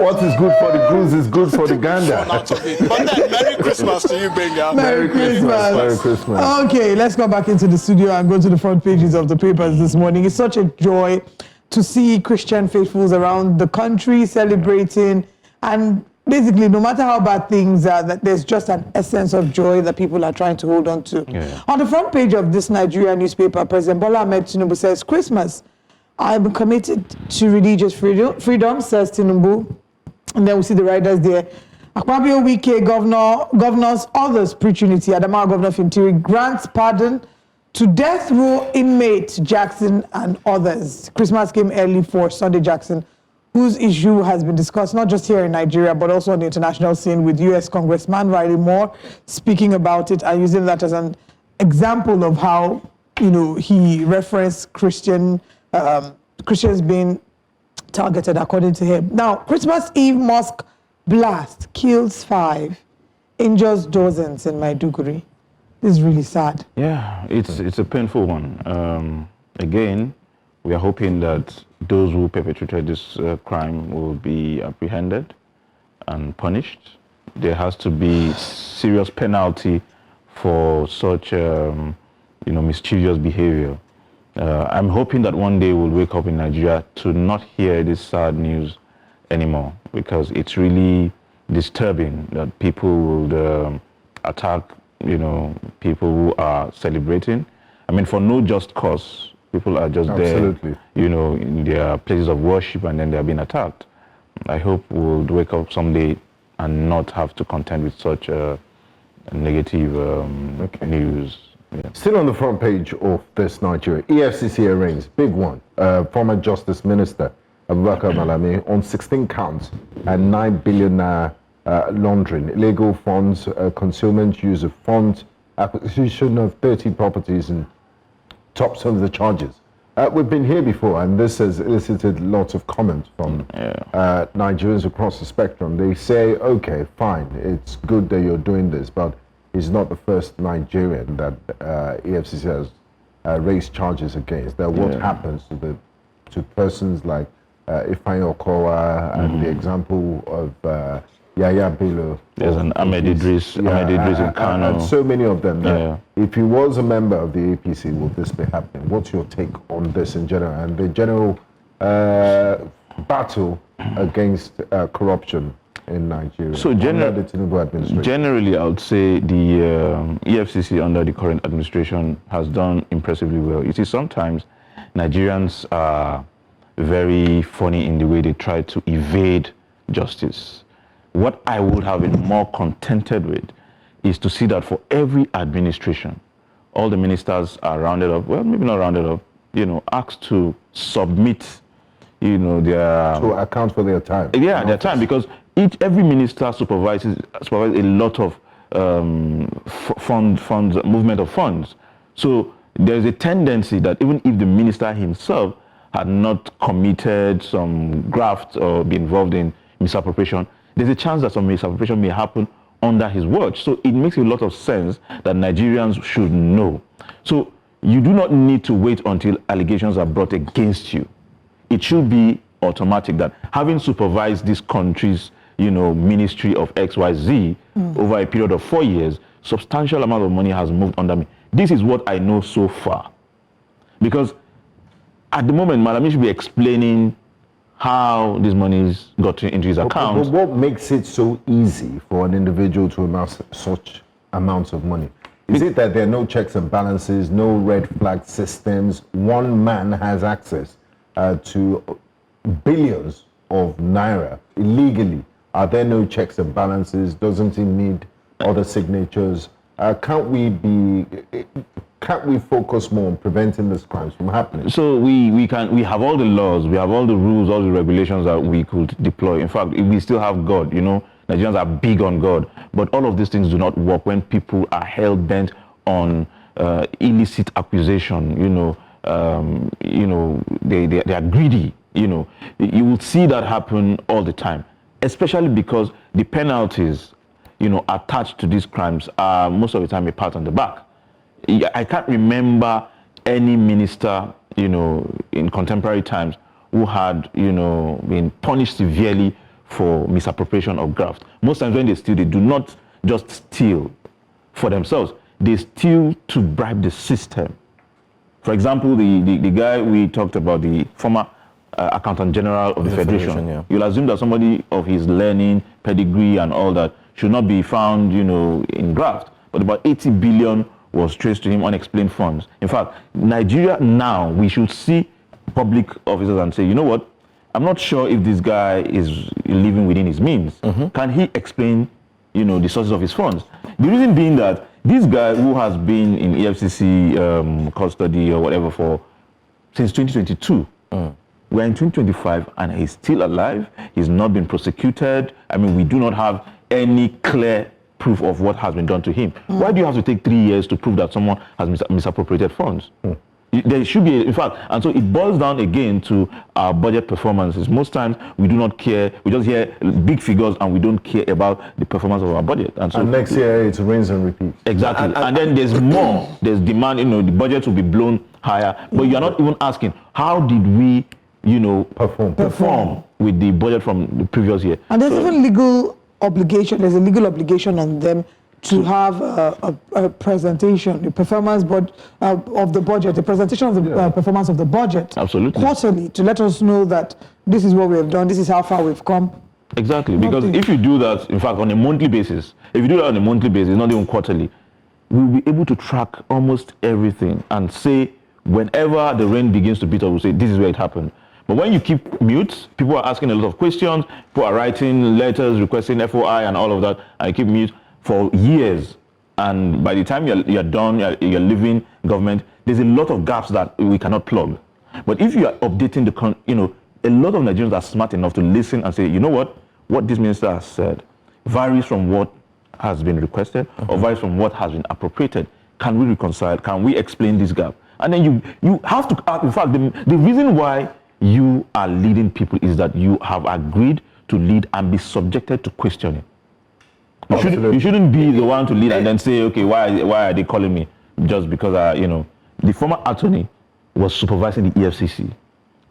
What is good for the goose is good for the gander. But then, Merry Christmas to you, Benga. Merry Christmas. Merry Christmas. Okay, let's go back into the studio and go to the front pages of the papers this morning. It's such a joy to see Christian faithfuls around the country celebrating, and basically, no matter how bad things are, that there's just an essence of joy that people are trying to hold on to. Yeah. On the front page of this Nigerian newspaper, President Bola Ahmed Tinubu says, Christmas, I'm committed to religious freedom, says Tinubu. And then we see the riders there. Akpabio Wike, governors, others preach unity. Adamawa Governor of Interior grants pardon to death row inmate Jackson and others. Christmas came early for Sunday Jackson, whose issue has been discussed not just here in Nigeria, but also on the international scene, with U.S. Congressman Riley Moore speaking about it and using that as an example of how, you know, he referenced Christians being targeted, according to him. Now, Christmas Eve mosque blast kills 5, injures dozens in Maiduguri. This is really sad. Yeah, it's a painful one. Again, we are hoping that those who perpetrated this crime will be apprehended and punished. There has to be serious penalty for such, mischievous behavior. I'm hoping that one day we'll wake up in Nigeria to not hear this sad news anymore, because it's really disturbing that people would attack, people who are celebrating. I mean, for no just cause. People are just there, in their places of worship, and then they're being attacked. I hope we'll wake up someday and not have to contend with such negative news. Yeah. Still on the front page of this Nigeria, EFCC arraigns, big one, former Justice Minister Abubakar Malami on 16 counts and 9 billion laundering, illegal funds, concealment, use of funds, acquisition of 30 properties, and tops some of the charges. We've been here before, and this has elicited lots of comments from Nigerians across the spectrum. They say, okay, fine, it's good that you're doing this, but he's not the first Nigerian that EFCC has raised charges against. That what happens to persons like Ifeanyi Okowa and the example of Yaya Bello. There's an Ahmed Idris in Kano. And so many of them. If he was a member of the APC, will this be happening? What's your take on this in general, and the general battle against corruption in Nigeria? So generally, I would say the EFCC under the current administration has done impressively well. You see, sometimes Nigerians are very funny in the way they try to evade justice. What I would have been more contented with is to see that for every administration, all the ministers are rounded up, well, maybe not rounded up, asked to submit, their... To account for their time. Yeah, their time, because every minister supervises a lot of funds, movement of funds. So there's a tendency that even if the minister himself had not committed some graft or be involved in misappropriation, there's a chance that some misappropriation may happen under his watch. So it makes a lot of sense that Nigerians should know. So you do not need to wait until allegations are brought against you. It should be automatic that having supervised this country's, ministry of XYZ over a period of 4 years, substantial amount of money has moved under me. This is what I know so far. Because at the moment, Malami should be explaining how these monies got into his account. But what makes it so easy for an individual to amass such amounts of money? Is it that there are no checks and balances, no red flag systems? One man has access to billions of naira illegally? Are there no checks and balances? Doesn't it need other signatures? Can't we focus more on preventing these crimes from happening? So we have all the laws, we have all the rules, all the regulations that we could deploy. In fact, we still have God, you know. Nigerians are big on God, but all of these things do not work when people are hell-bent on illicit accusation, they are greedy, You will see that happen all the time, especially because the penalties, attached to these crimes are most of the time a pat on the back. I can't remember any minister, in contemporary times who had, been punished severely for misappropriation of graft. Most times when they steal, they do not just steal for themselves. They steal to bribe the system. For example, the guy we talked about, the former Accountant General of the Federation, yeah. You'll assume that somebody of his learning, pedigree and all that should not be found, in graft. But about 80 billion was traced to him, unexplained funds. In fact, Nigeria now, we should see public officers and say, you know what, I'm not sure if this guy is living within his means. Can he explain, the sources of his funds? The reason being that this guy who has been in EFCC custody or whatever since 2022, we're in 2025 and he's still alive. He's not been prosecuted. I mean, we do not have any clear proof of what has been done to him. Why do you have to take 3 years to prove that someone has misappropriated funds? There should be, in fact, and so it boils down again to our budget performances. Most times we do not care, we just hear big figures and we don't care about the performance of our budget. And so next year it rinse and repeat. Exactly. And then there's more, there's demand, the budget will be blown higher, but you're not even asking, how did we, perform with the budget from the previous year? And there's even legal obligation, there's a legal obligation on them to have a presentation, the performance of the budget, the presentation of the performance of the budget. Absolutely. Quarterly, to let us know that this is what we have done, this is how far we've come. Exactly, because if you do that, in fact, on a monthly basis, not even quarterly, we'll be able to track almost everything and say, whenever the rain begins to beat up, we'll say, this is where it happened. But when you keep mute, people are asking a lot of questions, people are writing letters, requesting FOI and all of that, and you keep mute for years, and by the time you're done, you're leaving government, there's a lot of gaps that we cannot plug. But if you are updating a lot of Nigerians are smart enough to listen and say, you know what this minister has said varies from what has been requested or varies from what has been appropriated. Can we reconcile? Can we explain this gap? And then you have to, in fact, the reason why you are leading people is that you have agreed to lead and be subjected to questioning. You shouldn't be the one to lead and then say, okay, why are they calling me? Just because, the former attorney was supervising the EFCC.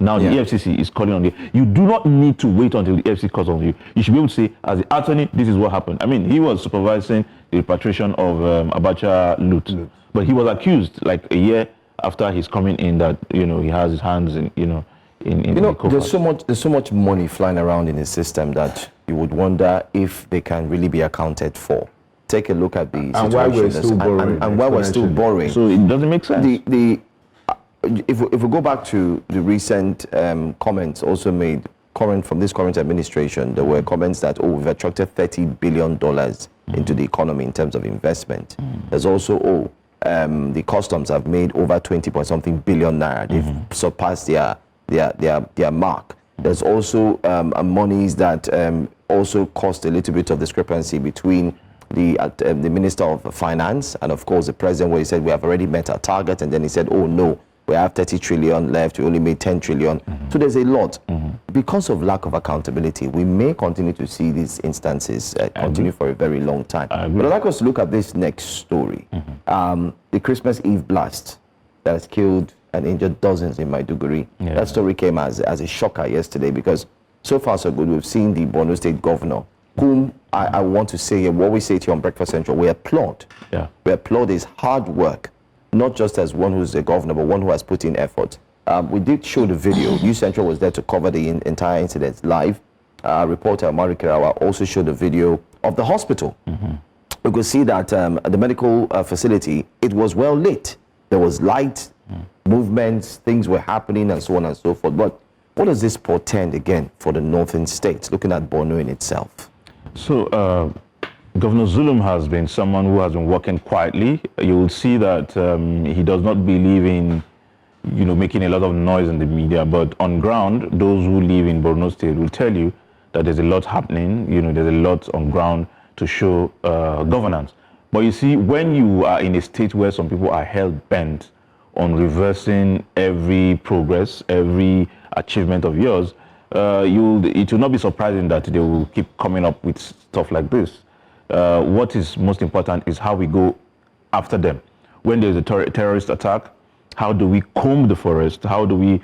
Now the EFCC is calling on you. You do not need to wait until the EFCC calls on you. You should be able to say, as the attorney, this is what happened. I mean, he was supervising the repatriation of Abacha loot. But he was accused like a year after his coming in that, he has his hands in, there's so much money flying around in the system that you would wonder if they can really be accounted for. Take a look at the situation and why we're still borrowing. So it doesn't make sense. If we go back to the recent comments also made from this current administration, there were comments that we've attracted $30 billion into the economy in terms of investment. There's also the customs have made over 20-point-something billion naira. They've surpassed their mark. There's also monies that also caused a little bit of discrepancy between the Minister of Finance and, of course, the President, where he said we have already met our target, and then he said, oh no, we have 30 trillion left, we only made 10 trillion. So there's a lot. Because of lack of accountability, we may continue to see these instances continue for a very long time. But I'd like us to look at this next story. The Christmas Eve blast that has killed and injured dozens in Maiduguri. That story came as a shocker yesterday because so far so good. We've seen the Borno State governor, whom I want to say, what we say to you on Breakfast Central, we applaud. We applaud his hard work, not just as one who's a governor, but one who has put in effort. We did show the video. News Central was there to cover the entire incident live. Reporter Mari Kirawa also showed the video of the hospital. We could see that the medical facility, it was well lit. There was light, movements, things were happening, and so on and so forth. But What does this portend again for the northern states, looking at Borno in itself? So, Governor Zulum has been someone who has been working quietly. You will see that he does not believe in, making a lot of noise in the media, but on ground, those who live in Borno State will tell you that there's a lot happening, there's a lot on ground to show governance. But you see, when you are in a state where some people are hell-bent on reversing every progress, every achievement of yours, it will not be surprising that they will keep coming up with stuff like this. What is most important is how we go after them. When there's a terrorist attack, how do we comb the forest? How do we,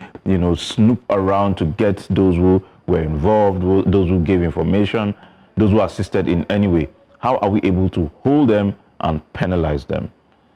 snoop around to get those who were involved, those who gave information, those who assisted in any way? How are we able to hold them and penalize them?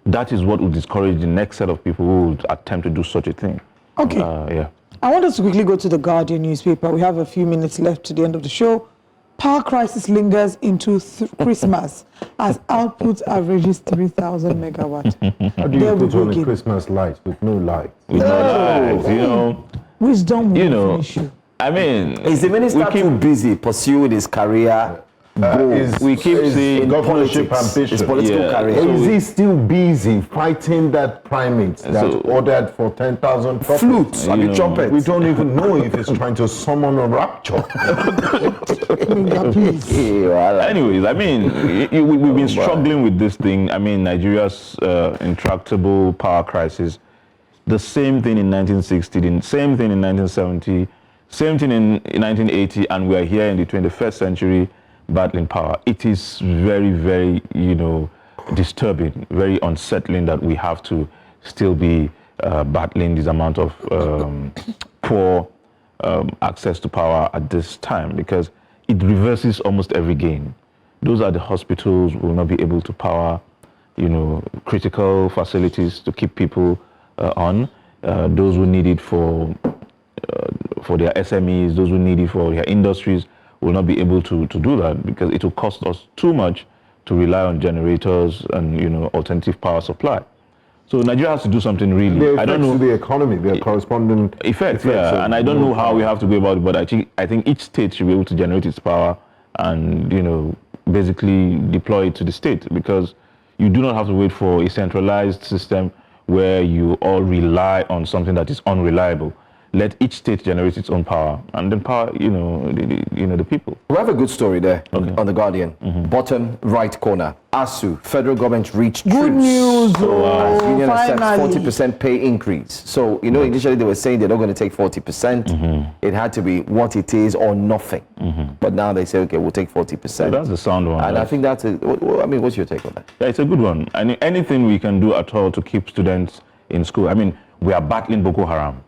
That is what will discourage the next set of people who would attempt to do such a thing. Okay. Yeah. I want us to quickly go to the Guardian newspaper. We have a few minutes left to the end of the show. Power crisis lingers into Christmas as output averages 3,000 megawatts. How do you put on a Christmas light with no light? With no light, Wisdom will finish you. I mean, is the minister too busy pursuing his career goals? We keep saying governorship ambition. His political career. Or is he still busy fighting that primate that ordered for 10,000 flutes and the trumpets? We don't even know if he's trying to summon a rapture. Anyways, I mean, we've been struggling with this thing. I mean, Nigeria's intractable power crisis. The same thing in 1960, the same thing in 1970, same thing in 1980, and we're here in the 21st century battling power. It is very, very, disturbing, very unsettling that we have to still be battling this amount of poor access to power at this time, because it reverses almost every gain. Those are the hospitals who will not be able to power, critical facilities to keep people on. Those who need it for their SMEs, those who need it for their industries will not be able to do that, because it will cost us too much to rely on generators and alternative power supply. So Nigeria has to do something really. I don't know the economy, the corresponding effects. Yeah, and I don't know how we have to go about it, but I think each state should be able to generate its power and basically deploy it to the state, because you do not have to wait for a centralized system where you all rely on something that is unreliable. Let each state generate its own power and then power, the people. We have a good story there on the Guardian. Bottom right corner. ASU, federal government reached Good truce. news, As union accepts finally. 40% pay increase. So, initially they were saying they're not going to take 40%. It had to be what it is or nothing. But now they say, okay, we'll take 40%. So that's the sound one. And I think that's what's your take on that? Yeah, it's a good one. I mean, anything we can do at all to keep students in school. I mean, we are battling Boko Haram.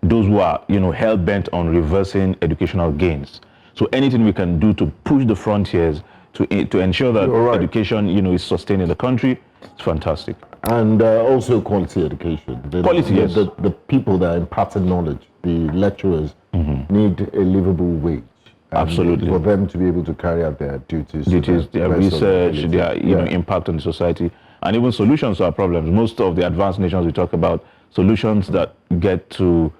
Those who are, hell-bent on reversing educational gains. So anything we can do to push the frontiers to ensure that education, is sustained in the country, it's fantastic. And also quality education. Quality, yes. The people that are imparting knowledge, the lecturers, need a livable wage. Absolutely. For them to be able to carry out their duties. Their research, their impact on the society, and even solutions to our problems. Most of the advanced nations we talk about, solutions that get to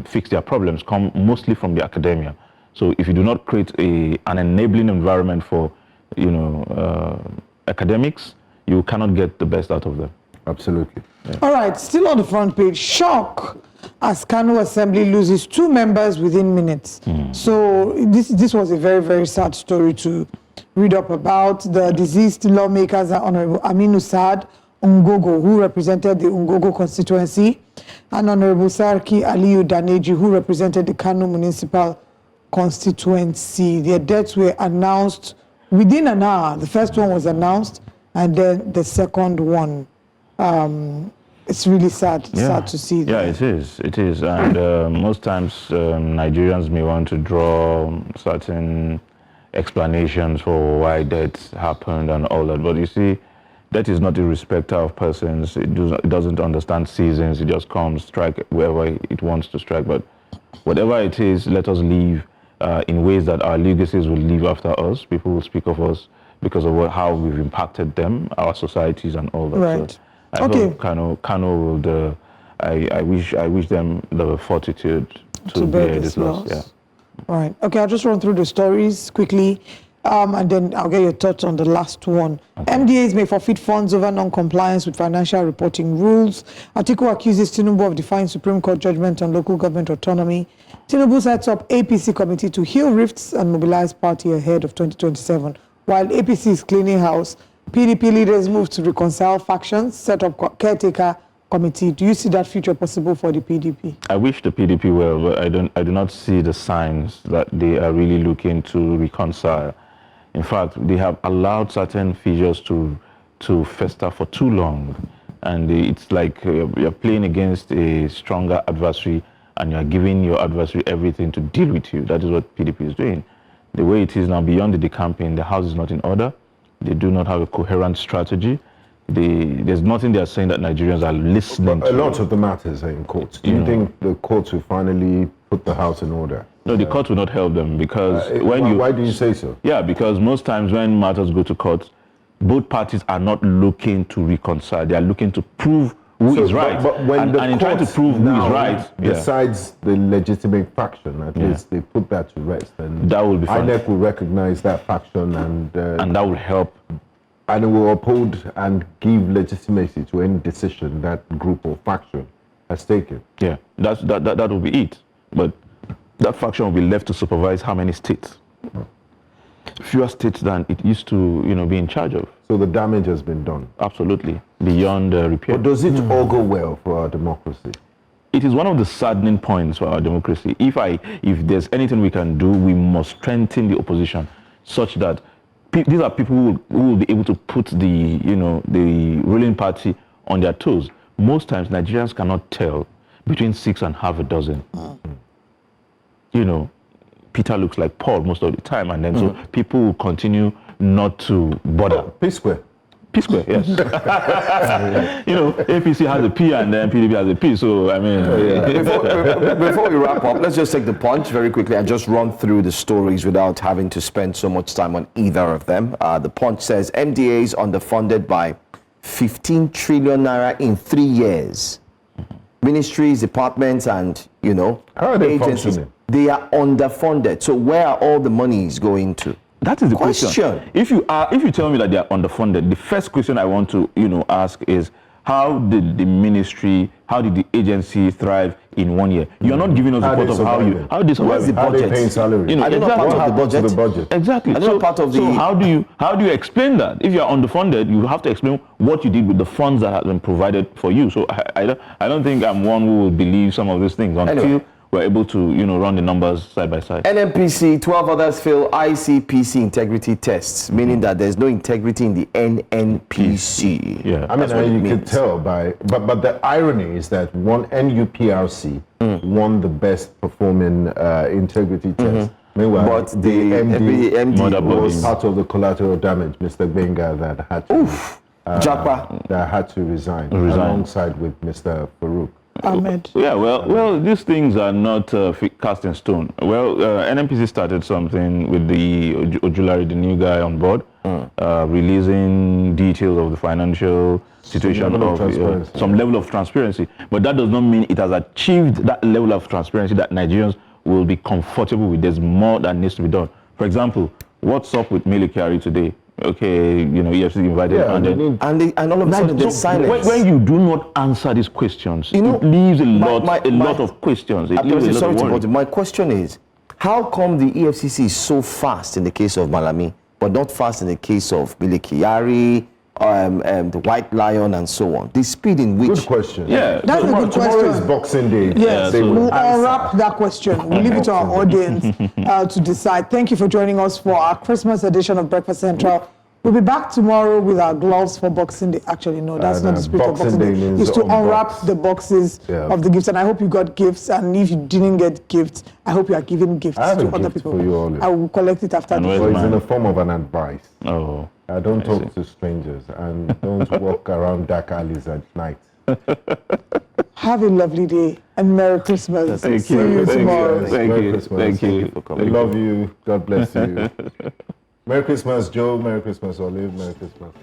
fix their problems come mostly from the academia. So if you do not create an enabling environment for academics, you cannot get the best out of them. Absolutely. Yeah. All right, still on the front page, shock as Kano Assembly loses 2 members within minutes. So this was a very, very sad story to read up about. The deceased lawmakers are Honorable Aminu Saad Ungogo, who represented the Ungogo constituency, and Honorable Sarki Aliyu Daneji, who represented the Kano municipal constituency. Their deaths were announced within an hour. The first one was announced, and then the second one. It's really sad to see that. Yeah, it is. And most times Nigerians may want to draw certain explanations for why death happened and all that. But you see, that is not a respecter of persons. It doesn't understand seasons. It just comes, strike wherever it wants to strike. But whatever it is, let us live in ways that our legacies will live after us. People will speak of us because of how we've impacted them, our societies and all that. Right. So I hope Kano will I wish them the fortitude to bear this loss. Yeah. Right. Okay, I'll just run through the stories quickly, and then I'll get your thoughts on the last one. Okay. MDAs may forfeit funds over non-compliance with financial reporting rules. Atiku accuses Tinubu of defying Supreme Court judgment on local government autonomy. Tinubu sets up APC committee to heal rifts and mobilize party ahead of 2027. While APC is cleaning house, PDP leaders move to reconcile factions, set up caretaker committee. Do you see that future possible for the PDP? I wish the PDP well, but I do not see the signs that they are really looking to reconcile. In fact, they have allowed certain figures to fester for too long, and it's like you're playing against a stronger adversary, and you're giving your adversary everything to deal with you. That is what PDP is doing. The way it is now, beyond the decamping, the house is not in order. They do not have a coherent strategy. There's nothing they are saying that Nigerians are listening to. A lot of the matters are in courts. Do you think the courts will finally put the house in order? No, the court will not help them because why do you say so? Yeah, because most times when matters go to court, both parties are not looking to reconcile. They are looking to prove who is right. But when and in trying to prove who is right, besides the legitimate faction, at least they put that to rest, and that will be fine. INEC will recognize that faction, and that will help. And it will uphold and give legitimacy to any decision that group or faction has taken. Yeah, that will be it. But that faction will be left to supervise how many states? Fewer states than it used to, be in charge of. So the damage has been done. Absolutely, beyond repair. But does it all go well for our democracy? It is one of the saddening points for our democracy. If there's anything we can do, we must strengthen the opposition such that these are people who will be able to put the ruling party on their toes. Most times, Nigerians cannot tell between 6 and half a dozen. Peter looks like Paul most of the time, and then so people will continue not to bother. P-square. P-square, yes. APC has a P and then PDP has a P, so I mean... Before we wrap up, let's just take the punch very quickly and just run through the stories without having to spend so much time on either of them. The punch says MDAs underfunded by 15 trillion naira in 3 years. Ministries, departments, and, how are they agencies, functioning? They are underfunded. So where are all the monies going to? That is the question. If you tell me that they are underfunded, the first question I want to ask is, how did the ministry, how did the agency thrive in 1 year? You're not giving us a report of how they survive. What's the budget? How they paying salaries? Are they not part of the budget? Exactly. So how do you explain that? If you're underfunded, you have to explain what you did with the funds that have been provided for you. So I don't think I'm one who will believe some of these things until we're able to run the numbers side by side. NNPC, 12 others fail ICPC integrity tests, meaning that there's no integrity in the NNPC. Yeah, I mean, you could tell but the irony is that one NUPRC won the best performing integrity test. Meanwhile, but the MD was part of the collateral damage, Mr. Benga, that had to that had to resign alongside with Mr. Farouk. Ahmed. Yeah, well, these things are not cast in stone. Well, NNPC started something with the Ojulari, the new guy on board, releasing details of the financial situation some level of transparency. But that does not mean it has achieved that level of transparency that Nigerians will be comfortable with. There's more that needs to be done. For example, what's up with Milikari today? Okay, EFC invited, and all of a sudden there's silence. When you do not answer these questions, it leaves a lot of questions. My question is, how come the EFCC is so fast in the case of Malami, but not fast in the case of Milikari, the White Lion, and so on? The speed in which... Good question. Yeah, that's a good question. Tomorrow is Boxing Day. Yes, we'll unwrap that question. We'll leave it to our audience to decide. Thank you for joining us for our Christmas edition of Breakfast Central. We'll be back tomorrow with our gloves for Boxing Day. Actually, no, that's not the spirit of Boxing Day. It's to unwrap the boxes of the gifts. And I hope you got gifts. And if you didn't get gifts, I hope you are giving gifts to other people. For you all. I will collect it after the show. It's in the form of an advice. Oh. Don't talk to strangers and don't walk around dark alleys at night. Have a lovely day and Merry Christmas. Thank you. See you tomorrow. Thank you for coming. We love you. God bless you. Merry Christmas, Joe. Merry Christmas, Olive. Merry Christmas.